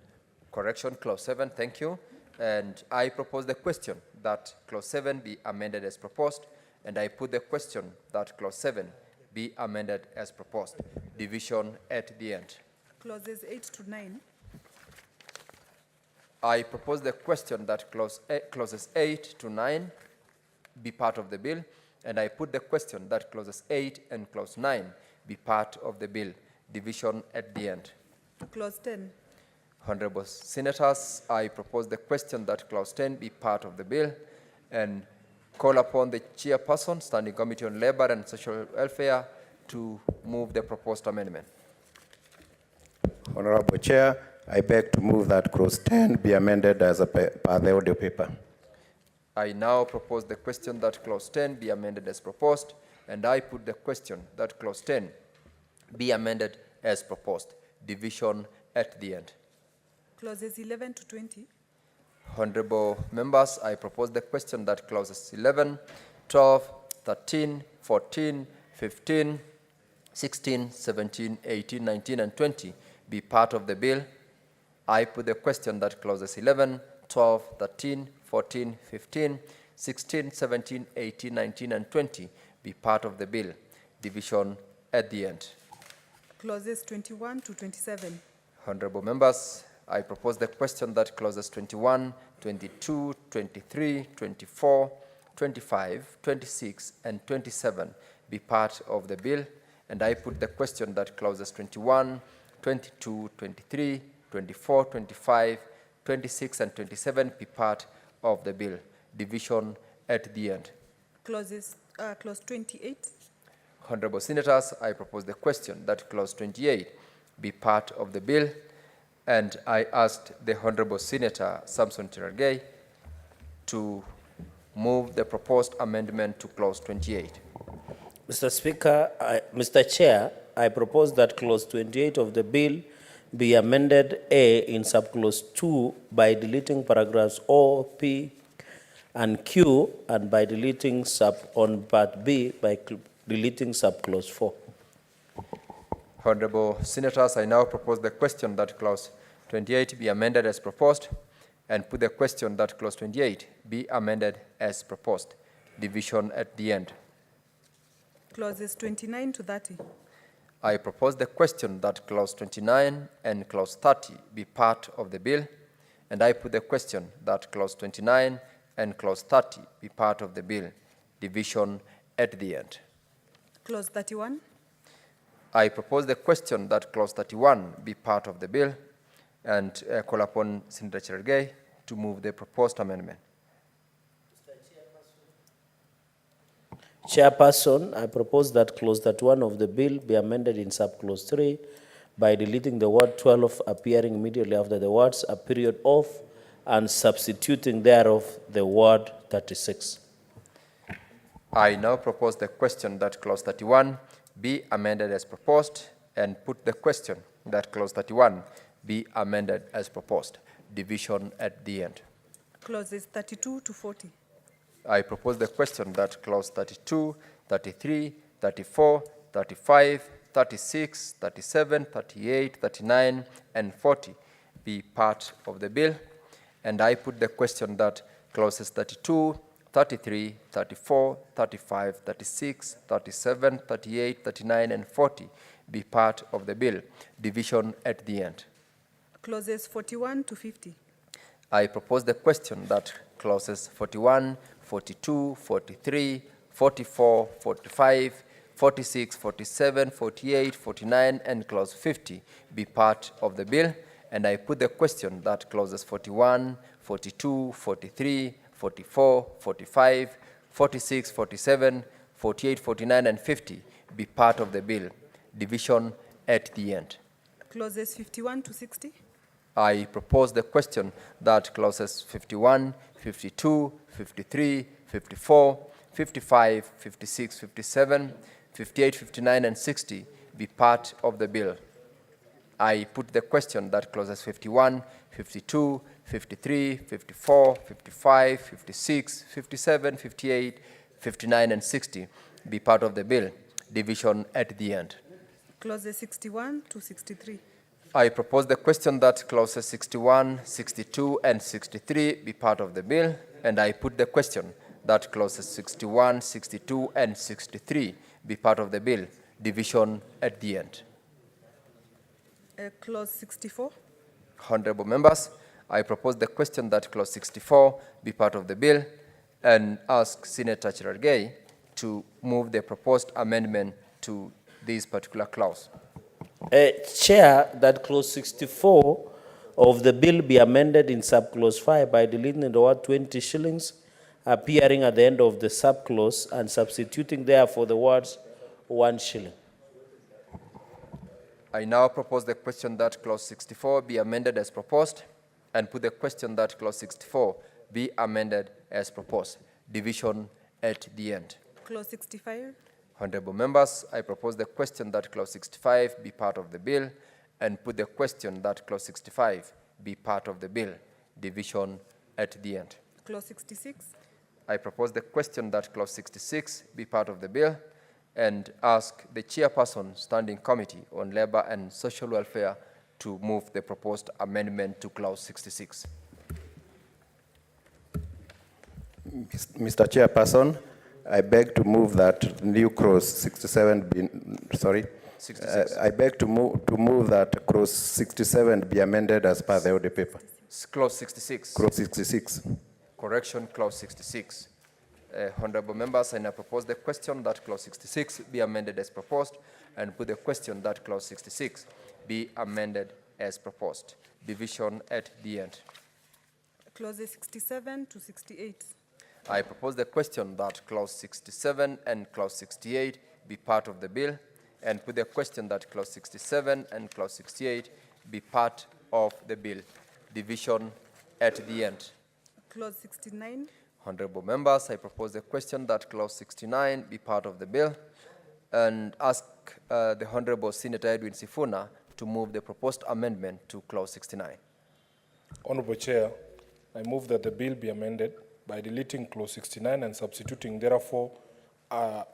Correction, clause 7, thank you. And I propose the question that clause 7 be amended as proposed, and I put the question that clause 7 be amended as proposed. Division at the end. Clauses 8 to 9. I propose the question that clauses 8 to 9 be part of the bill, and I put the question that clauses 8 and clause 9 be part of the bill. Division at the end. Clause 10. Honorable Senators, I propose the question that clause 10 be part of the bill, and call upon the chairperson, Standing Committee on Labor and Social Welfare, to move the proposed amendment. Honorable Chair, I beg to move that clause 10 be amended as per the order paper. I now propose the question that clause 10 be amended as proposed, and I put the question that clause 10 be amended as proposed. Division at the end. Clauses 11 to 20. Honorable members, I propose the question that clauses 11, 12, 13, 14, 15, 16, 17, 18, 19, and 20 be part of the bill. I put the question that clauses 11, 12, 13, 14, 15, 16, 17, 18, 19, and 20 be part of the bill. Division at the end. Clauses 21 to 27. Honorable members, I propose the question that clauses 21, 22, 23, 24, 25, 26, and 27 be part of the bill, and I put the question that clauses 21, 22, 23, 24, 25, 26, and 27 be part of the bill. Division at the end. Clause 28. Honorable Senators, I propose the question that clause 28 be part of the bill, and I asked the Honorable Senator Samson Cherargei to move the proposed amendment to clause 28. Mr. Speaker, Mr. Chair, I propose that clause 28 of the bill be amended A in subclause 2 by deleting paragraphs O, P, and Q, and by deleting on part B by deleting subclause 4. Honorable Senators, I now propose the question that clause 28 be amended as proposed, and put the question that clause 28 be amended as proposed. Division at the end. Clauses 29 to 30. I propose the question that clause 29 and clause 30 be part of the bill, and I put the question that clause 29 and clause 30 be part of the bill. Division at the end. Clause 31. I propose the question that clause 31 be part of the bill, and call upon Senator Cherargei to move the proposed amendment. Chairperson, I propose that clause 31 of the bill be amended in subclause 3 by deleting the word 12 appearing immediately after the words a period of and substituting thereof the word 36. I now propose the question that clause 31 be amended as proposed and put the question that clause 31 be amended as proposed. Division at the end. Clauses 32 to 40. I propose the question that clause 32, 33, 34, 35, 36, 37, 38, 39, and 40 be part of the bill. And I put the question that clauses 32, 33, 34, 35, 36, 37, 38, 39, and 40 be part of the bill. Division at the end. Clauses 41 to 50. I propose the question that clauses 41, 42, 43, 44, 45, 46, 47, 48, 49, and clause 50 be part of the bill. And I put the question that clauses 41, 42, 43, 44, 45, 46, 47, 48, 49, and 50 be part of the bill. Division at the end. Clauses 51 to 60. I propose the question that clauses 51, 52, 53, 54, 55, 56, 57, 58, 59, and 60 be part of the bill. I put the question that clauses 51, 52, 53, 54, 55, 56, 57, 58, 59, and 60 be part of the bill. Division at the end. Clauses 61 to 63. I propose the question that clauses 61, 62, and 63 be part of the bill, and I put the question that clauses 61, 62, and 63 be part of the bill. Division at the end. Clause 64. Honorable members, I propose the question that clause 64 be part of the bill and ask Senator Cherargei to move the proposed amendment to this particular clause. Chair, that clause 64 of the bill be amended in subclause 5 by deleting the word 20 shillings appearing at the end of the subclause and substituting therefore the words 1 shilling. I now propose the question that clause 64 be amended as proposed and put the question that clause 64 be amended as proposed. Division at the end. Clause 65. Honorable members, I propose the question that clause 65 be part of the bill and put the question that clause 65 be part of the bill. Division at the end. Clause 66. I propose the question that clause 66 be part of the bill and ask the chairperson Standing Committee on Labor and Social Welfare to move the proposed amendment to clause 66. Mr. Chairperson, I beg to move that new clause 67 be, 66. I beg to move that clause 67 be amended as per the order paper. Clause 66. Clause 66. Correction, clause 66. Honorable members, I now propose the question that clause 66 be amended as proposed and put the question that clause 66 be amended as proposed. Division at the end. Clauses 67 to 68. I propose the question that clause 67 and clause 68 be part of the bill and put the question that clause 67 and clause 68 be part of the bill. Division at the end. Clause 69. Honorable members, I propose the question that clause 69 be part of the bill and ask the Honorable Senator Edwin Sifuna to move the proposed amendment to clause 69. Honorable Chair, I move that the bill be amended by deleting clause 69 and substituting therefore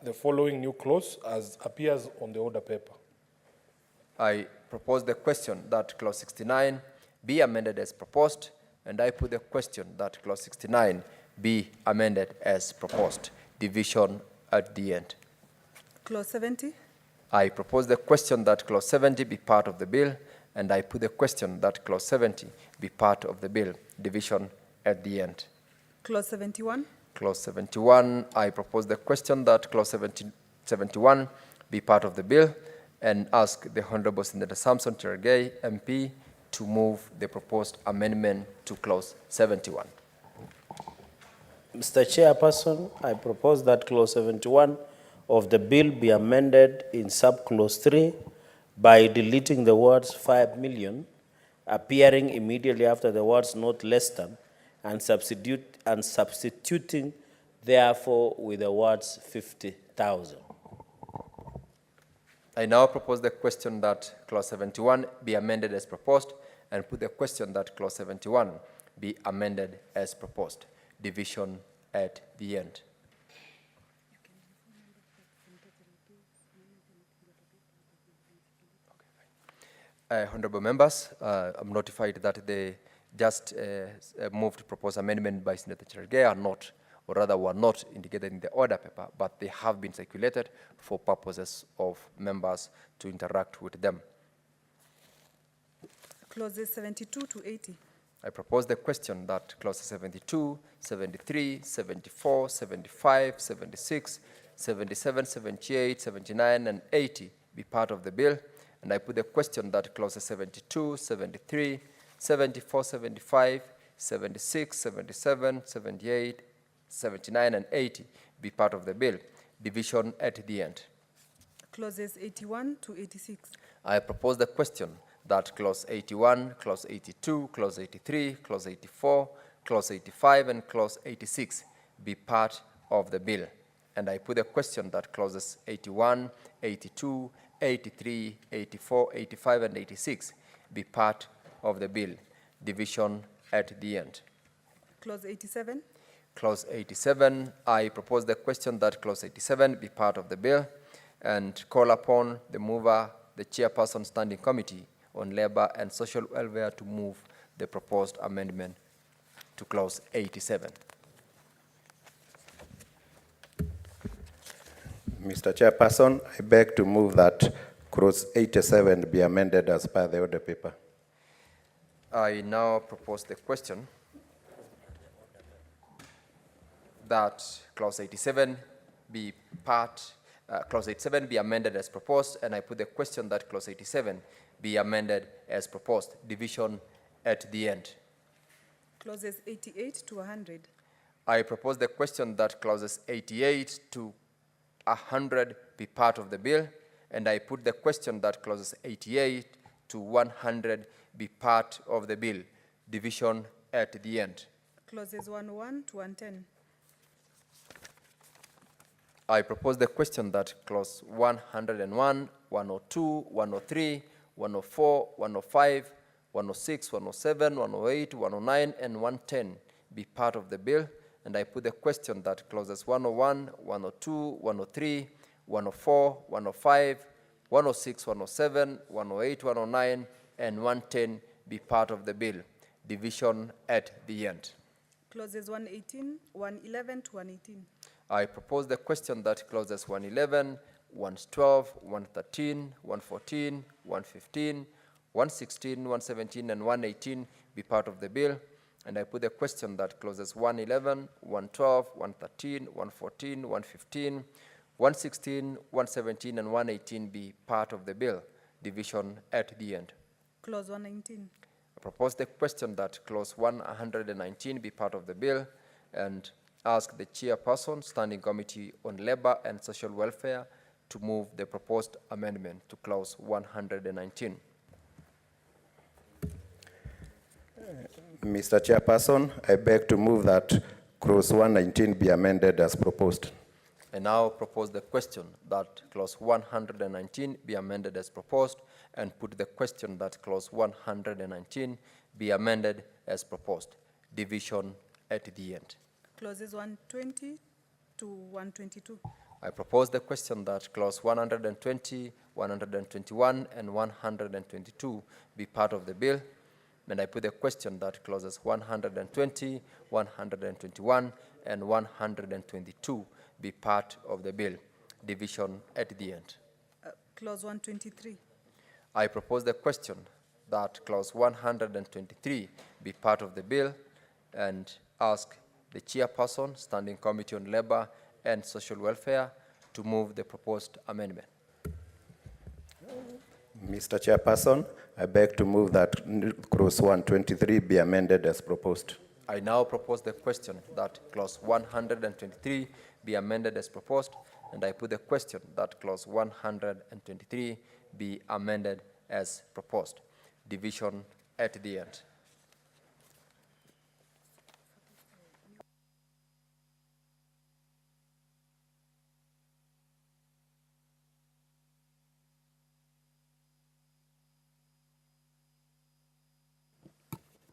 the following new clause as appears on the order paper. I propose the question that clause 69 be amended as proposed, and I put the question that clause 69 be amended as proposed. Division at the end. Clause 70. I propose the question that clause 70 be part of the bill, and I put the question that clause 70 be part of the bill. Division at the end. Clause 71. Clause 71, I propose the question that clause 71 be part of the bill and ask the Honorable Senator Samson Cherargei, MP, to move the proposed amendment to clause 71. Mr. Chairperson, I propose that clause 71 of the bill be amended in subclause 3 by deleting the words 5 million, appearing immediately after the words not less than, and substituting therefore with the words 50,000. I now propose the question that clause 71 be amended as proposed and put the question that clause 71 be amended as proposed. Division at the end. Honorable members, I'm notified that the just moved proposed amendment by Senator Cherargei are not, or rather were not indicated in the order paper, but they have been circulated for purposes of members to interact with them. Clauses 72 to 80. I propose the question that clauses 72, 73, 74, 75, 76, 77, 78, 79, and 80 be part of the bill. And I put the question that clauses 72, 73, 74, 75, 76, 77, 78, 79, and 80 be part of the bill. Division at the end. Clauses 81 to 86. I propose the question that clause 81, clause 82, clause 83, clause 84, clause 85, and clause 86 be part of the bill. And I put the question that clauses 81, 82, 83, 84, 85, and 86 be part of the bill. Division at the end. Clause 87. Clause 87, I propose the question that clause 87 be part of the bill and call upon the mover, the chairperson standing committee on labor and social welfare to move the proposed amendment to clause 87. Mr. Chairperson, I beg to move that clause 87 be amended as per the order paper. I now propose the question that clause 87 be clause 87 be amended as proposed, and I put the question that clause 87 be amended as proposed. Division at the end. Clauses 88 to 100. I propose the question that clauses 88 to 100 be part of the bill, and I put the question that clauses 88 to 100 be part of the bill. Division at the end. Clauses 101 to 110. I propose the question that clause 101, 102, 103, 104, 105, 106, 107, 108, 109, and 110 be part of the bill, and I put the question that clauses 101, 102, 103, 104, 105, 106, 107, 108, 109, and 110 be part of the bill. Division at the end. Clauses 118, 111 to 118. I propose the question that clauses 111, 112, 113, 114, 115, 116, 117, and 118 be part of the bill, and I put the question that clauses 111, 112, 113, 114, 115, 116, 117, and 118 be part of the bill. Division at the end. Clause 119. I propose the question that clause 119 be part of the bill and ask the chairperson, Standing Committee on Labor and Social Welfare, to move the proposed amendment to clause 119. Mr. Chairperson, I beg to move that clause 119 be amended as proposed. I now propose the question that clause 119 be amended as proposed and put the question that clause 119 be amended as proposed. Division at the end. Clauses 120 to 122. I propose the question that clause 120, 121, and 122 be part of the bill, and I put the question that clauses 120, 121, and 122 be part of the bill. Division at the end. Clause 123. I propose the question that clause 123 be part of the bill and ask the chairperson, Standing Committee on Labor and Social Welfare, to move the proposed amendment. Mr. Chairperson, I beg to move that clause 123 be amended as proposed. I now propose the question that clause 123 be amended as proposed, and I put the question that clause 123 be amended as proposed. Division at the end.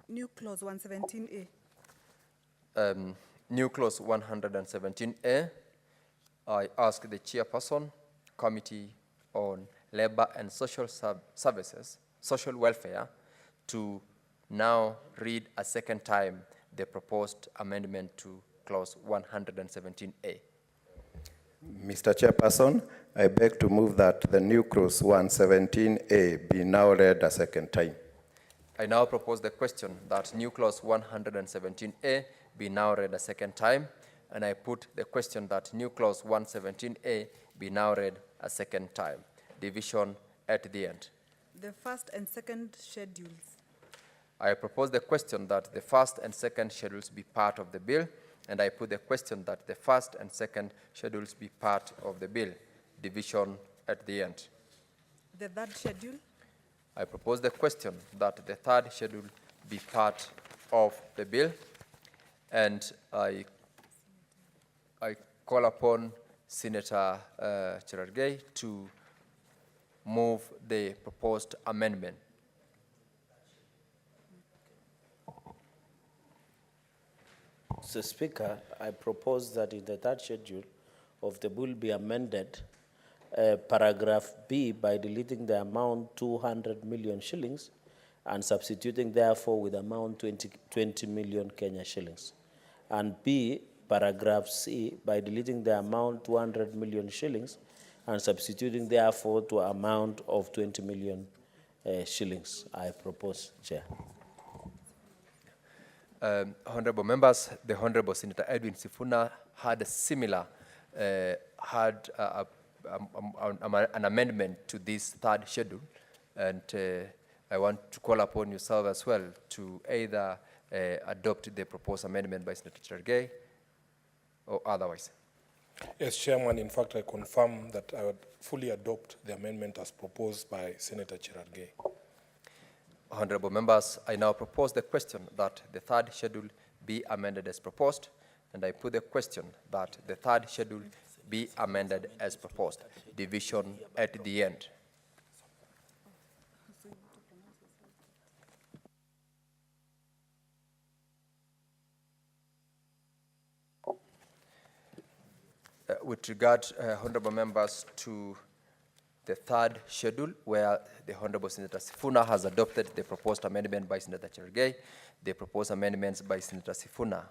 New clause 117A. New clause 117A. I ask the chairperson, Committee on Labor and Social Services, Social Welfare, to now read a second time the proposed amendment to clause 117A. Mr. Chairperson, I beg to move that the new clause 117A be now read a second time. I now propose the question that new clause 117A be now read a second time, and I put the question that new clause 117A be now read a second time. Division at the end. The first and second schedules. I propose the question that the first and second schedules be part of the bill, and I put the question that the first and second schedules be part of the bill. Division at the end. The third schedule. I propose the question that the third schedule be part of the bill, and I call upon Senator Cherargei to move the proposed amendment. Mr. Speaker, I propose that in the third schedule of the bill be amended paragraph B by deleting the amount 200 million shillings and substituting therefore with amount 20 million Kenya shillings. And B, paragraph C by deleting the amount 200 million shillings and substituting therefore to amount of 20 million shillings. I propose, Chair. Honorable members, the Honorable Senator Edwin Sifuna had a similar, an amendment to this third schedule, and I want to call upon yourself as well to either adopt the proposed amendment by Senator Cherargei or otherwise. Yes, Chairman, in fact, I confirm that I would fully adopt the amendment as proposed by Senator Cherargei. Honorable members, I now propose the question that the third schedule be amended as proposed, and I put the question that the third schedule be amended as proposed. Division at the end. With regard, honorable members, to the third schedule, where the Honorable Senator Sifuna has adopted the proposed amendment by Senator Cherargei, the proposed amendments by Senator Sifuna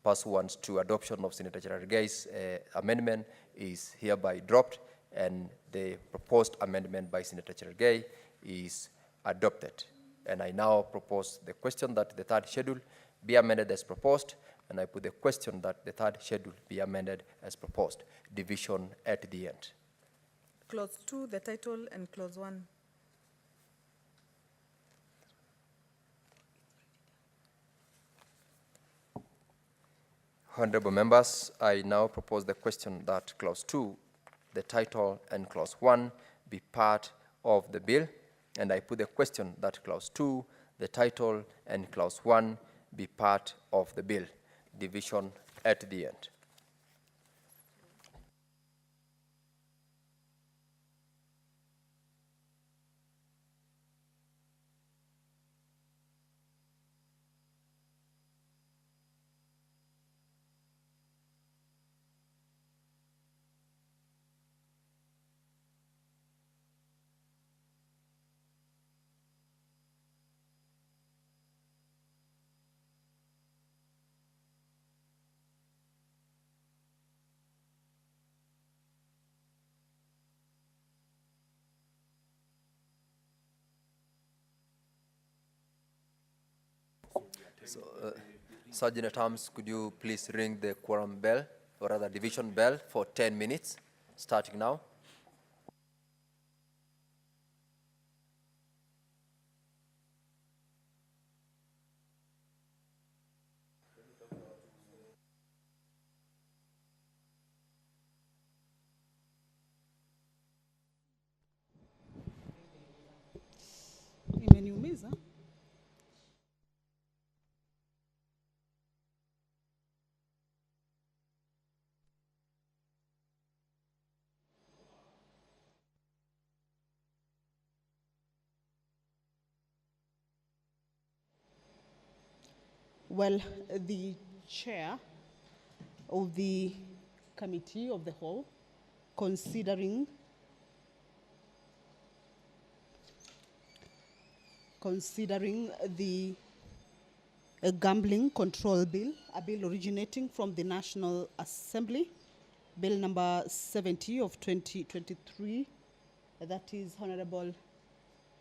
pursuant to adoption of Senator Cherargei's amendment is hereby dropped, and the proposed amendment by Senator Cherargei is adopted. And I now propose the question that the third schedule be amended as proposed, and I put the question that the third schedule be amended as proposed. Division at the end. Clause 2, the title, and clause 1. Honorable members, I now propose the question that clause 2, the title, and clause 1 be part of the bill, and I put the question that clause 2, the title, and clause 1 be part of the bill. Division at the end. So, Sergeant at Arms, could you please ring the quorum bell, or rather division bell, for 10 minutes, starting now? Umeniumiza. Well, the chair of the committee of the whole, considering the gambling control bill, a bill originating from the National Assembly, bill number 70 of 2023, that is Honorable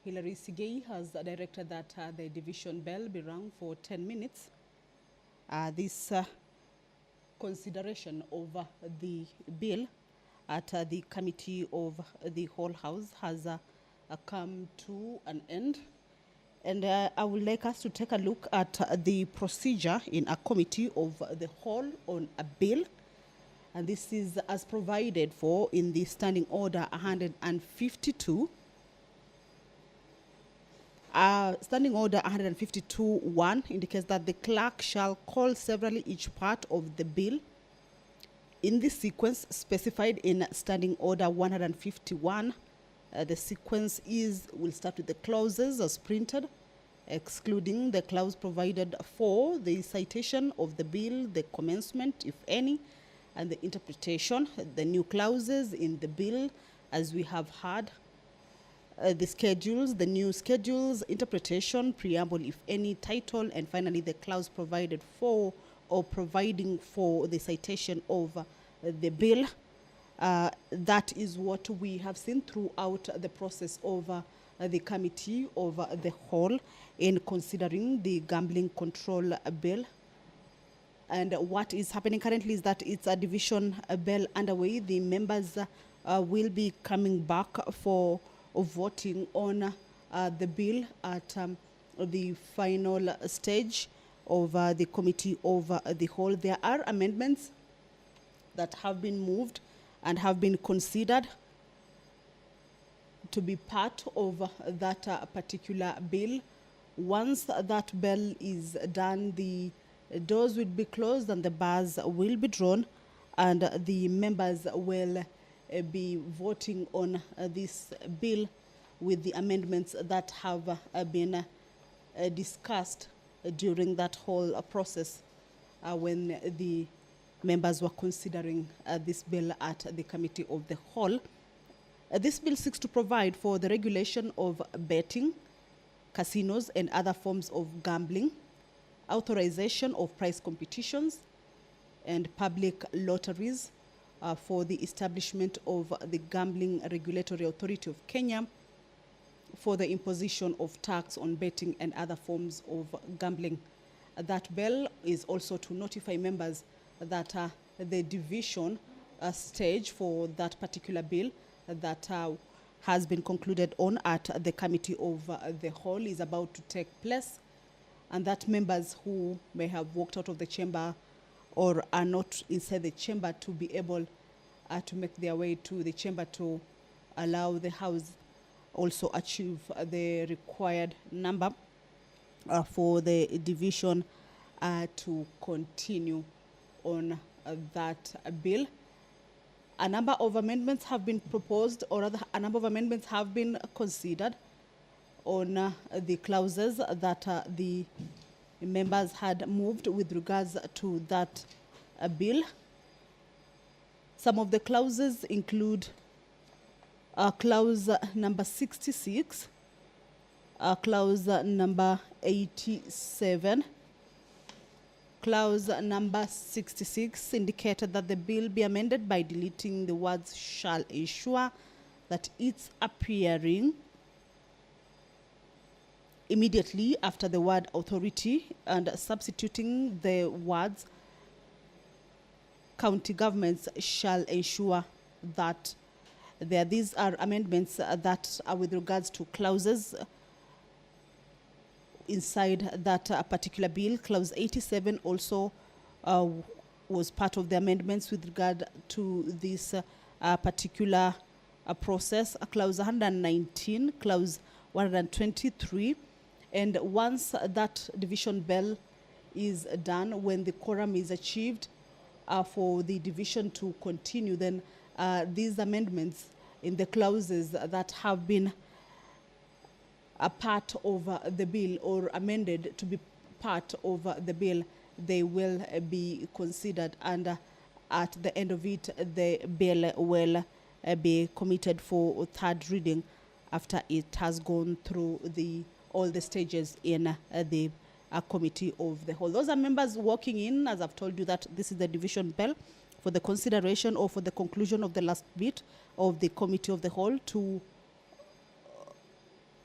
Hilary Sigei has directed that the division bell be rung for 10 minutes. This consideration of the bill at the committee of the whole house has come to an end. And I would like us to take a look at the procedure in a committee of the whole on a bill. And this is as provided for in the Standing Order 152. Standing Order 152.1 indicates that the clerk shall call severally each part of the bill in the sequence specified in Standing Order 151. The sequence will start with the clauses as printed, excluding the clause provided for the citation of the bill, the commencement, if any, and the interpretation, the new clauses in the bill, as we have heard, the schedules, the new schedules, interpretation, preamble, if any, title, and finally the clause provided for or providing for the citation of the bill. That is what we have seen throughout the process of the committee of the whole in considering the gambling control bill. And what is happening currently is that it's a division bill underway. The members will be coming back for voting on the bill at the final stage of the committee of the whole. There are amendments that have been moved and have been considered to be part of that particular bill. Once that bill is done, the doors will be closed and the bars will be drawn, and the members will be voting on this bill with the amendments that have been discussed during that whole process when the members were considering this bill at the committee of the whole. This bill seeks to provide for the regulation of betting, casinos, and other forms of gambling, authorization of prize competitions, and public lotteries, for the establishment of the Gambling Regulatory Authority of Kenya, for the imposition of tax on betting and other forms of gambling. That bill is also to notify members that the division stage for that particular bill that has been concluded on at the committee of the whole is about to take place, and that members who may have walked out of the chamber or are not inside the chamber to be able to make their way to the chamber to allow the House also achieve the required number for the division to continue on that bill. A number of amendments have been proposed, or rather a number of amendments have been considered on the clauses that the members had moved with regards to that bill. Some of the clauses include clause number 66, clause number 87. Clause number 66 indicated that the bill be amended by deleting the words "shall ensure" that it's appearing immediately after the word "authority" and substituting the words "county governments shall ensure that." These are amendments that are with regards to clauses inside that particular bill. Clause 87 also was part of the amendments with regard to this particular process. Clause 119, Clause 123, And once that division bell is done, when the quorum is achieved for the division to continue, then these amendments in the clauses that have been a part of the bill or amended to be part of the bill, they will be considered, and at the end of it, the bill will be committed for third reading after it has gone through all the stages in the committee of the whole. Those are members walking in, as I've told you, that this is the division bell for the consideration or for the conclusion of the last bit of the committee of the whole to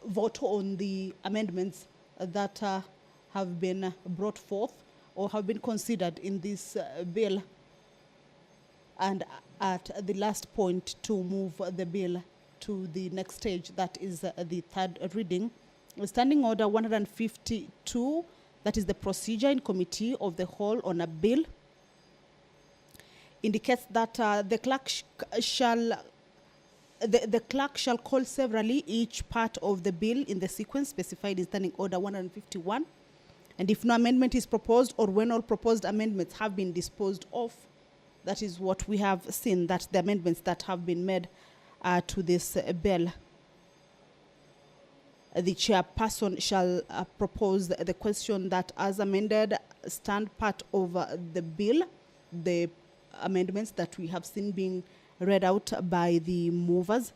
vote on the amendments that have been brought forth or have been considered in this bill, and at the last point to move the bill to the next stage, that is the third reading. Standing Order 152, that is the procedure in committee of the whole on a bill, indicates that the clerk shall call severally each part of the bill in the sequence specified in Standing Order 151. And if no amendment is proposed, or when all proposed amendments have been disposed of, that is what we have seen, that the amendments that have been made to this bill, the chairperson shall propose the question that as amended stand part of the bill, the amendments that we have seen being read out by the movers.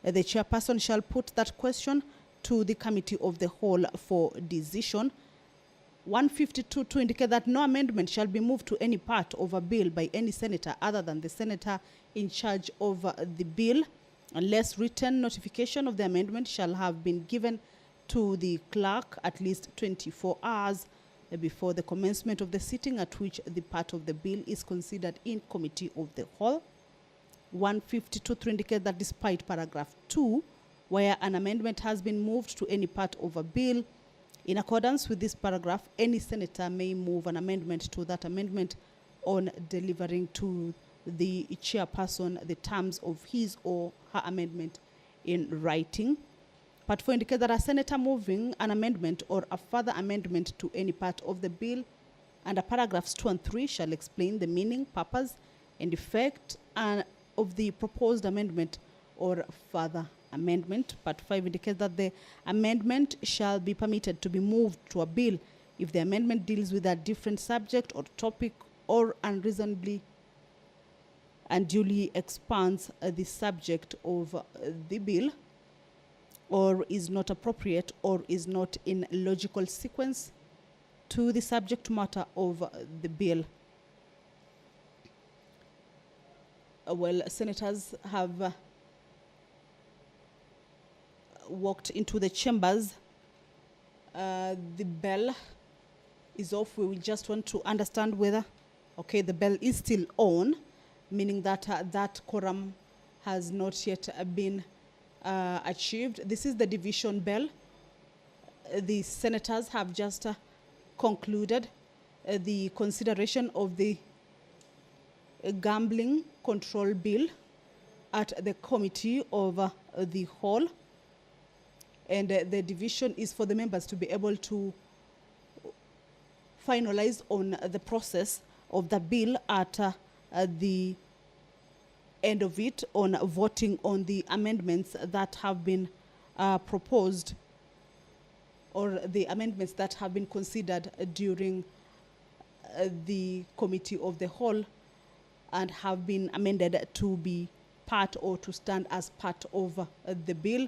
The chairperson shall put that question to the committee of the whole for decision. 152 to indicate that no amendment shall be moved to any part of a bill by any senator other than the senator in charge of the bill, unless written notification of the amendment shall have been given to the clerk at least 24 hours before the commencement of the sitting at which the part of the bill is considered in committee of the whole. 152 to indicate that despite paragraph 2, where an amendment has been moved to any part of a bill, in accordance with this paragraph, any senator may move an amendment to that amendment on delivering to the chairperson the terms of his or her amendment in writing. Part 4 indicates that a senator moving an amendment or a further amendment to any part of the bill under paragraphs 2 and 3 shall explain the meaning, purpose, and effect of the proposed amendment or further amendment. Part 5 indicates that the amendment shall be permitted to be moved to a bill if the amendment deals with a different subject or topic or unreasonably and duly expands the subject of the bill, or is not appropriate or is not in logical sequence to the subject matter of the bill. Well, senators have walked into the chambers. The bell is off. We will just want to understand whether, okay, the bell is still on, meaning that that quorum has not yet been achieved. This is the division bell. The senators have just concluded the consideration of the gambling control bill at the committee of the whole, and the division is for the members to be able to finalize on the process of the bill at the end of it, on voting on the amendments that have been proposed, or the amendments that have been considered during the committee of the whole and have been amended to be part or to stand as part of the bill,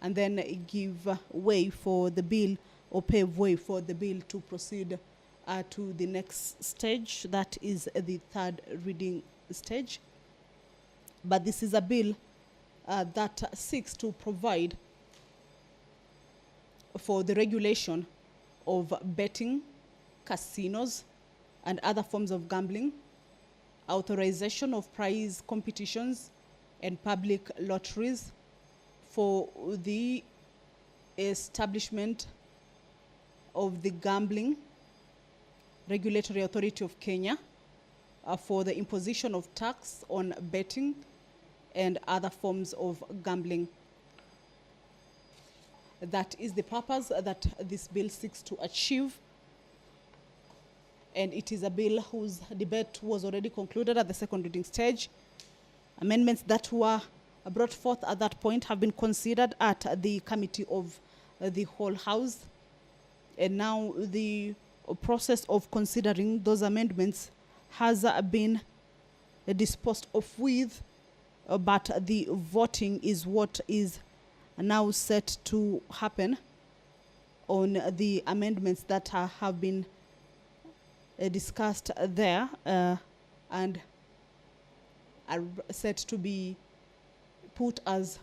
and then give way for the bill or pave way for the bill to proceed to the next stage, that is the third reading stage. But this is a bill that seeks to provide for the regulation of betting, casinos, and other forms of gambling, authorization of prize competitions and public lotteries, for the establishment of the Gambling Regulatory Authority of Kenya, for the imposition of tax on betting and other forms of gambling. That is the purpose that this bill seeks to achieve. And it is a bill whose debate was already concluded at the second reading stage. Amendments that were brought forth at that point have been considered at the committee of the whole House. And now the process of considering those amendments has been disposed of with, but the voting is what is now set to happen on the amendments that have been discussed there and are set to be put as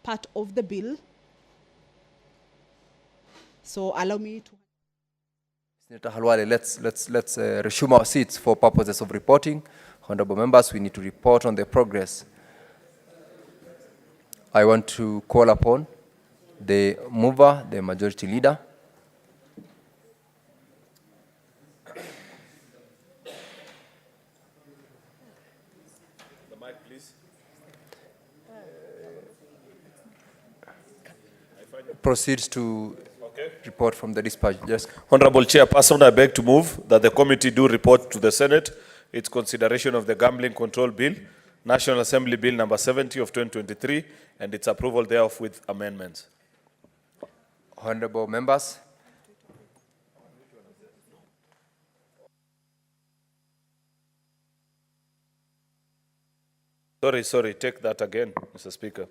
part of the bill. So allow me to. Senator Halwale, let's resume our seats for purposes of reporting. Honorable members, we need to report on the progress. I want to call upon the mover, the majority leader. The mic, please. Proceeds to report from the dispatch. Yes. Honorable Chairperson, I beg to move that the committee do report to the Senate its consideration of the Gambling Control Bill, National Assembly Bill number 70 of 2023, and its approval thereof with amendments. Honorable members. Sorry, take that again, Mr. Speaker.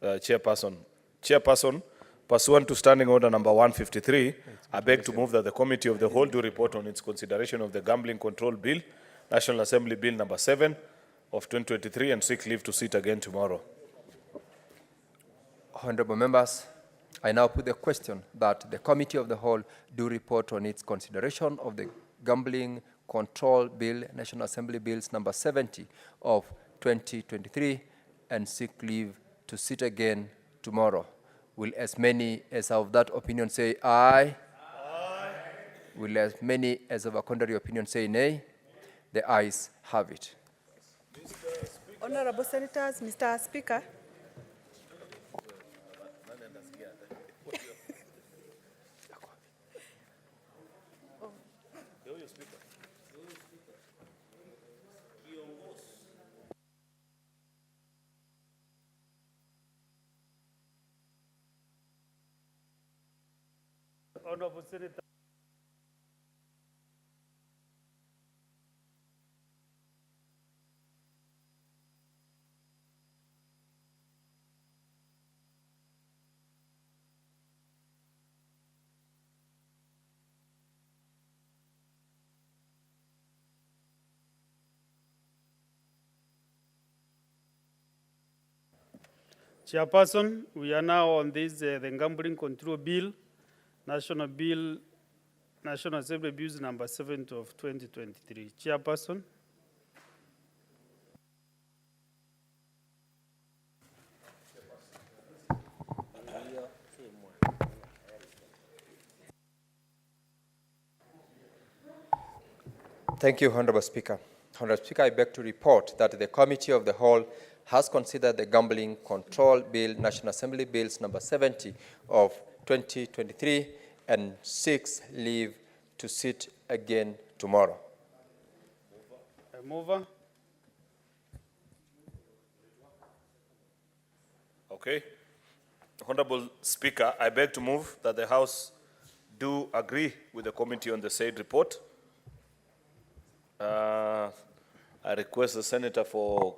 Chairperson, pursuant to Standing Order number 153, I beg to move that the Committee of the Whole do report on its consideration of the Gambling Control Bill, National Assembly Bill number 7 of 2023, and seek leave to sit again tomorrow. Honorable members, I now put the question that the Committee of the Whole do report on its consideration of the Gambling Control Bill, National Assembly Bills number 70 of 2023, and seek leave to sit again tomorrow. Will as many as are of that opinion say aye? Aye. Will as many as of a contrary opinion say nay? The ayes have it. Honorable Senators, Mr. Speaker. Honorable Senator. Chairperson, we are now on this, the Gambling Control Bill, National Assembly Bills number 7 of 2023. Chairperson. Thank you, Honorable Speaker. Honorable Speaker, I beg to report that the Committee of the Whole has considered the Gambling Control Bill, National Assembly Bills number 70 of 2023, and seeks leave to sit again tomorrow. Mover. Okay. Honorable Speaker, I beg to move that the House do agree with the committee on the said report. I request the Senator for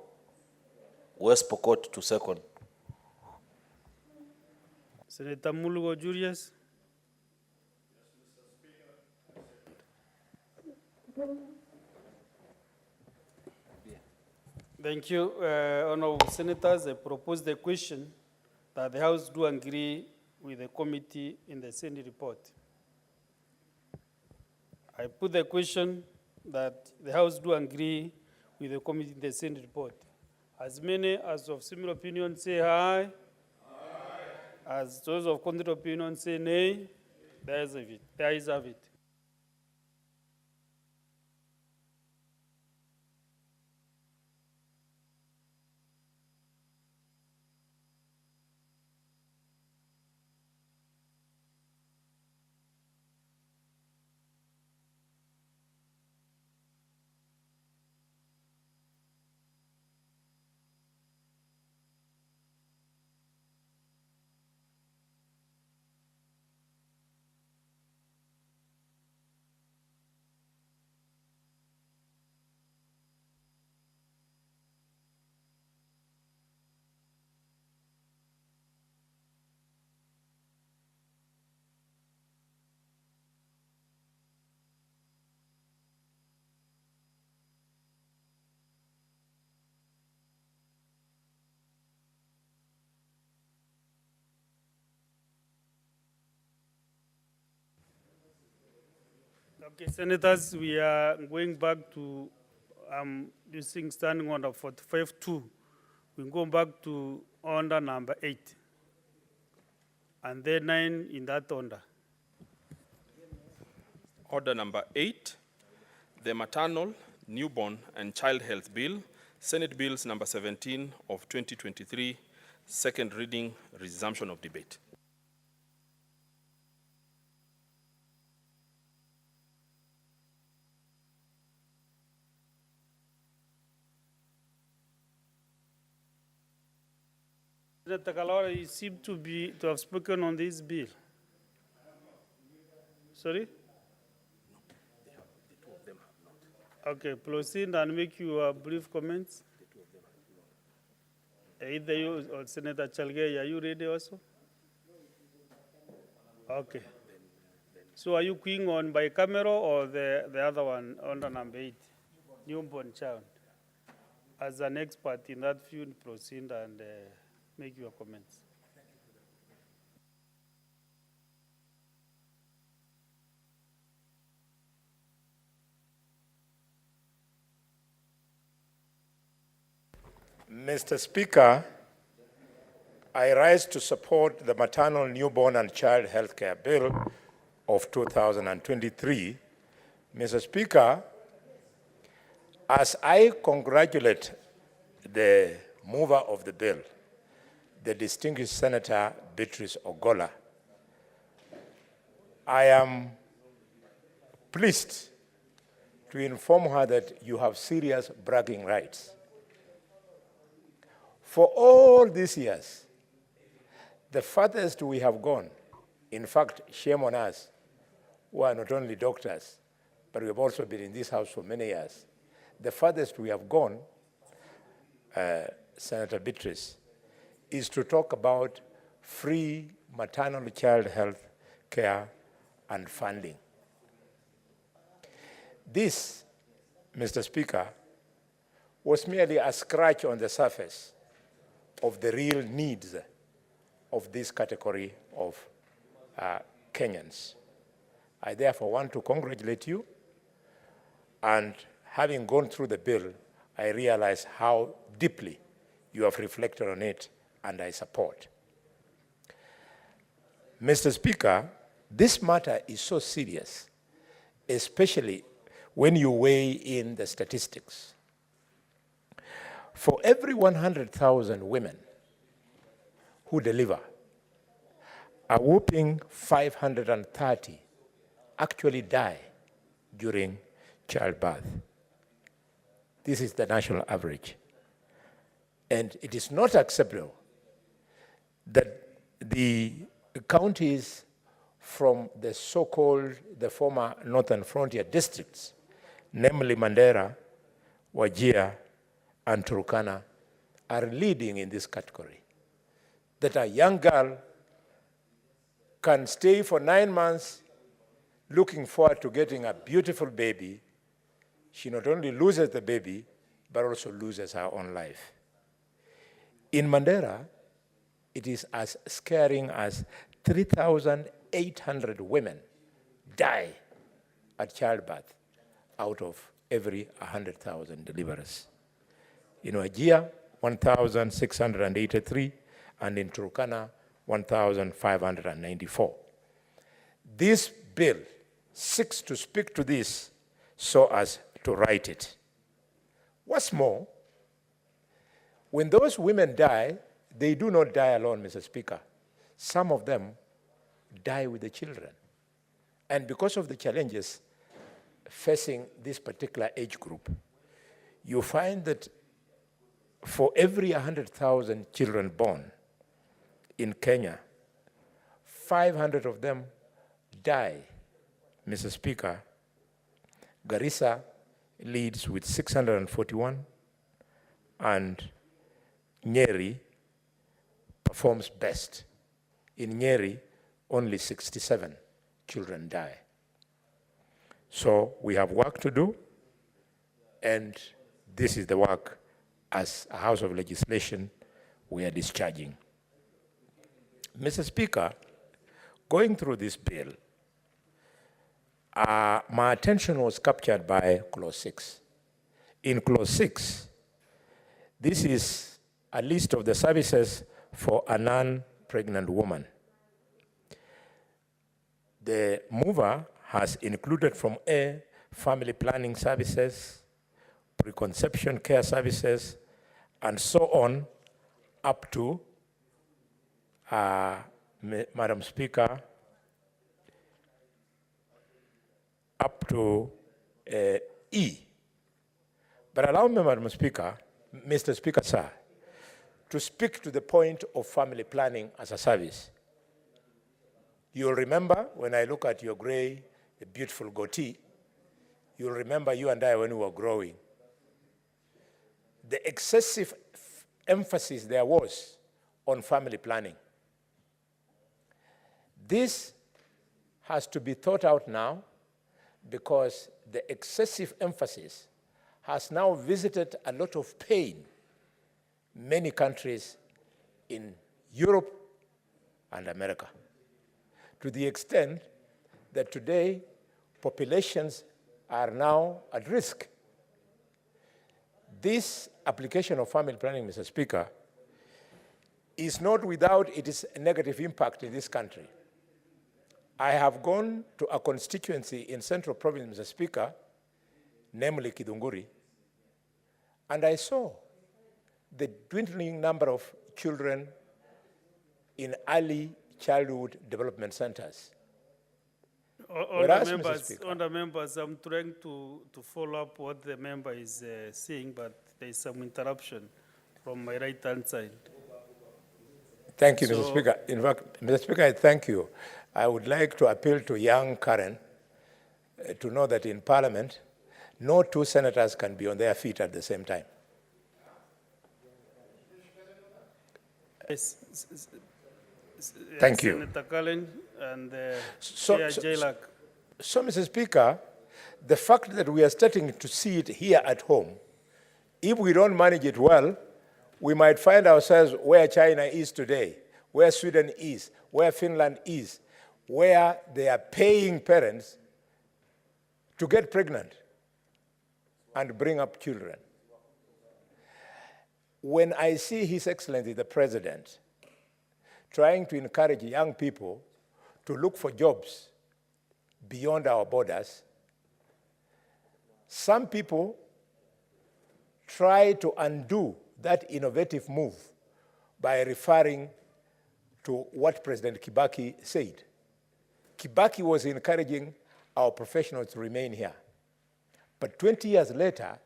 West Pokot to second. Senator Mulugo Julius. Thank you, Honorable Senators. I propose the question that the House do agree with the committee in the Senate report. I put the question that the House do agree with the committee in the Senate report. As many as of similar opinion say aye. Aye. As those of contrary opinion say nay, there is it. There is of it. Okay, Senators, we are going back to using standing order 45-2. We go back to order number 8. And then 9 in that order. Order number 8, the Maternal, Newborn and Child Health Bill, Senate Bills number 17 of 2023, second reading, resumption of debate. Senator Kalora, you seem to have spoken on this bill. Sorry? Okay, proceed and make your brief comments. Either you or Senator Chalgay, are you ready also? Okay. So are you quizzing on by camera or the other one, under number 8, newborn child? As an expert in that field, proceed and make your comments. Mr. Speaker, I rise to support the Maternal, Newborn and Child Healthcare Bill of 2023. Mr. Speaker, as I congratulate the mover of the bill, the distinguished Senator Beatrice Ogola, I am pleased to inform her that you have serious bragging rights. For all these years, the farthest we have gone, in fact, shame on us, who are not only doctors, but we have also been in this house for many years. The farthest we have gone, Senator Beatrice, is to talk about free maternal child health care and funding. This, Mr. Speaker, was merely a scratch on the surface of the real needs of this category of Kenyans. I therefore want to congratulate you, and having gone through the bill, I realize how deeply you have reflected on it, and I support. Mr. Speaker, this matter is so serious, especially when you weigh in the statistics. For every 100,000 women who deliver, a whopping 530 actually die during childbirth. This is the national average. And it is not acceptable that the counties from the so-called, the former Northern Frontier districts, namely Mandera, Wajir, and Turkana, are leading in this category. That a young girl can stay for 9 months looking forward to getting a beautiful baby. She not only loses the baby, but also loses her own life. In Mandera, it is as scaring as 3,800 women die at childbirth out of every 100,000 deliverers. In Wajir, 1,683, and in Turkana, 1,594. This bill seeks to speak to this so as to right it. What's more, when those women die, they do not die alone, Mr. Speaker. Some of them die with the children. And because of the challenges facing this particular age group, you find that for every 100,000 children born in Kenya, 500 of them die, Mr. Speaker. Garissa leads with 641, and Nyeri performs best. In Nyeri, only 67 children die. So we have work to do, and this is the work as a House of Legislation we are discharging. Mr. Speaker, going through this bill, my attention was captured by Clause 6. In Clause 6, this is a list of the services for a non-pregnant woman. The mover has included from A, family planning services, preconception care services, and so on, up to, Madam Speaker, up to E. But allow me, Madam Speaker, Mr. Speaker, sir, to speak to the point of family planning as a service. You'll remember when I look at your gray, beautiful goatee, you'll remember you and I when we were growing. The excessive emphasis there was on family planning. This has to be thought out now because the excessive emphasis has now visited a lot of pain many countries in Europe and America, to the extent that today populations are now at risk. This application of family planning, Mr. Speaker, is not without its negative impact in this country. I have gone to a constituency in Central Province, Mr. Speaker, namely Kidunguri, and I saw the dwindling number of children in early childhood development centers. Honourable members, I'm trying to follow up what the member is saying, but there is some interruption from my right-hand side. Thank you, Mr. Speaker. In fact, Mr. Speaker, I thank you. I would like to appeal to young Karen to know that in Parliament, no two senators can be on their feet at the same time. Thank you. Senator Cullen and So, Mr. Speaker, the fact that we are starting to see it here at home, if we don't manage it well, we might find ourselves where China is today, where Sweden is, where Finland is, where they are paying parents to get pregnant and bring up children. When I see His Excellency the President trying to encourage young people to look for jobs beyond our borders, some people try to undo that innovative move by referring to what President Kibaki said. Kibaki was encouraging our professionals to remain here. But 20 years later,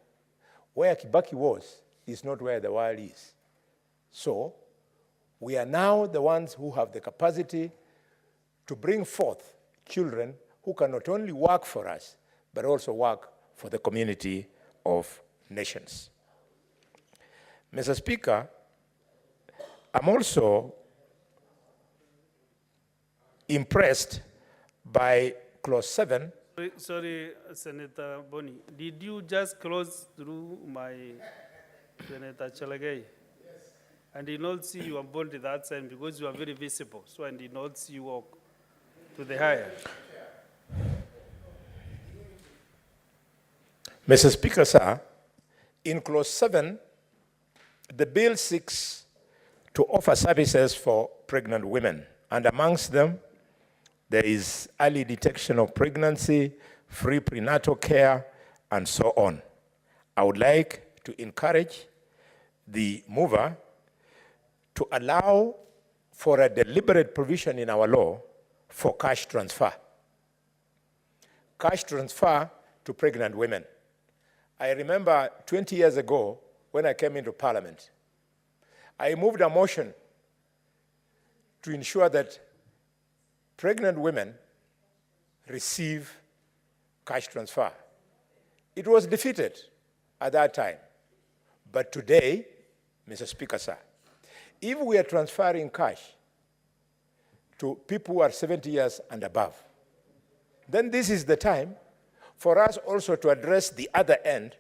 where Kibaki was is not where the world is. So we are now the ones who have the capacity to bring forth children who can not only work for us, but also work for the community of nations. Mr. Speaker, I'm also impressed by Clause 7. Sorry, Senator Boni, did you just close through my Senator Chalagay? Yes. And did not see you on board that side because you are very visible, so I did not see you walk to the higher. Mr. Speaker, sir, in Clause 7, the bill seeks to offer services for pregnant women, and amongst them, there is early detection of pregnancy, free prenatal care, and so on. I would like to encourage the mover to allow for a deliberate provision in our law for cash transfer. Cash transfer to pregnant women. I remember 20 years ago when I came into Parliament, I moved a motion to ensure that pregnant women receive cash transfer. It was defeated at that time. But today, Mr. Speaker, sir, if we are transferring cash to people who are 70 years and above, then this is the time for us also to address the other end.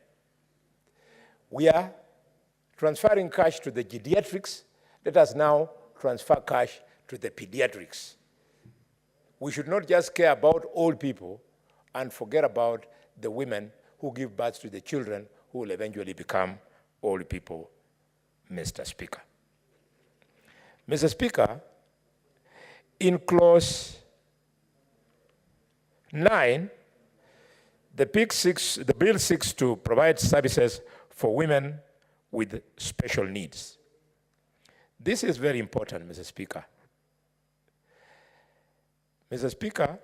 We are transferring cash to the geriatrics. Let us now transfer cash to the pediatrics. We should not just care about old people, and forget about the women who give birth to the children who will eventually become old people, Mr. Speaker. Mr. Speaker, in clause 9, the bill seeks to provide services for women with special needs. This is very important, Mr. Speaker. Mr. Speaker,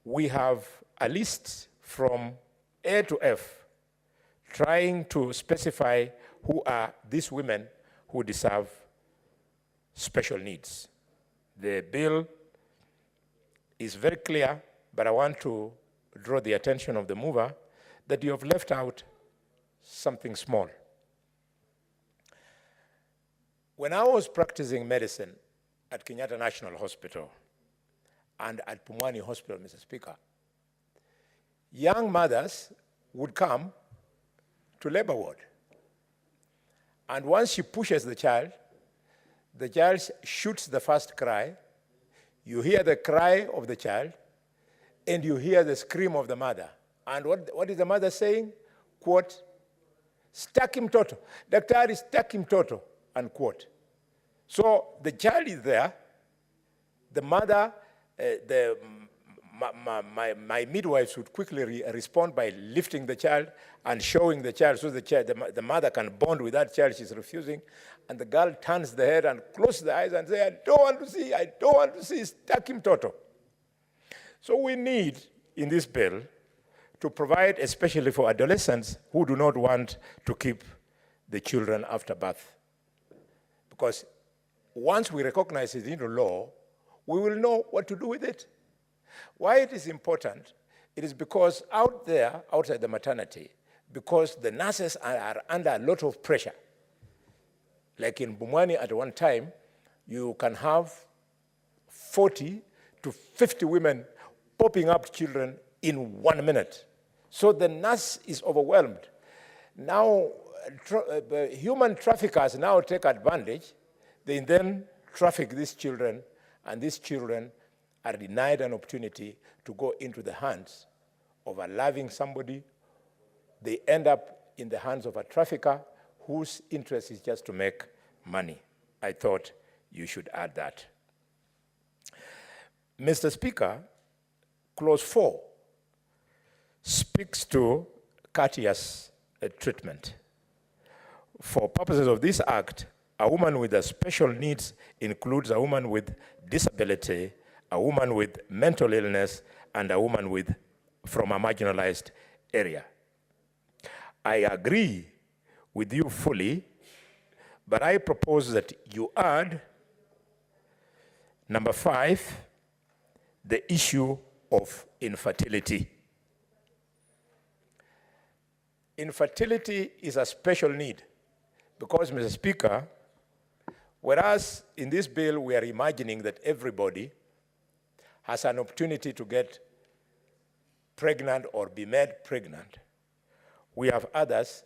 we have a list from A to F trying to specify who are these women who deserve special needs. The bill is very clear, but I want to draw the attention of the mover that you have left out something small. When I was practicing medicine at Kenyatta National Hospital and at Pumwani Hospital, Mr. Speaker, young mothers would come to labor ward. And once she pushes the child shoots the first cry, you hear the cry of the child, and you hear the scream of the mother. And what is the mother saying? Quote, "Staki mtoto, daktari staki mtoto," unquote. So the child is there, the mother, my midwives would quickly respond by lifting the child and showing the child so the mother can bond with that child she's refusing. And the girl turns the head and closes the eyes and says, I don't want to see, staki mtoto. So we need, in this bill, to provide, especially for adolescents who do not want to keep the children after birth. Because once we recognize it into law, we will know what to do with it. Why it is important, it is because out there, outside the maternity, because the nurses are under a lot of pressure. Like in Bumwani at one time, you can have 40 to 50 women popping up children in 1 minute. So the nurse is overwhelmed. Now, human traffickers now take advantage. They then traffic these children, and these children are denied an opportunity to go into the hands of a loving somebody. They end up in the hands of a trafficker whose interest is just to make money. I thought you should add that. Mr. Speaker, clause 4 speaks to courteous treatment. For purposes of this act, a woman with a special needs includes a woman with disability, a woman with mental illness, and a woman from a marginalized area. I agree with you fully, but I propose that you add, number 5, the issue of infertility. Infertility is a special need because, Mr. Speaker, whereas in this bill we are imagining that everybody has an opportunity to get pregnant or be made pregnant, we have others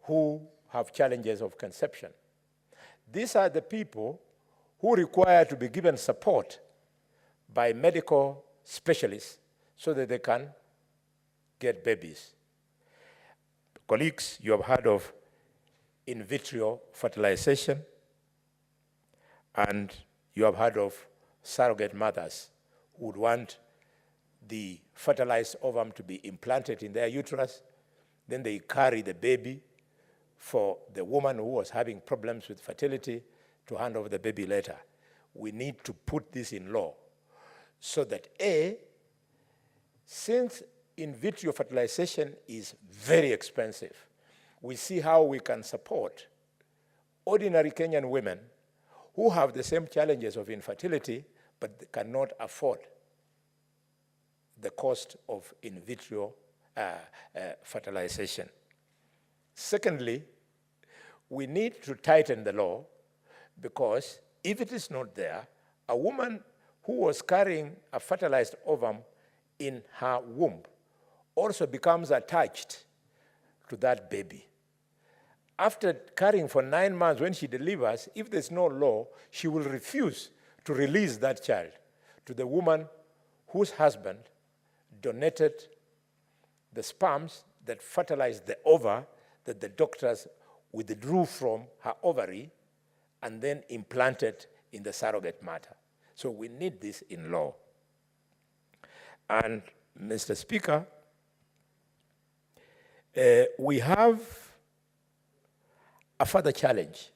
who have challenges of conception. These are the people who require to be given support by medical specialists so that they can get babies. Colleagues, you have heard of in vitro fertilization, and you have heard of surrogate mothers who would want the fertilized ovum to be implanted in their uterus. Then they carry the baby for the woman who was having problems with fertility to hand over the baby later. We need to put this in law so that since in vitro fertilization is very expensive, we see how we can support ordinary Kenyan women who have the same challenges of infertility but cannot afford the cost of in vitro fertilization. Secondly, we need to tighten the law because if it is not there, a woman who was carrying a fertilized ovum in her womb also becomes attached to that baby. After carrying for 9 months, when she delivers, if there's no law, she will refuse to release that child to the woman whose husband donated the sperms that fertilized the ova that the doctors withdrew from her ovary and then implanted in the surrogate mother. So we need this in law. And Mr. Speaker, we have a further challenge,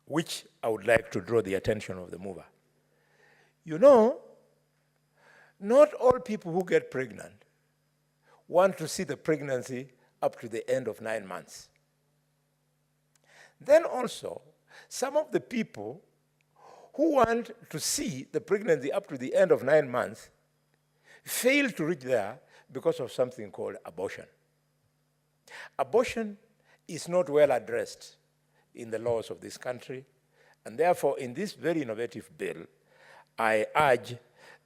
which I would like to draw the attention of the mover. You know, not all people who get pregnant want to see the pregnancy up to the end of 9 months. Then also, some of the people who want to see the pregnancy up to the end of 9 months fail to reach there because of something called abortion. Abortion is not well addressed in the laws of this country, and therefore in this very innovative bill, I urge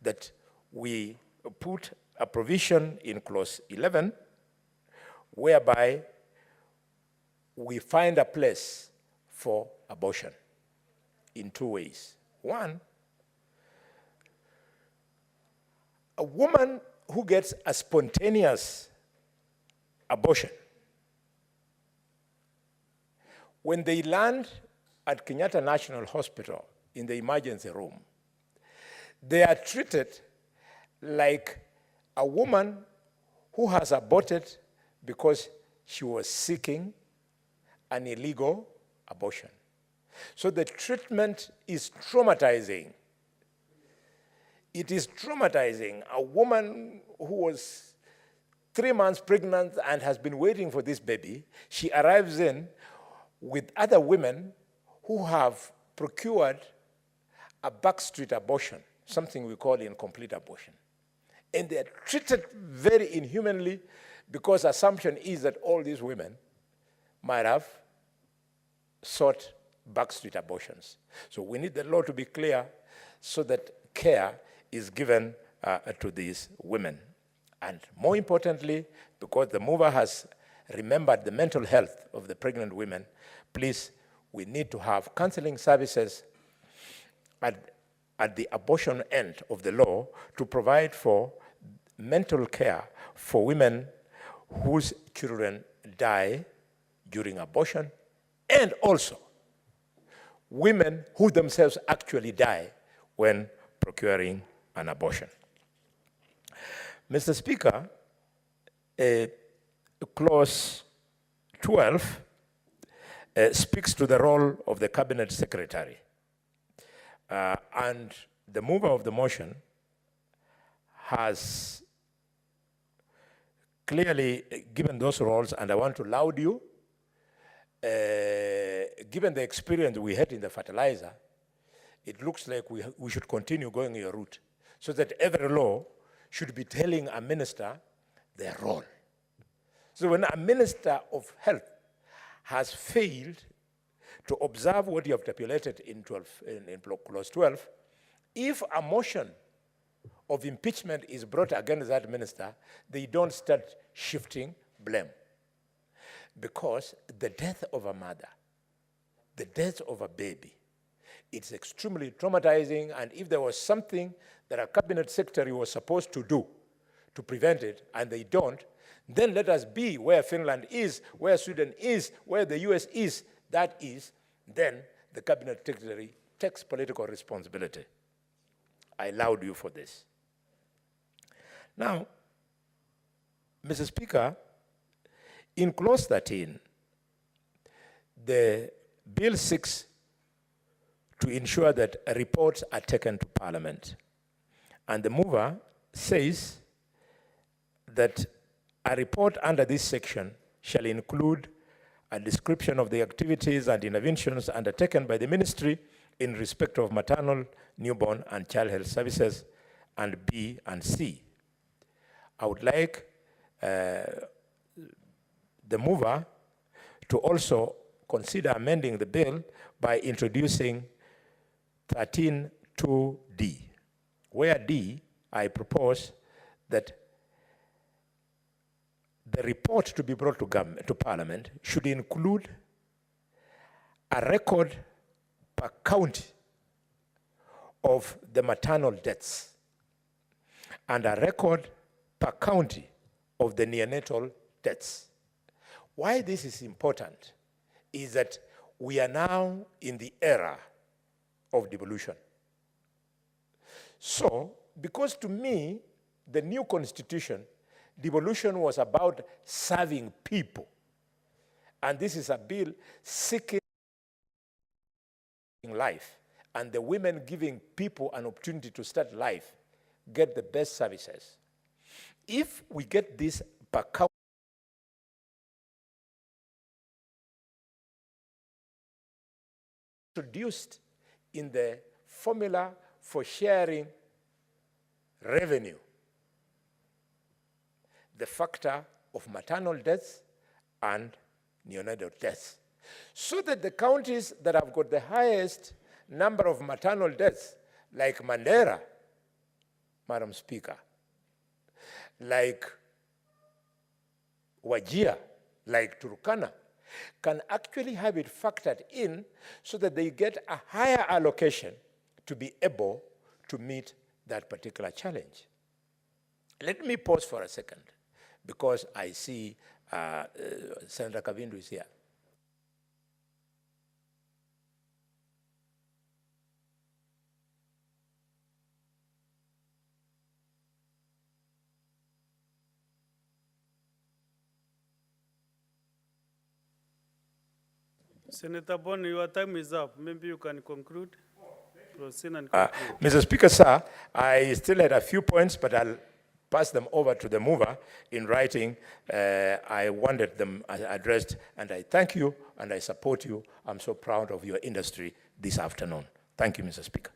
that we put a provision in clause 11 whereby we find a place for abortion in 2 ways. One, a woman who gets a spontaneous abortion, when they land at Kenyatta National Hospital in the emergency room, they are treated like a woman who has aborted because she was seeking an illegal abortion. So the treatment is traumatizing. It is traumatizing. A woman who was 3 months pregnant and has been waiting for this baby, she arrives in with other women who have procured a backstreet abortion, something we call incomplete abortion. And they are treated very inhumanly because assumption is that all these women might have sought backstreet abortions. So we need the law to be clear so that care is given to these women. And more importantly, because the mover has remembered the mental health of the pregnant women, please, we need to have counseling services at the abortion end of the law to provide for mental care for women whose children die during abortion, and also women who themselves actually die when procuring an abortion. Mr. Speaker, clause 12 speaks to the role of the Cabinet Secretary. And the mover of the motion has clearly given those roles, and I want to laud you. Given the experience we had in the fertilizer, it looks like we should continue going your route, so that every law should be telling a minister their role. So when a minister of health has failed to observe what you have stipulated in clause 12, if a motion of impeachment is brought against that minister, they don't start shifting blame. Because the death of a mother, the death of a baby, it's extremely traumatizing, and if there was something that a cabinet secretary was supposed to do to prevent it, and they don't, then let us be where Finland is, where Sweden is, where the US is. That is, then the cabinet secretary takes political responsibility. I laud you for this. Now, Mr. Speaker, in clause 13, the bill seeks to ensure that reports are taken to Parliament. And the mover says that a report under this section shall include a description of the activities and interventions undertaken by the ministry in respect of maternal, newborn, and child health services, and B and C. I would like the mover to also consider amending the bill by introducing 13(2)D, where D, I propose that the report to be brought to Parliament should include a record per county of the maternal deaths and a record per county of the neonatal deaths. Why this is important is that we are now in the era of devolution. So, because to me, the new constitution, devolution was about serving people. And this is a bill seeking life, and the women giving people an opportunity to start life, get the best services. If we get this per county, introduced in the formula for sharing revenue, the factor of maternal deaths and neonatal deaths, so that the counties that have got the highest number of maternal deaths, like Mandera, Madam Speaker, like Wajir, like Turkana, can actually have it factored in so that they get a higher allocation to be able to meet that particular challenge. Let me pause for a second, because I see Senator Kavindu is here. Senator Boni, your time is up. Maybe you can conclude. Proceed and conclude. Mr. Speaker, sir, I still had a few points, but I'll pass them over to the mover in writing. I wanted them addressed, and I thank you and I support you. I'm so proud of your industry this afternoon. Thank you, Mr. Speaker.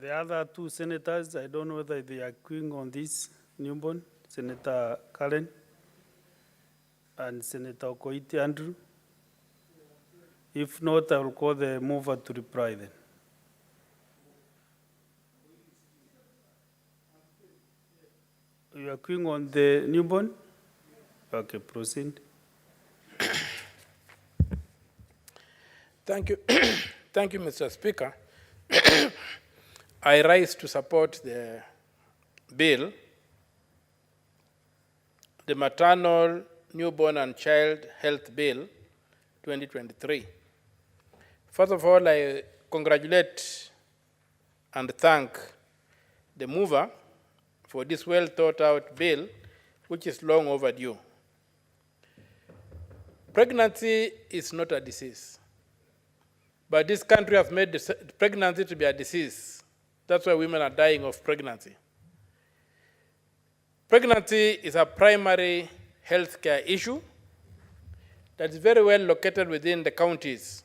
The other two senators, I don't know whether they are queuing on this newborn, Senator Karen and Senator Okoiti Andrew. If not, I will call the mover to reply then. You are queuing on the newborn? Okay, proceed. Thank you. Thank you, Mr. Speaker. I rise to support the bill, the Maternal, Newborn and Child Health Bill 2023. First of all, I congratulate and thank the mover for this well-thought-out bill, which is long overdue. Pregnancy is not a disease, but this country has made pregnancy to be a disease. That's why women are dying of pregnancy. Pregnancy is a primary healthcare issue that is very well located within the counties.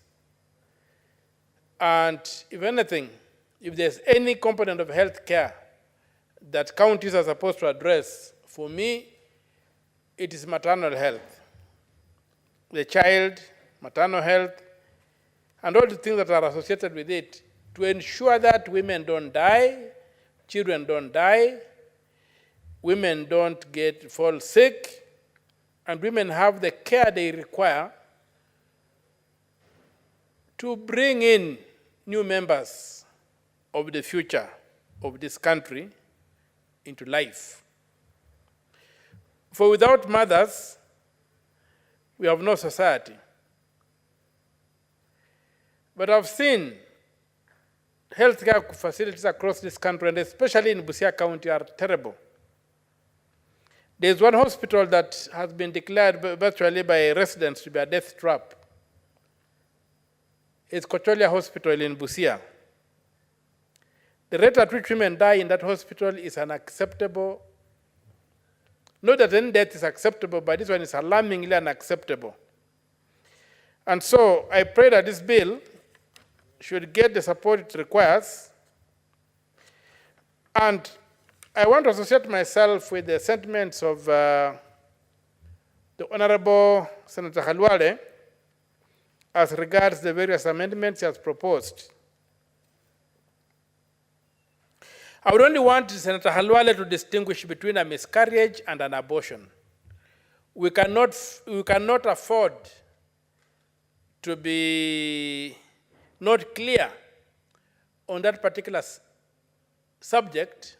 And if anything, if there's any component of healthcare that counties are supposed to address, for me, it is maternal health. The child, maternal health, and all the things that are associated with it, to ensure that women don't die, children don't die, women don't fall sick, and women have the care they require to bring in new members of the future of this country into life. For without mothers, we have no society. But I've seen healthcare facilities across this country, and especially in Busia County, are terrible. There's one hospital that has been declared virtually by residents to be a death trap. It's Kocholia Hospital in Busia. The rate at which women die in that hospital is unacceptable. Not that any death is acceptable, but this one is alarmingly unacceptable. And so I pray that this bill should get the support it requires. And I want to associate myself with the sentiments of the Honorable Senator Khalwale as regards the various amendments he has proposed. I would only want Senator Khalwale to distinguish between a miscarriage and an abortion. We cannot afford to be not clear on that particular subject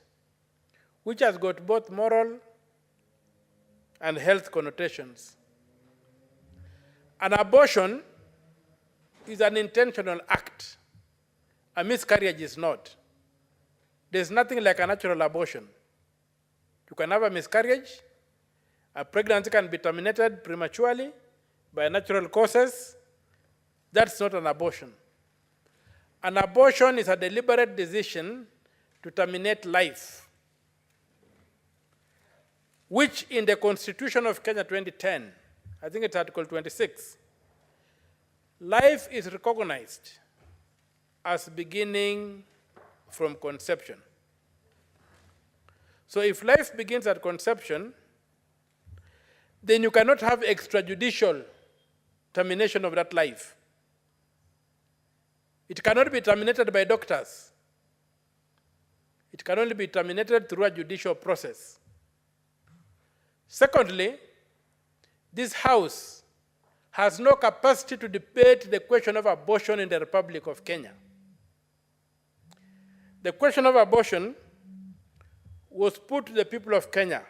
which has got both moral and health connotations. An abortion is an intentional act. A miscarriage is not. There's nothing like a natural abortion. You can have a miscarriage, a pregnancy can be terminated prematurely by natural causes. That's not an abortion. An abortion is a deliberate decision to terminate life, which in the Constitution of Kenya 2010, I think it's Article 26, life is recognized as beginning from conception. So if life begins at conception, then you cannot have extrajudicial termination of that life. It cannot be terminated by doctors. It can only be terminated through a judicial process. Secondly, this House has no capacity to debate the question of abortion in the Republic of Kenya. The question of abortion was put to the people of Kenya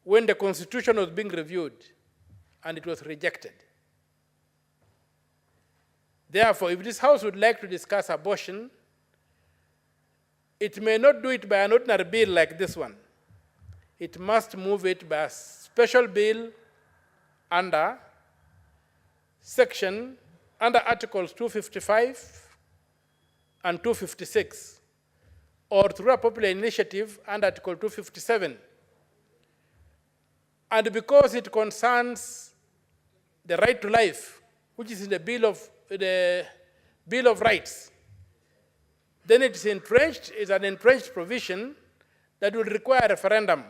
when the Constitution was being reviewed, and it was rejected. Therefore, if this House would like to discuss abortion, it may not do it by an ordinary bill like this one. It must move it by a special bill under Articles 255 and 256, or through a popular initiative under Article 257. And because it concerns the right to life, which is in the Bill of Rights, then it's entrenched, is an entrenched provision that will require a referendum.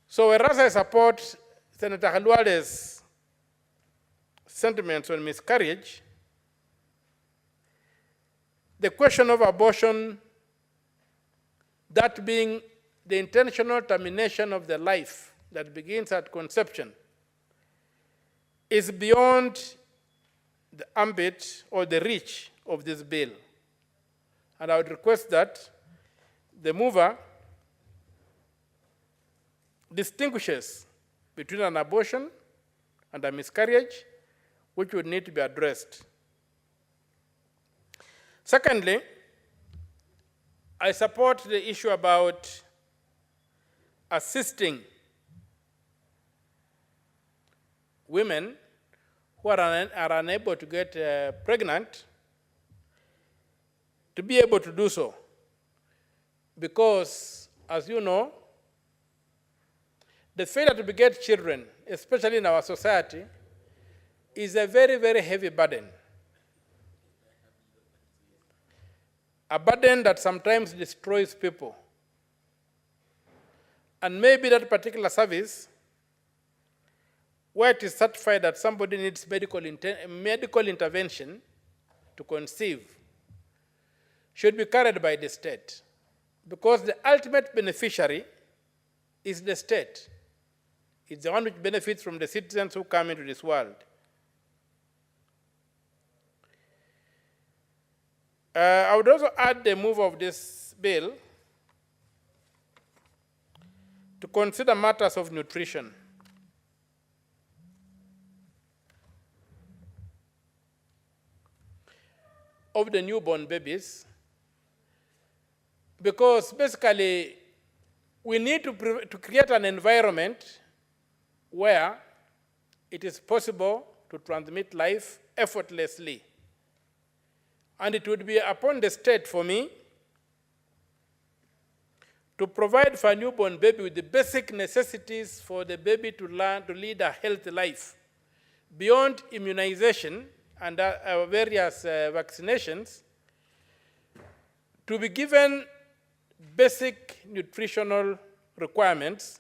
So whereas I support Senator Halwale's sentiments on miscarriage, the question of abortion, that being the intentional termination of the life that begins at conception, is beyond the ambit or the reach of this bill. And I would request that the mover distinguishes between an abortion and a miscarriage, which would need to be addressed. Secondly, I support the issue about assisting women who are unable to get pregnant to be able to do so. Because, as you know, the failure to beget children, especially in our society, is a very, very heavy burden. A burden that sometimes destroys people. And maybe that particular service, where it is certified that somebody needs medical intervention to conceive, should be carried by the state. Because the ultimate beneficiary is the state. It's the one which benefits from the citizens who come into this world. I would also add the move of this bill to consider matters of nutrition. Of the newborn babies, because basically we need to create an environment where it is possible to transmit life effortlessly. And it would be upon the state, for me, to provide for a newborn baby with the basic necessities for the baby to learn to lead a healthy life. Beyond immunization and various vaccinations, to be given basic nutritional requirements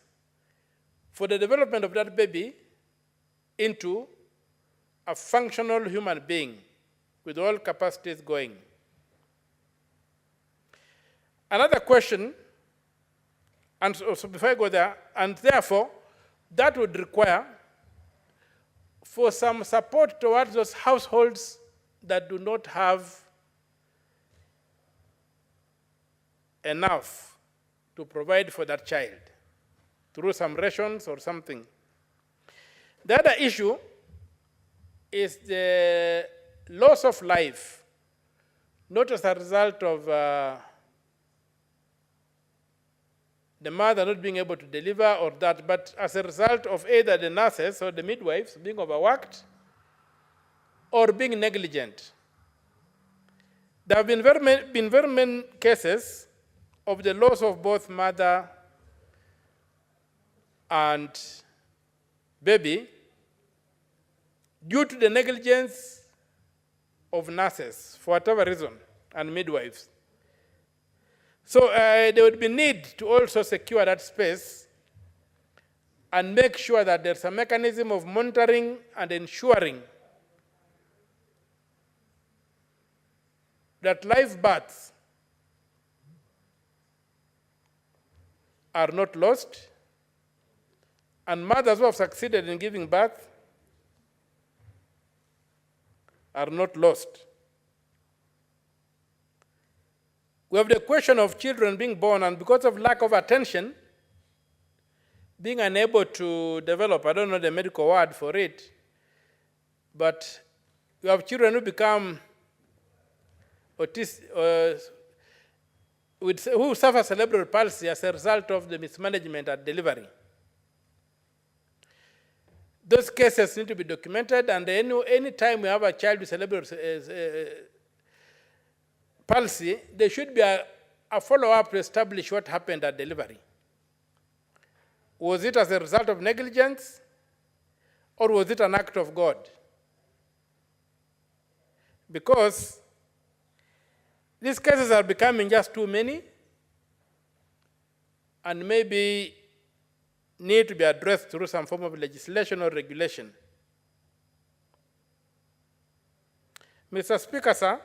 for the development of that baby into a functional human being with all capacities going. Another question, and so before I go there, and therefore, that would require for some support towards those households that do not have enough to provide for that child through some rations or something. The other issue is the loss of life, not as a result of the mother not being able to deliver or that, but as a result of either the nurses or the midwives being overworked or being negligent. There have been very many cases of the loss of both mother and baby due to the negligence of nurses, for whatever reason, and midwives. So there would be need to also secure that space and make sure that there's a mechanism of monitoring and ensuring that live births are not lost, and mothers who have succeeded in giving birth are not lost. We have the question of children being born, and because of lack of attention, being unable to develop, I don't know the medical word for it, but we have children who become autistic, who suffer cerebral palsy as a result of the mismanagement at delivery. Those cases need to be documented, and any time we have a child with cerebral palsy, there should be a follow-up to establish what happened at delivery. Was it as a result of negligence, or was it an act of God? Because these cases are becoming just too many, and maybe need to be addressed through some form of legislation or regulation. Mr. Speaker, sir,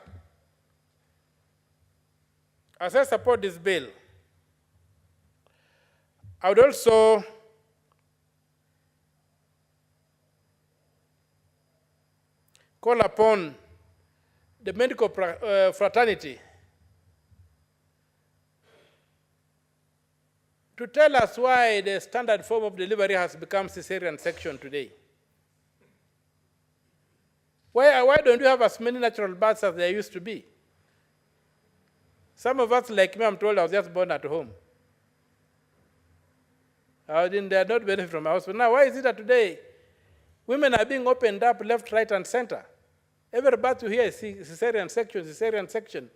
as I support this bill, I would also call upon the medical fraternity to tell us why the standard form of delivery has become cesarean section today. Why don't we have as many natural births as there used to be? Some of us, like me, I'm told I was just born at home. They are not benefit from my hospital. Now, why is it that today women are being opened up left, right, and center? Every birth you hear is cesarean section, cesarean section.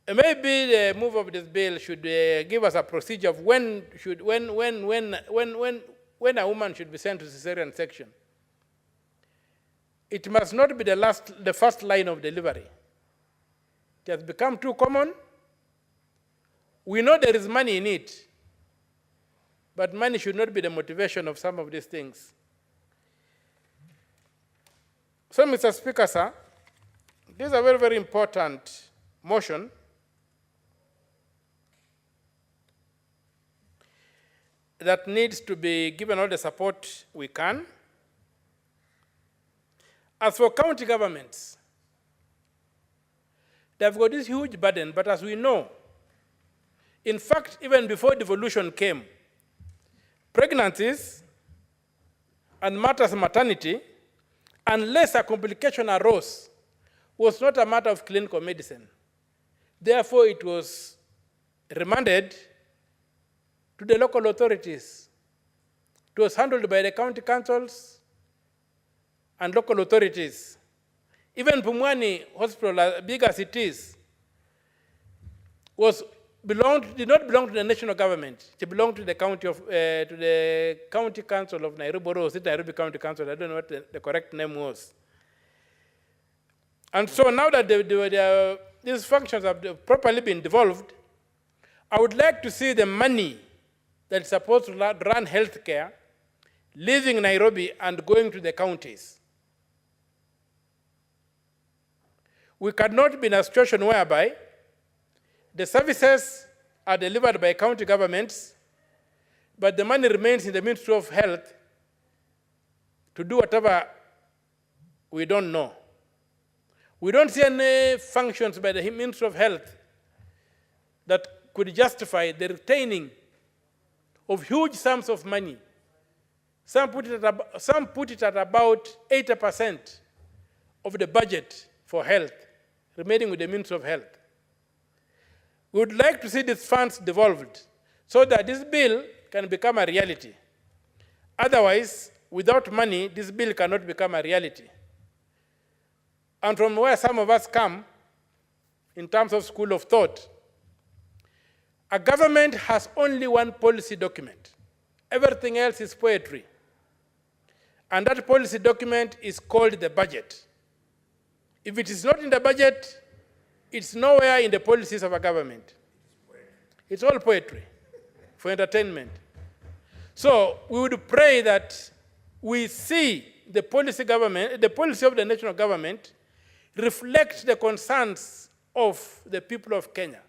Maybe the move of this bill should give us a procedure of when a woman should be sent to cesarean section. It must not be the first line of delivery. It has become too common. We know there is money in it, but money should not be the motivation of some of these things. So, Mr. Speaker, sir, this is a very, very important motion. That needs to be given all the support we can. As for county governments, they've got this huge burden, but as we know, in fact, even before devolution came, pregnancies and matters of maternity, unless a complication arose, was not a matter of clinical medicine. Therefore, it was remanded to the local authorities. It was handled by the county councils and local authorities. Even Pumwani Hospital, as big as it is, did not belong to the national government. It belonged to the county council of Nairobi, or was it Nairobi County Council? I don't know what the correct name was. And so now that these functions have properly been devolved, I would like to see the money that's supposed to run healthcare leaving Nairobi and going to the counties. We cannot be in a situation whereby the services are delivered by county governments, but the money remains in the Ministry of Health to do whatever we don't know. We don't see any functions by the Ministry of Health that could justify the retaining of huge sums of money. Some put it at about 80% of the budget for health, remaining with the Ministry of Health. We would like to see these funds devolved so that this bill can become a reality. Otherwise, without money, this bill cannot become a reality. And from where some of us come, in terms of school of thought, a government has only one policy document. Everything else is poetry. And that policy document is called the budget. If it is not in the budget, it's nowhere in the policies of a government. It's all poetry for entertainment. So we would pray that we see the policy of the national government reflect the concerns of the people of Kenya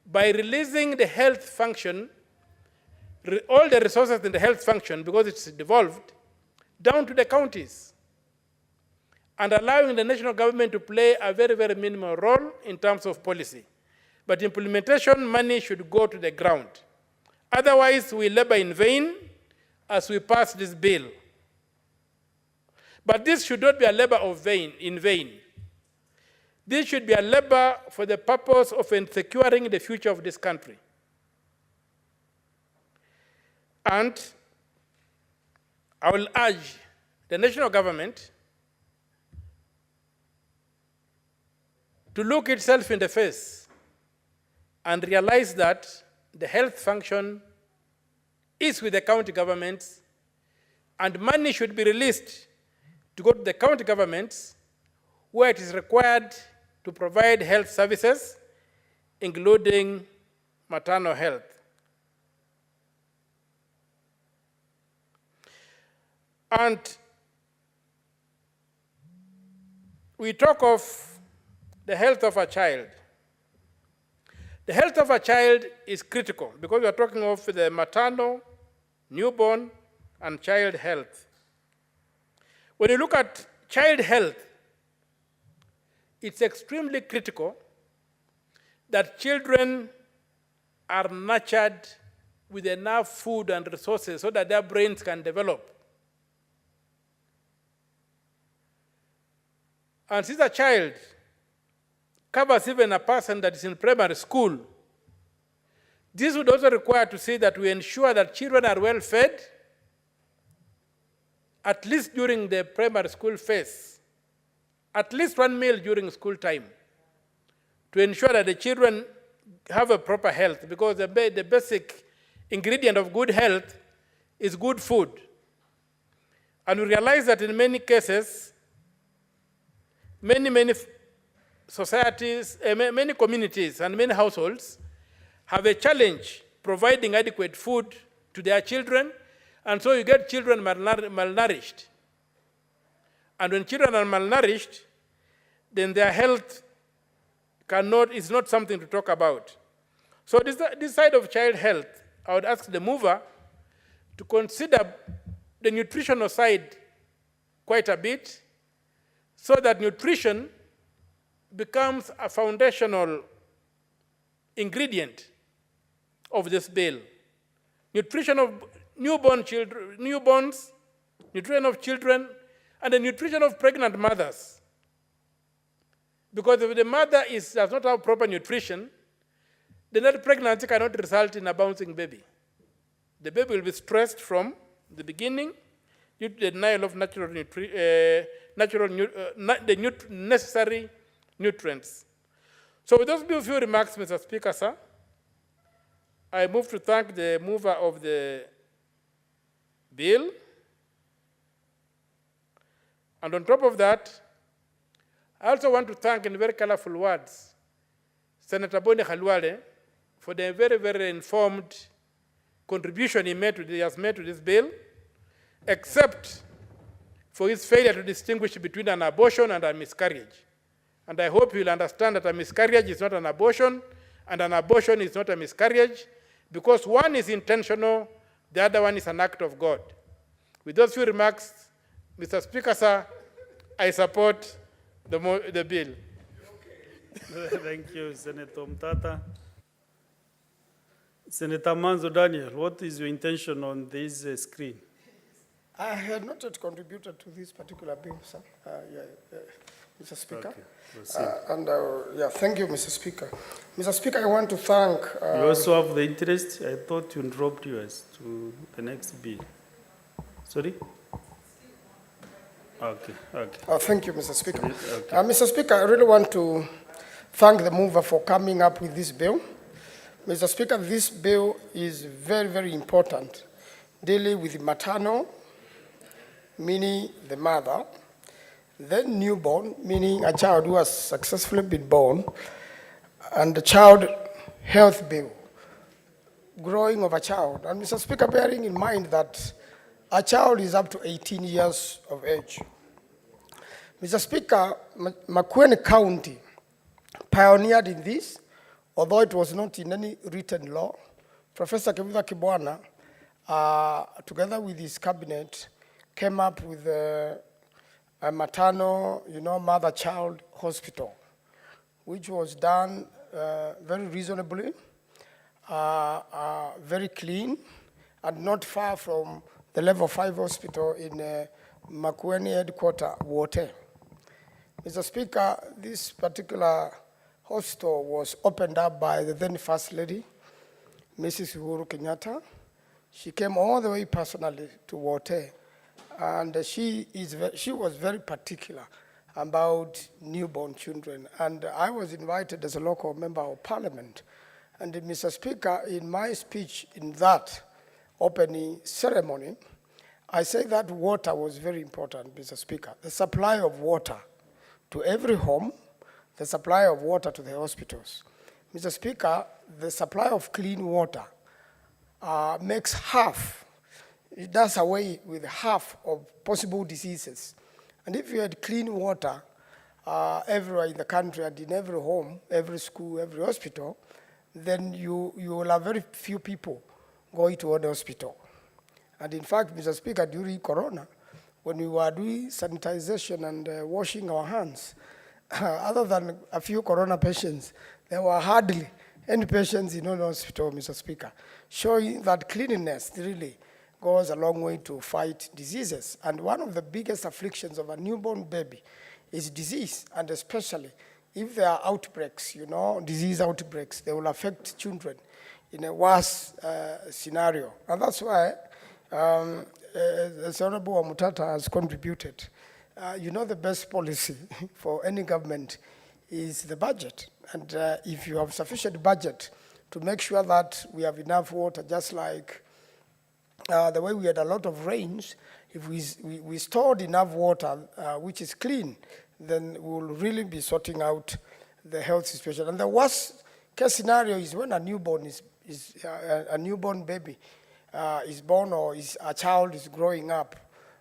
by releasing the health function, all the resources in the health function, because it's devolved, down to the counties, and allowing the national government to play a very, very minimal role in terms of policy. But implementation money should go to the ground. Otherwise, we labor in vain as we pass this bill. But this should not be a labor in vain. This should be a labor for the purpose of securing the future of this country. And I will urge the national government to look itself in the face and realize that the health function is with the county governments, and money should be released to go to the county governments where it is required to provide health services, including maternal health. And we talk of the health of a child. The health of a child is critical because we are talking of the maternal, newborn, and child health. When you look at child health, it's extremely critical that children are nurtured with enough food and resources so that their brains can develop. And since a child covers even a person that is in primary school, this would also require to see that we ensure that children are well fed, at least during the primary school phase, at least one meal during school time, to ensure that the children have a proper health, because the basic ingredient of good health is good food. And we realize that in many cases, many societies, many communities and many households have a challenge providing adequate food to their children, and so you get children malnourished. And when children are malnourished, then their health is not something to talk about. So this side of child health, I would ask the mover to consider the nutritional side quite a bit, so that nutrition becomes a foundational ingredient of this bill. Nutrition of newborns, nutrition of children, and the nutrition of pregnant mothers. Because if the mother does not have proper nutrition, then that pregnancy cannot result in a bouncing baby. The baby will be stressed from the beginning due to the denial of necessary nutrients. So with those few remarks, Mr. Speaker, sir, I move to thank the mover of the bill. And on top of that, I also want to thank, in very colorful words, Senator Boni Khalwale for the very, very informed contribution he has made to this bill, except for his failure to distinguish between an abortion and a miscarriage. And I hope you'll understand that a miscarriage is not an abortion, and an abortion is not a miscarriage, because one is intentional, the other one is an act of God. With those few remarks, Mr. Speaker, sir, I support the bill. Thank you, Senator Mtata. Senator Manzo Daniel, what is your intention on this screen? I had not yet contributed to this particular bill, sir. Mr. Speaker. Okay, thank you, Mr. Speaker. Mr. Speaker, I want to thank... you also have the interest? I thought you dropped yours to the next bill. Sorry? Okay. Thank you, Mr. Speaker. Okay. Mr. Speaker, I really want to thank the mover for coming up with this bill. Mr. Speaker, this bill is very, very important, dealing with maternal, meaning the mother, then newborn, meaning a child who has successfully been born, and the child health bill, growing of a child. And Mr. Speaker, bearing in mind that a child is up to 18 years of age. Mr. Speaker, Makueni County pioneered in this, although it was not in any written law. Professor Kivutha Kibwana, together with his cabinet, came up with a maternal, mother-child hospital, which was done very reasonably, very clean, and not far from the level 5 hospital in Makueni headquarter, Wote. Mr. Speaker, this particular hospital was opened up by the then First Lady, Mrs. Uhuru Kenyatta. She came all the way personally to Wote, and she was very particular about newborn children. And I was invited as a local member of parliament. And Mr. Speaker, in my speech in that opening ceremony, I say that water was very important, Mr. Speaker. The supply of water to every home, the supply of water to the hospitals. Mr. Speaker, the supply of clean water makes half, it does away with half of possible diseases. And if you had clean water everywhere in the country and in every home, every school, every hospital, then you will have very few people going to the hospital. And in fact, Mr. Speaker, during Corona, when we were doing sanitization and washing our hands, other than a few Corona patients, there were hardly any patients in the hospital, Mr. Speaker, showing that cleanliness really goes a long way to fight diseases. And one of the biggest afflictions of a newborn baby is disease, and especially if there are outbreaks, disease outbreaks, they will affect children in a worse scenario. And that's why as Honorable Mutata has contributed, the best policy for any government is the budget. And if you have sufficient budget to make sure that we have enough water, just like the way we had a lot of rains, if we stored enough water, which is clean, then we will really be sorting out the health situation. And the worst case scenario is when a newborn a newborn baby is born, or a child is growing up,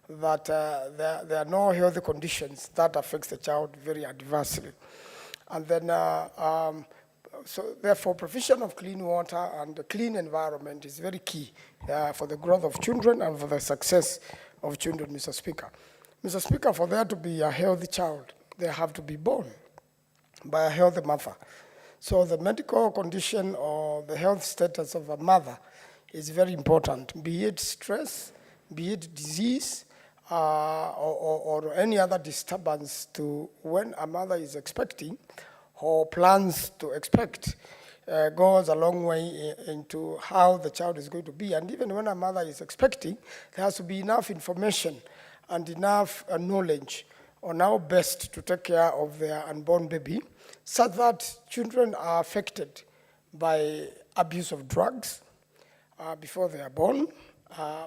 that there are no health conditions that affects the child very adversely. And then, so therefore, provision of clean water and a clean environment is very key for the growth of children and for the success of children, Mr. Speaker. Mr. Speaker, for there to be a healthy child, they have to be born by a healthy mother. So the medical condition or the health status of a mother is very important, be it stress, be it disease, or any other disturbance to when a mother is expecting or plans to expect, goes a long way into how the child is going to be. And even when a mother is expecting, there has to be enough information and enough knowledge on how best to take care of their unborn baby, so that children are affected by abuse of drugs before they are born,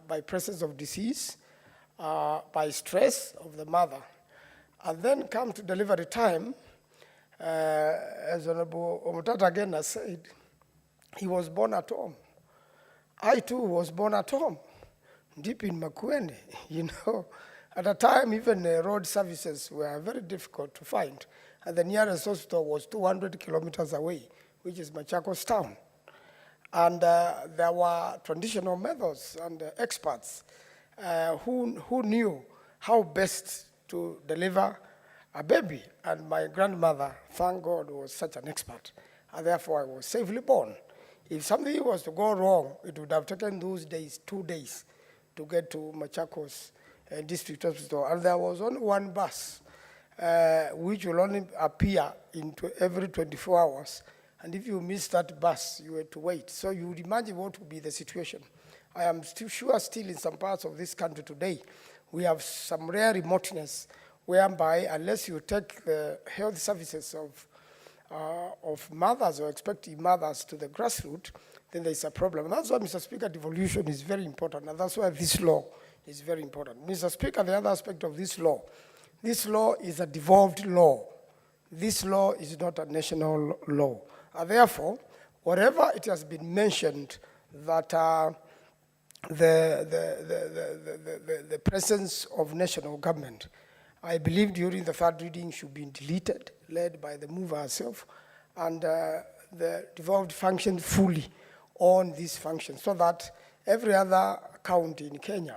by presence of disease, by stress of the mother. And then come to delivery time, as Honorable Omutata again has said, he was born at home. I too was born at home, deep in Makueni, At a time, even road services were very difficult to find. And the nearest hospital was 200 kilometers away, which is Machakos town. And there were traditional methods and experts who knew how best to deliver a baby. And my grandmother, thank God, was such an expert. And therefore, I was safely born. If something was to go wrong, it would have taken those days, 2 days, to get to Machakos District Hospital. And there was only one bus, which will only appear every 24 hours. And if you miss that bus, you had to wait. So you would imagine what would be the situation. I am still sure still in some parts of this country today, we have some rare remoteness whereby unless you take the health services of mothers or expecting mothers to the grassroots, then there's a problem. And that's why, Mr. Speaker, devolution is very important, and that's why this law is very important. Mr. Speaker, the other aspect of this law is a devolved law. This law is not a national law. And therefore, whatever it has been mentioned that the presence of national government, I believe during the third reading should be deleted, led by the mover herself, and the devolved function fully on this function, so that every other county in Kenya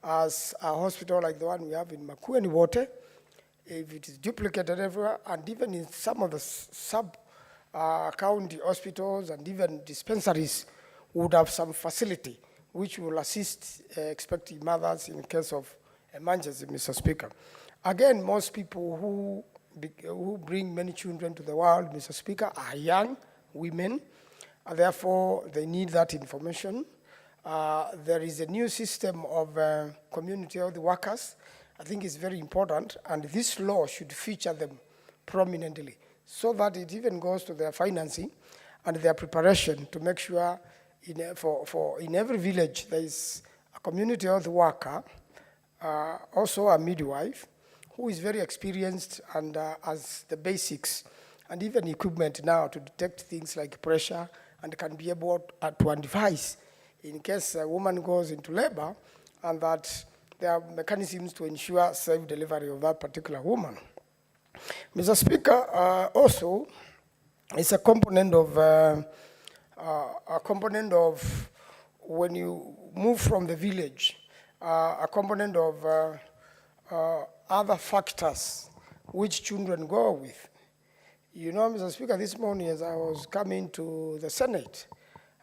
has a hospital like the one we have in Makueni Wote, if it is duplicated everywhere, and even in some of the sub-county hospitals and even dispensaries would have some facility which will assist expecting mothers in case of emergency, Mr. Speaker. Again, most people who bring many children to the world, Mr. Speaker, are young women, and therefore they need that information. There is a new system of community health workers. I think it's very important, and this law should feature them prominently so that it even goes to their financing and their preparation to make sure in every village there is a community health worker, also a midwife, who is very experienced and has the basics and even equipment now to detect things like pressure and can be able to advise in case a woman goes into labor, and that there are mechanisms to ensure safe delivery of that particular woman. Mr. Speaker, also, it's a component of when you move from the village, a component of other factors which children go with. You know, Mr. Speaker, this morning as I was coming to the Senate,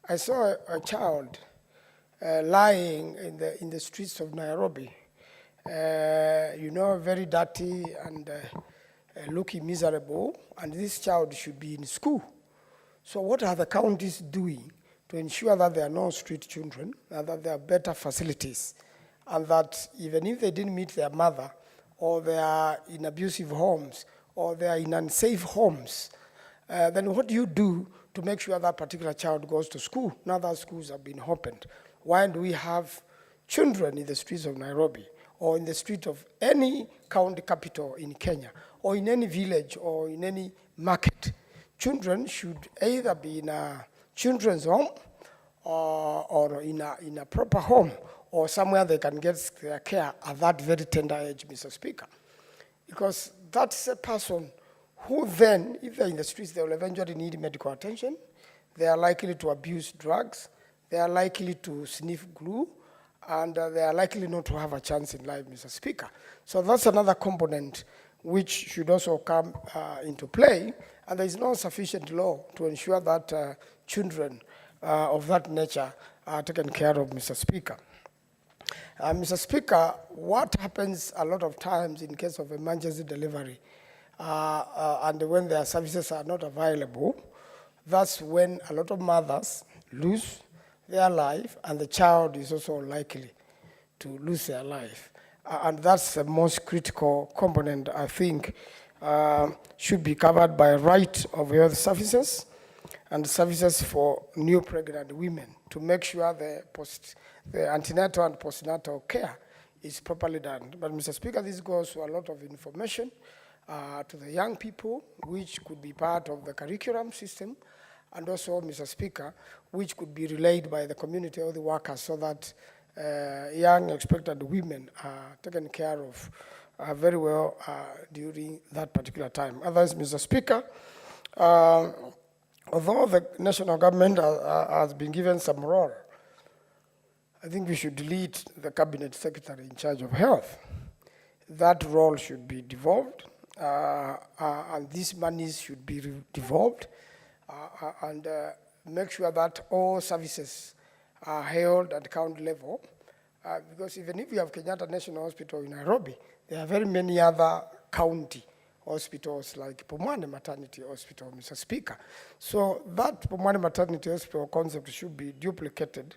I saw a child lying in the streets of Nairobi, you know, very dirty and looking miserable, and this child should be in school. So what are the counties doing to ensure that there are no street children, and that there are better facilities, and that even if they didn't meet their mother, or they are in abusive homes, or they are in unsafe homes, then what do you do to make sure that particular child goes to school now that schools have been opened? Why do we have children in the streets of Nairobi, or in the street of any county capital in Kenya, or in any village, or in any market? Children should either be in a children's home, or in a proper home, or somewhere they can get their care at that very tender age, Mr. Speaker. Because that's a person who then, if they're in the streets, they will eventually need medical attention. They are likely to abuse drugs. They are likely to sniff glue. And they are likely not to have a chance in life, Mr. Speaker. So that's another component which should also come into play. And there is no sufficient law to ensure that children of that nature are taken care of, Mr. Speaker. Mr. Speaker, what happens a lot of times in case of emergency delivery and when their services are not available, that's when a lot of mothers lose their life, and the child is also likely to lose their life. And that's the most critical component, I think, should be covered by right of health services and services for new pregnant women to make sure the antenatal and postnatal care is properly done. But Mr. Speaker, this goes to a lot of information to the young people, which could be part of the curriculum system, and also, Mr. Speaker, which could be relayed by the community or the workers so that young expectant women are taken care of very well during that particular time. Otherwise, Mr. Speaker, although the national government has been given some role, I think we should delete the cabinet secretary in charge of health. That role should be devolved, and these monies should be devolved and make sure that all services are held at county level. Because even if you have Kenyatta National Hospital in Nairobi, there are very many other county hospitals like Pumwani Maternity Hospital, Mr. Speaker. So that Pumwani Maternity Hospital concept should be duplicated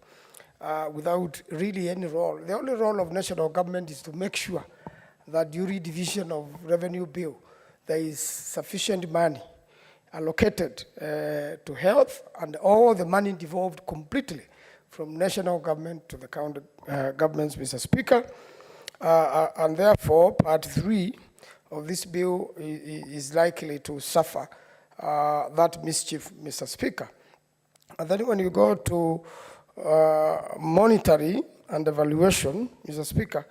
without really any role. The only role of national government is to make sure that during division of revenue bill, there is sufficient money allocated to health, and all the money devolved completely from national government to the county governments, Mr. Speaker. And therefore, part 3 of this bill is likely to suffer that mischief, Mr. Speaker. And then when you go to monitoring and evaluation, Mr. Speaker,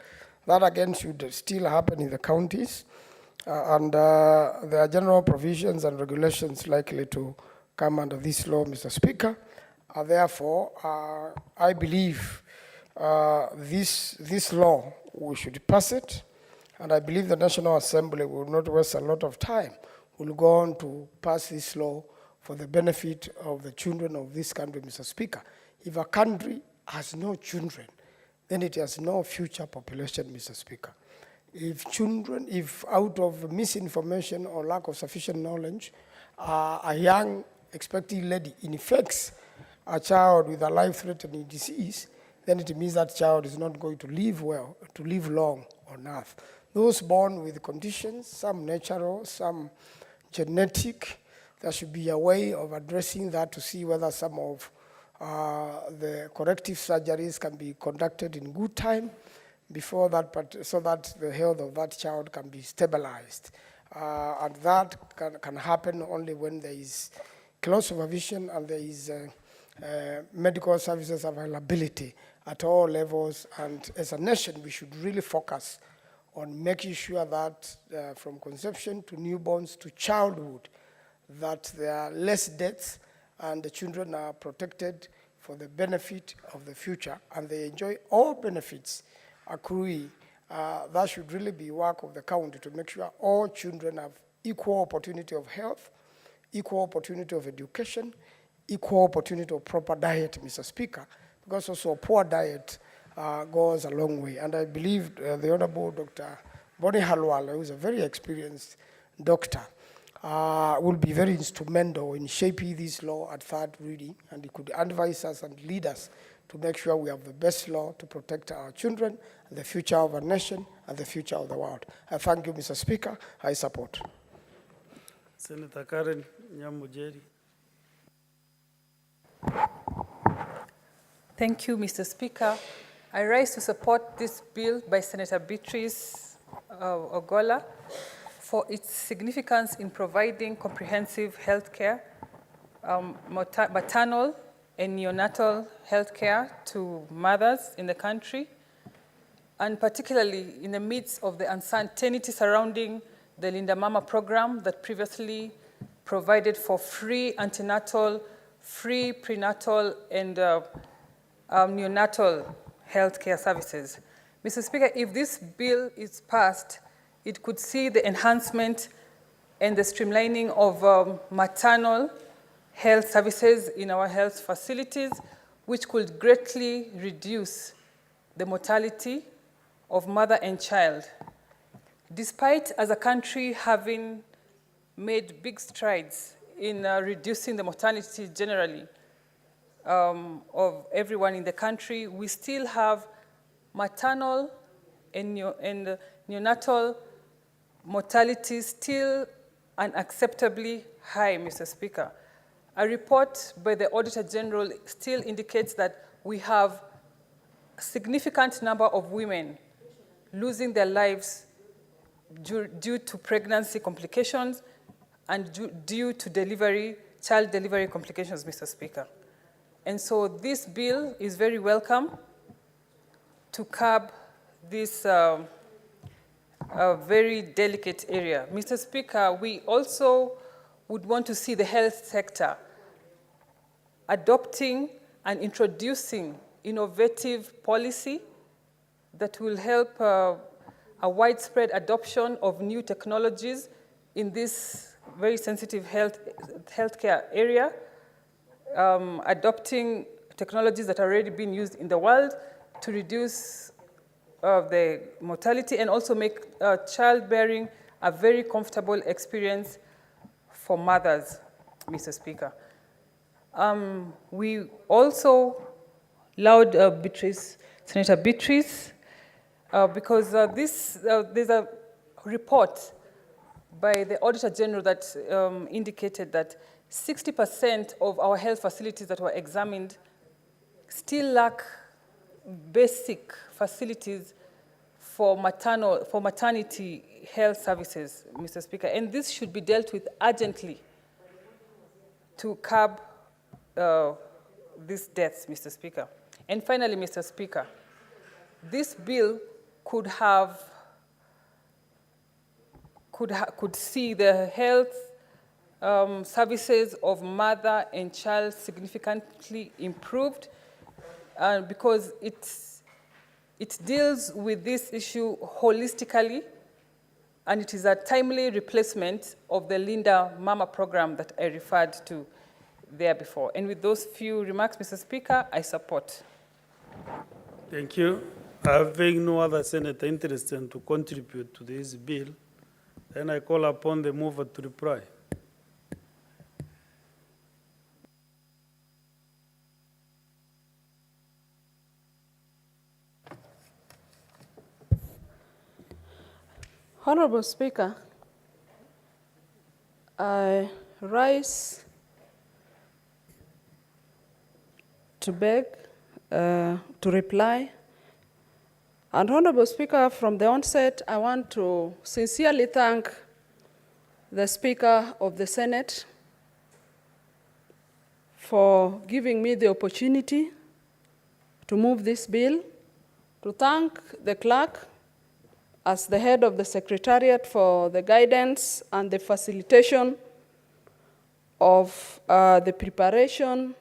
that again should still happen in the counties. And there are general provisions and regulations likely to come under this law, Mr. Speaker. Therefore, I believe this law, we should pass it. And I believe the National Assembly will not waste a lot of time. We'll go on to pass this law for the benefit of the children of this country, Mr. Speaker. If a country has no children, then it has no future population, Mr. Speaker. If out of misinformation or lack of sufficient knowledge, a young expecting lady infects a child with a life-threatening disease, then it means that child is not going to live well, to live long on earth. Those born with conditions, some natural, some genetic, there should be a way of addressing that to see whether some of the corrective surgeries can be conducted in good time before that, so that the health of that child can be stabilized. And that can happen only when there is close supervision and there is medical services availability at all levels. And as a nation, we should really focus on making sure that from conception to newborns to childhood, that there are less deaths and the children are protected for the benefit of the future, and they enjoy all benefits accruing. That should really be work of the county to make sure all children have equal opportunity of health, equal opportunity of education, equal opportunity of proper diet, Mr. Speaker, because also a poor diet goes a long way. And I believe the Honorable Dr. Bonnie Halwala, who is a very experienced doctor, will be very instrumental in shaping this law at third reading, and he could advise us and lead us to make sure we have the best law to protect our children, and the future of our nation, and the future of the world. I thank you, Mr. Speaker. I support. Senator Karen Nyamujeri. Thank you, Mr. Speaker. I rise to support this bill by Senator Beatrice Ogola for its significance in providing comprehensive health care, maternal and neonatal health care to mothers in the country, and particularly in the midst of the uncertainty surrounding the Linda Mama program that previously provided for free antenatal, free prenatal, and neonatal health care services. Mr. Speaker, if this bill is passed, it could see the enhancement and the streamlining of maternal health services in our health facilities, which could greatly reduce the mortality of mother and child. Despite, as a country, having made big strides in reducing the mortality generally of everyone in the country, we still have maternal and neonatal mortality still unacceptably high, Mr. Speaker. A report by the Auditor General still indicates that we have a significant number of women losing their lives due to pregnancy complications and due to child delivery complications, Mr. Speaker. And so this bill is very welcome to curb this very delicate area. Mr. Speaker, we also would want to see the health sector adopting and introducing innovative policy that will help a widespread adoption of new technologies in this very sensitive healthcare area, adopting technologies that are already being used in the world to reduce the mortality and also make childbearing a very comfortable experience for mothers, Mr. Speaker. We also allowed Senator Beatrice, because there's a report by the Auditor General that indicated that 60% of our health facilities that were examined still lack basic facilities for maternity health services, Mr. Speaker. And this should be dealt with urgently to curb these deaths, Mr. Speaker. And finally, Mr. Speaker, this bill could see the health services of mother and child significantly improved, because it deals with this issue holistically, and it is a timely replacement of the Linda Mama program that I referred to there before. And with those few remarks, Mr. Speaker, I support. Thank you. Having no other senator interested to contribute to this bill, then I call upon the mover to reply. Honorable Speaker, I rise to beg to reply. And Honorable Speaker, from the onset, I want to sincerely thank the Speaker of the Senate for giving me the opportunity to move this bill, to thank the clerk as the head of the Secretariat for the guidance and the facilitation of the preparation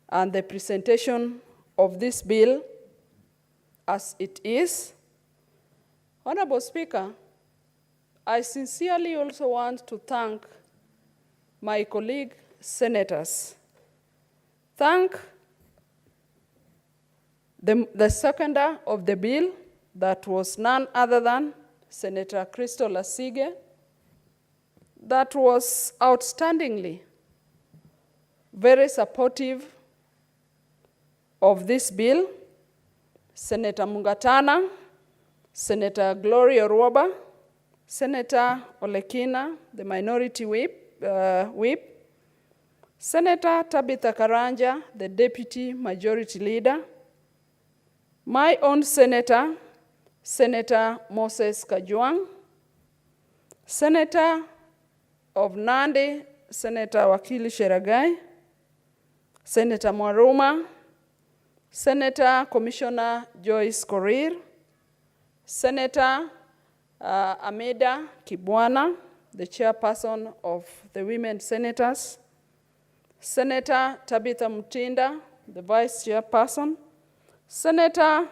and the presentation of this bill as it is. Honorable Speaker, I sincerely also want to thank my colleague senators. Thank the seconder of the bill, that was none other than Senator Crystal Asige, that was outstandingly very supportive of this bill. Senator Mungatana, Senator Gloria Orwoba, Senator Olekina, the minority whip, Senator Tabitha Karanja, the deputy majority leader, my own senator, Senator Moses Kajwang, Senator of Nandi, Senator Wakili Sheragai, Senator Mwaruma, Senator Commissioner Joyce Korir, Senator Ameda Kibwana, the chairperson of the Women Senators, Senator Tabitha Mutinda, the vice chairperson, Senator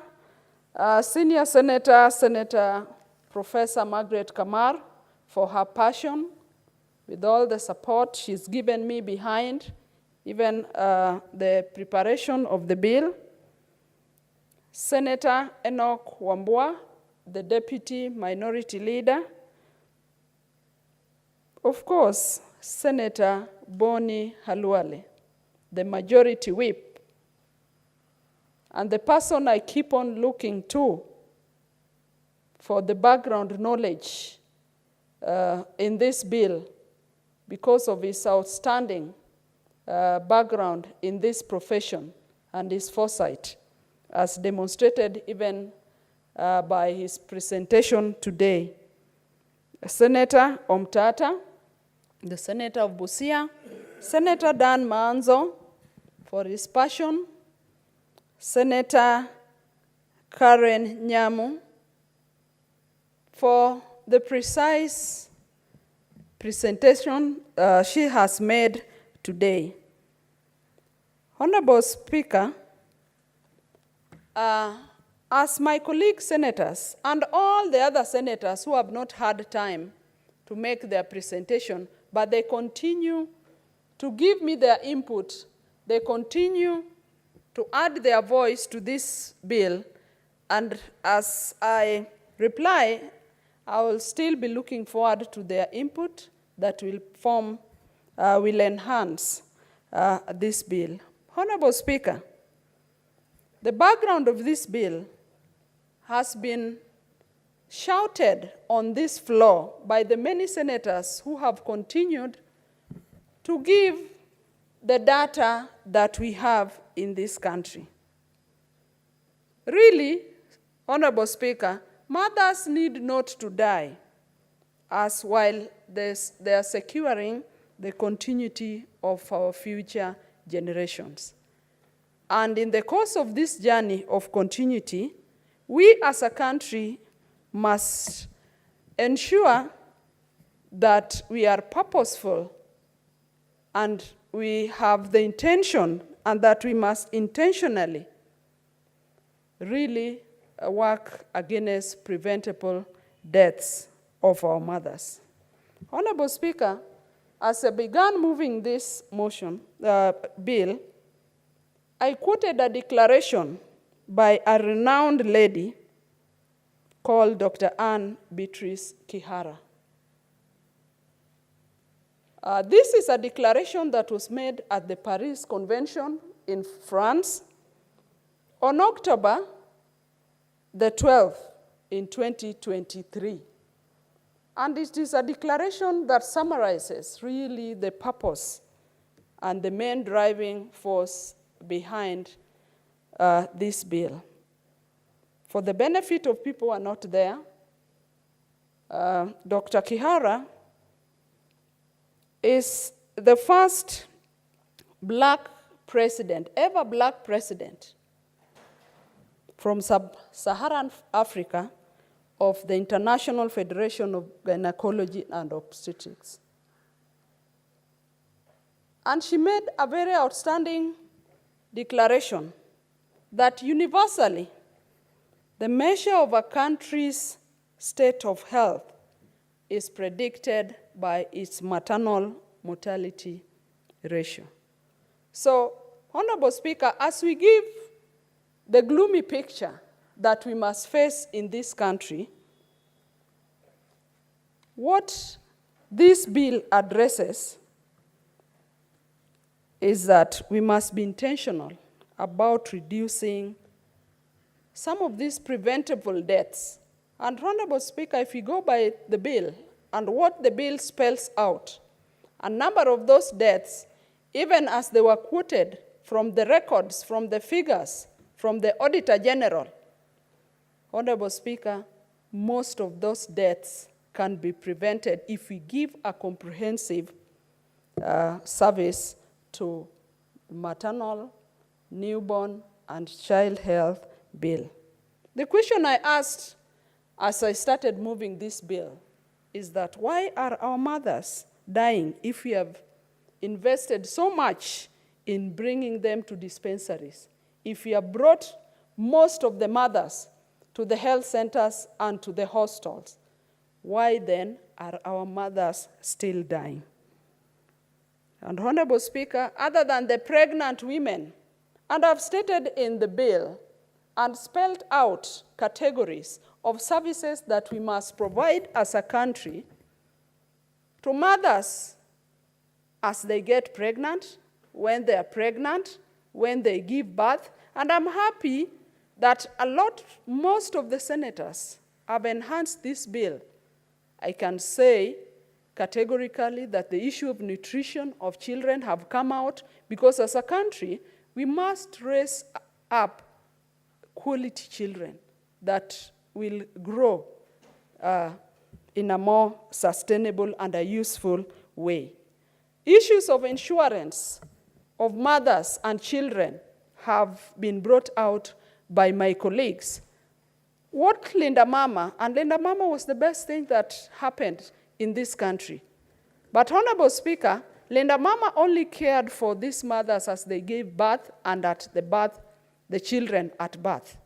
Senior Senator, Senator Professor Margaret Kamar, for her passion, with all the support she's given me behind, even the preparation of the bill. Senator Enoch Wambua, the deputy minority leader. Of course, Senator Boni Halwale, the majority whip. And the person I keep on looking to for the background knowledge in this bill, because of his outstanding background in this profession and his foresight, as demonstrated even by his presentation today. Senator Omtata, the Senator of Busia, Senator Dan Maanzo, for his passion, Senator Karen Nyamu, for the precise presentation she has made today. Honorable Speaker, as my colleague senators and all the other senators who have not had time to make their presentation, but they continue to give me their input. They continue to add their voice to this bill, and as I reply, I will still be looking forward to their input that will enhance this bill. Honorable Speaker, the background of this bill has been shouted on this floor by the many senators who have continued to give the data that we have in this country. Really, Honorable Speaker, mothers need not to die as while they are securing the continuity of our future generations. And in the course of this journey of continuity, we as a country must ensure that we are purposeful and we have the intention, and that we must intentionally really work against preventable deaths of our mothers. Honorable Speaker, as I began moving this bill, I quoted a declaration by a renowned lady called Dr. Anne Beatrice Kihara. This is a declaration that was made at the Paris Convention in France on October the 12th in 2023. And it is a declaration that summarizes really the purpose and the main driving force behind this bill. For the benefit of people who are not there, Dr. Kihara is the first black president, ever black president, from sub-Saharan Africa of the International Federation of Gynecology and Obstetrics. And she made a very outstanding declaration that universally, the measure of a country's state of health is predicted by its maternal mortality ratio. So, Honorable Speaker, as we give the gloomy picture that we must face in this country, what this bill addresses is that we must be intentional about reducing some of these preventable deaths. And Honorable Speaker, if you go by the bill and what the bill spells out, a number of those deaths, even as they were quoted from the records, from the figures, from the Auditor General, Honorable Speaker, most of those deaths can be prevented if we give a comprehensive service to maternal, newborn, and child health bill. The question I asked as I started moving this bill is that why are our mothers dying if we have invested so much in bringing them to dispensaries? If we have brought most of the mothers to the health centers and to the hospitals, why then are our mothers still dying? And Honorable Speaker, other than the pregnant women, and I've stated in the bill and spelled out categories of services that we must provide as a country to mothers as they get pregnant, when they are pregnant, when they give birth. And I'm happy that most of the senators have enhanced this bill. I can say categorically that the issue of nutrition of children have come out, because as a country, we must raise up quality children that will grow in a more sustainable and a useful way. Issues of insurance of mothers and children have been brought out by my colleagues. What Linda Mama, and Linda Mama was the best thing that happened in this country. But Honorable Speaker, Linda Mama only cared for these mothers as they gave birth and at the birth, the children at birth.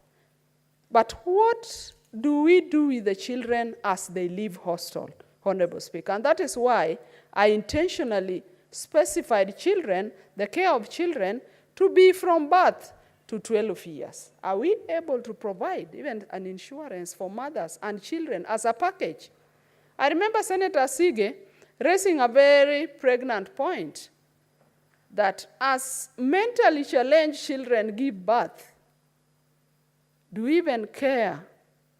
But what do we do with the children as they leave hospital? Honorable Speaker. And that is why I intentionally specified children, the care of children, to be from birth to 12 years. Are we able to provide even an insurance for mothers and children as a package? I remember Senator Sige raising a very pregnant point that as mentally challenged children give birth, do we even care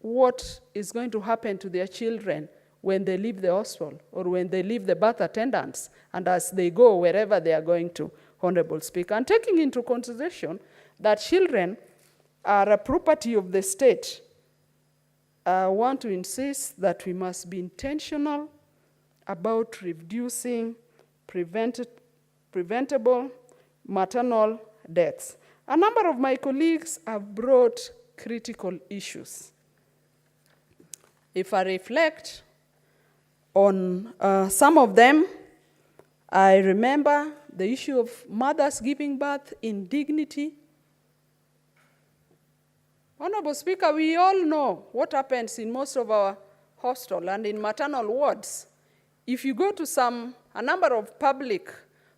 what is going to happen to their children when they leave the hospital or when they leave the birth attendants and as they go wherever they are going to, Honorable Speaker? And taking into consideration that children are a property of the state, I want to insist that we must be intentional about reducing preventable maternal deaths. A number of my colleagues have brought critical issues. If I reflect on some of them, I remember the issue of mothers giving birth in dignity. Honorable Speaker, we all know what happens in most of our hospitals and in maternal wards. If you go to a number of public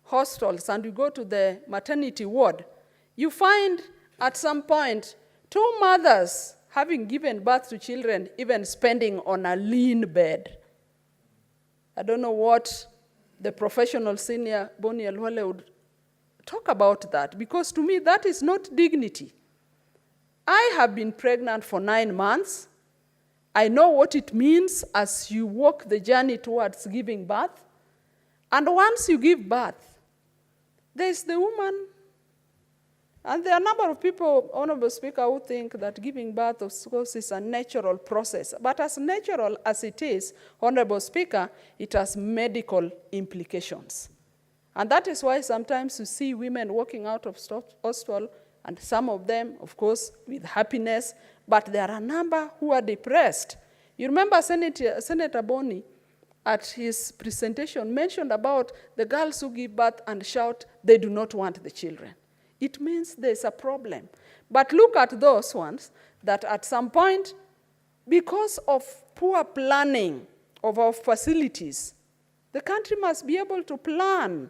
hospitals and you go to the maternity ward, you find at some point 2 mothers having given birth to children even spending on a lean bed. I don't know what the professional senior Bonnie Elwale would talk about that, because to me that is not dignity. I have been pregnant for 9 months. I know what it means as you walk the journey towards giving birth. And once you give birth, there's the woman. And there are a number of people, Honorable Speaker, who think that giving birth, of course, is a natural process. But as natural as it is, Honorable Speaker, it has medical implications. And that is why sometimes you see women walking out of hospital, and some of them, of course, with happiness, but there are a number who are depressed. You remember Senator Bonnie, at his presentation, mentioned about the girls who give birth and shout, they do not want the children. It means there's a problem. But look at those ones that at some point, because of poor planning of our facilities, the country must be able to plan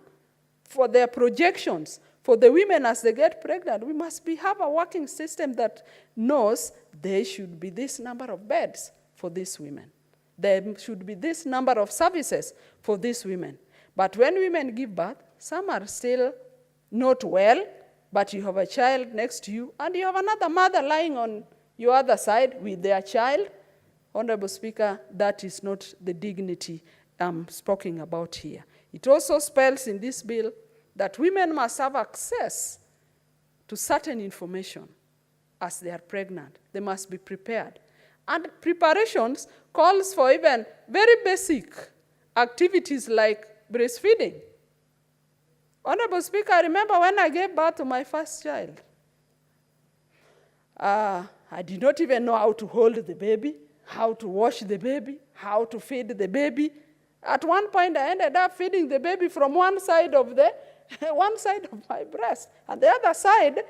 for their projections. For the women as they get pregnant, we must have a working system that knows there should be this number of beds for these women. There should be this number of services for these women. But when women give birth, some are still not well, but you have a child next to you, and you have another mother lying on your other side with their child. Honorable Speaker, that is not the dignity I'm speaking about here. It also spells in this bill that women must have access to certain information as they are pregnant. They must be prepared. And preparations calls for even very basic activities like breastfeeding. Honorable Speaker, I remember when I gave birth to my first child. I did not even know how to hold the baby, how to wash the baby, how to feed the baby. At one point, I ended up feeding the baby from one side of my breast, and the other side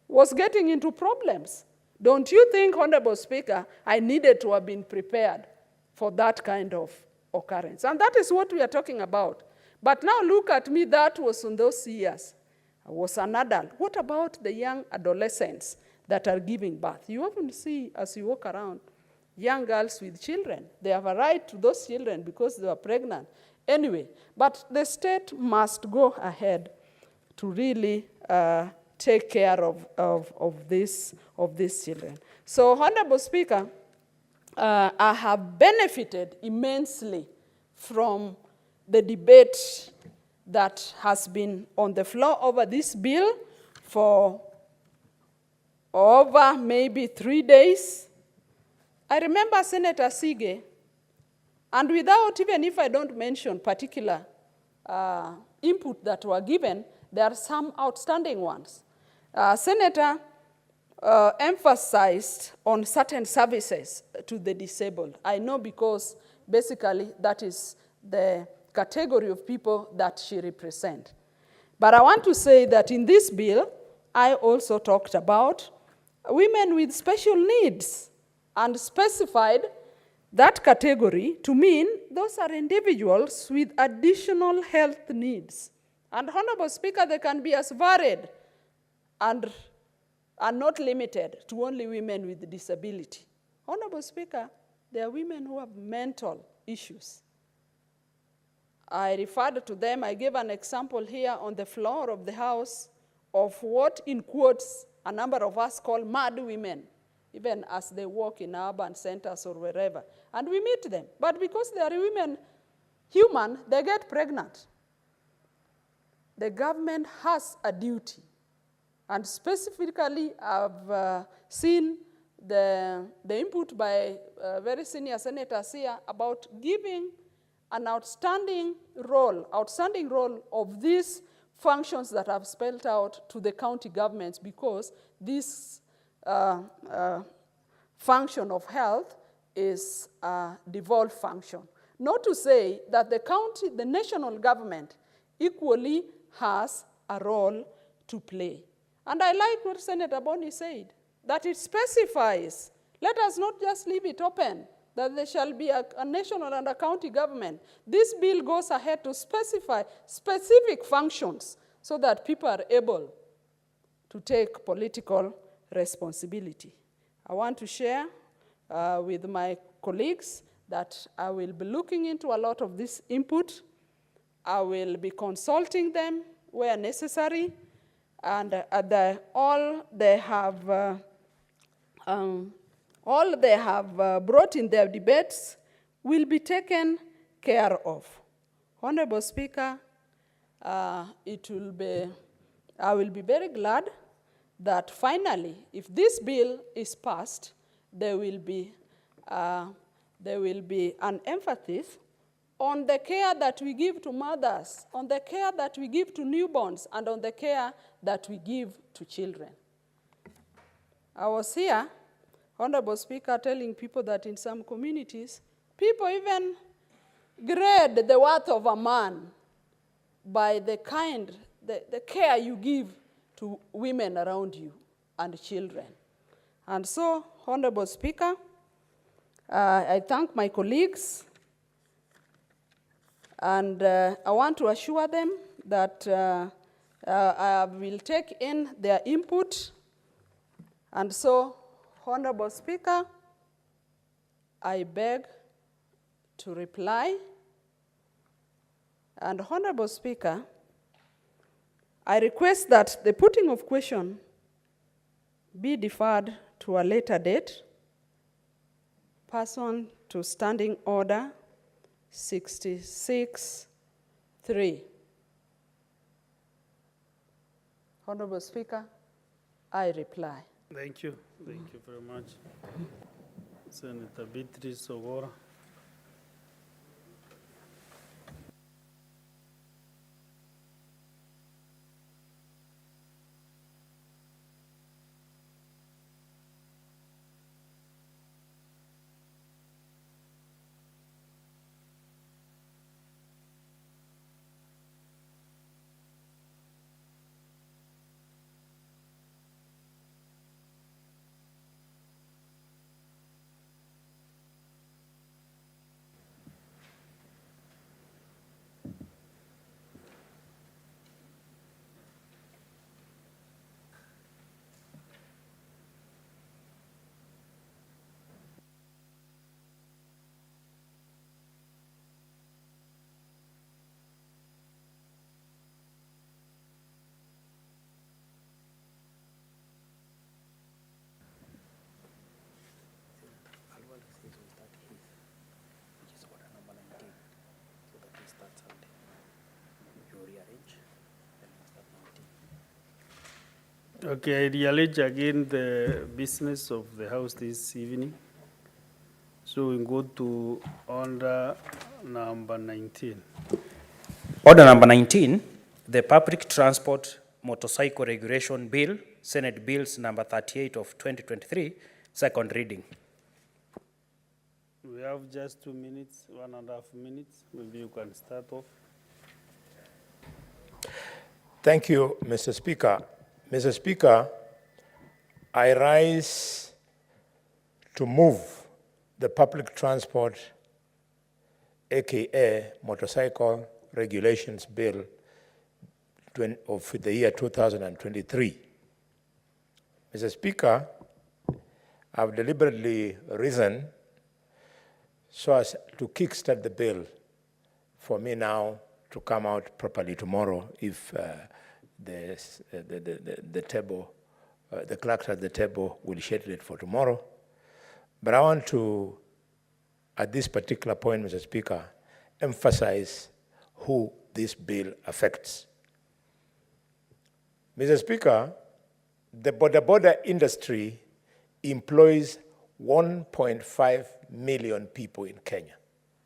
was getting into problems. Don't you think, Honorable Speaker, I needed to have been prepared for that kind of occurrence? And that is what we are talking about. But now look at me, that was in those years. I was an adult. What about the young adolescents that are giving birth? You often see, as you walk around, young girls with children. They have a right to those children because they are pregnant. Anyway, but the state must go ahead to really take care of these children. So, Honorable Speaker, I have benefited immensely from the debate that has been on the floor over this bill for over maybe 3 days. I remember Senator Sige, and without, even if I don't mention particular input that were given, there are some outstanding ones. Senator emphasized on certain services to the disabled. I know because basically that is the category of people that she represents. But I want to say that in this bill, I also talked about women with special needs and specified that category to mean those are individuals with additional health needs. And Honorable Speaker, they can be as varied and are not limited to only women with disability. Honorable Speaker, there are women who have mental issues. I referred to them. I gave an example here on the floor of the House of what, in quotes, a number of us call mad women, even as they walk in urban centers or wherever. And we meet them. But because they are women, human, they get pregnant. The government has a duty. And specifically, I've seen the input by very senior senators here about giving an outstanding role of these functions that I've spelled out to the county governments, because this function of health is a devolved function. Not to say that the national government equally has a role to play. And I like what Senator Boni said, that it specifies. Let us not just leave it open, that there shall be a national and a county government. This bill goes ahead to specify specific functions so that people are able to take political responsibility. I want to share with my colleagues that I will be looking into a lot of this input. I will be consulting them where necessary, and all they have brought in their debates will be taken care of. Honorable Speaker, I will be very glad that finally, if this bill is passed, there will be an emphasis on the care that we give to mothers, on the care that we give to newborns, and on the care that we give to children. I was here, Honorable Speaker, telling people that in some communities, people even grade the worth of a man by the care you give to women around you and children. And so, Honorable Speaker, I thank my colleagues, and I want to assure them that I will take in their input. And so, Honorable Speaker, I beg to reply. And Honorable Speaker, I request that the putting of question be deferred to a later date, pursuant to Standing Order 66-3. Honorable Speaker, I reply. Thank you. Thank you very much. Senator Beatrice Ogora. Okay, I reallege again the business of the House this evening. So we go to order number 19. Order number 19, the Public Transport Motorcycle Regulation Bill, Senate Bills number 38 of 2023, second reading. We have just 2 minutes, 1.5 minutes. Maybe you can start off. Thank you, Mr. Speaker. Mr. Speaker, I rise to move the Public Transport, aka Motorcycle Regulations Bill of the year 2023. Mr. Speaker, I've deliberately risen so as to kickstart the bill for me now to come out properly tomorrow if the clerks at the table will schedule it for tomorrow. But I want to, at this particular point, Mr. Speaker, emphasize who this bill affects. Mr. Speaker, the border industry employs 1.5 million people in Kenya,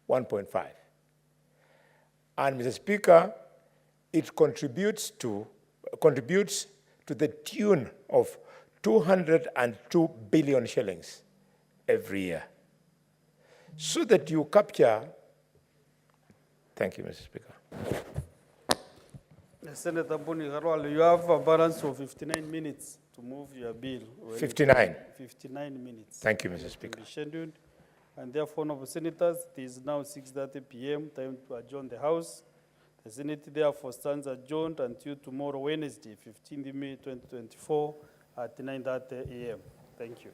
1.5. And Mr. Speaker, it contributes to the tune of 202 billion shillings every year. So that you capture, thank you, Mr. Speaker. Senator Boni Garwal, you have a balance of 59 minutes to move your bill. 59. 59 minutes. Thank you, Mr. Speaker. Scheduled. And therefore, honorable senators, it is now 6:30 p.m., time to adjourn the House. The Senate therefore stands adjourned until tomorrow, Wednesday, 15th May 2024 at 9:30 a.m. Thank you.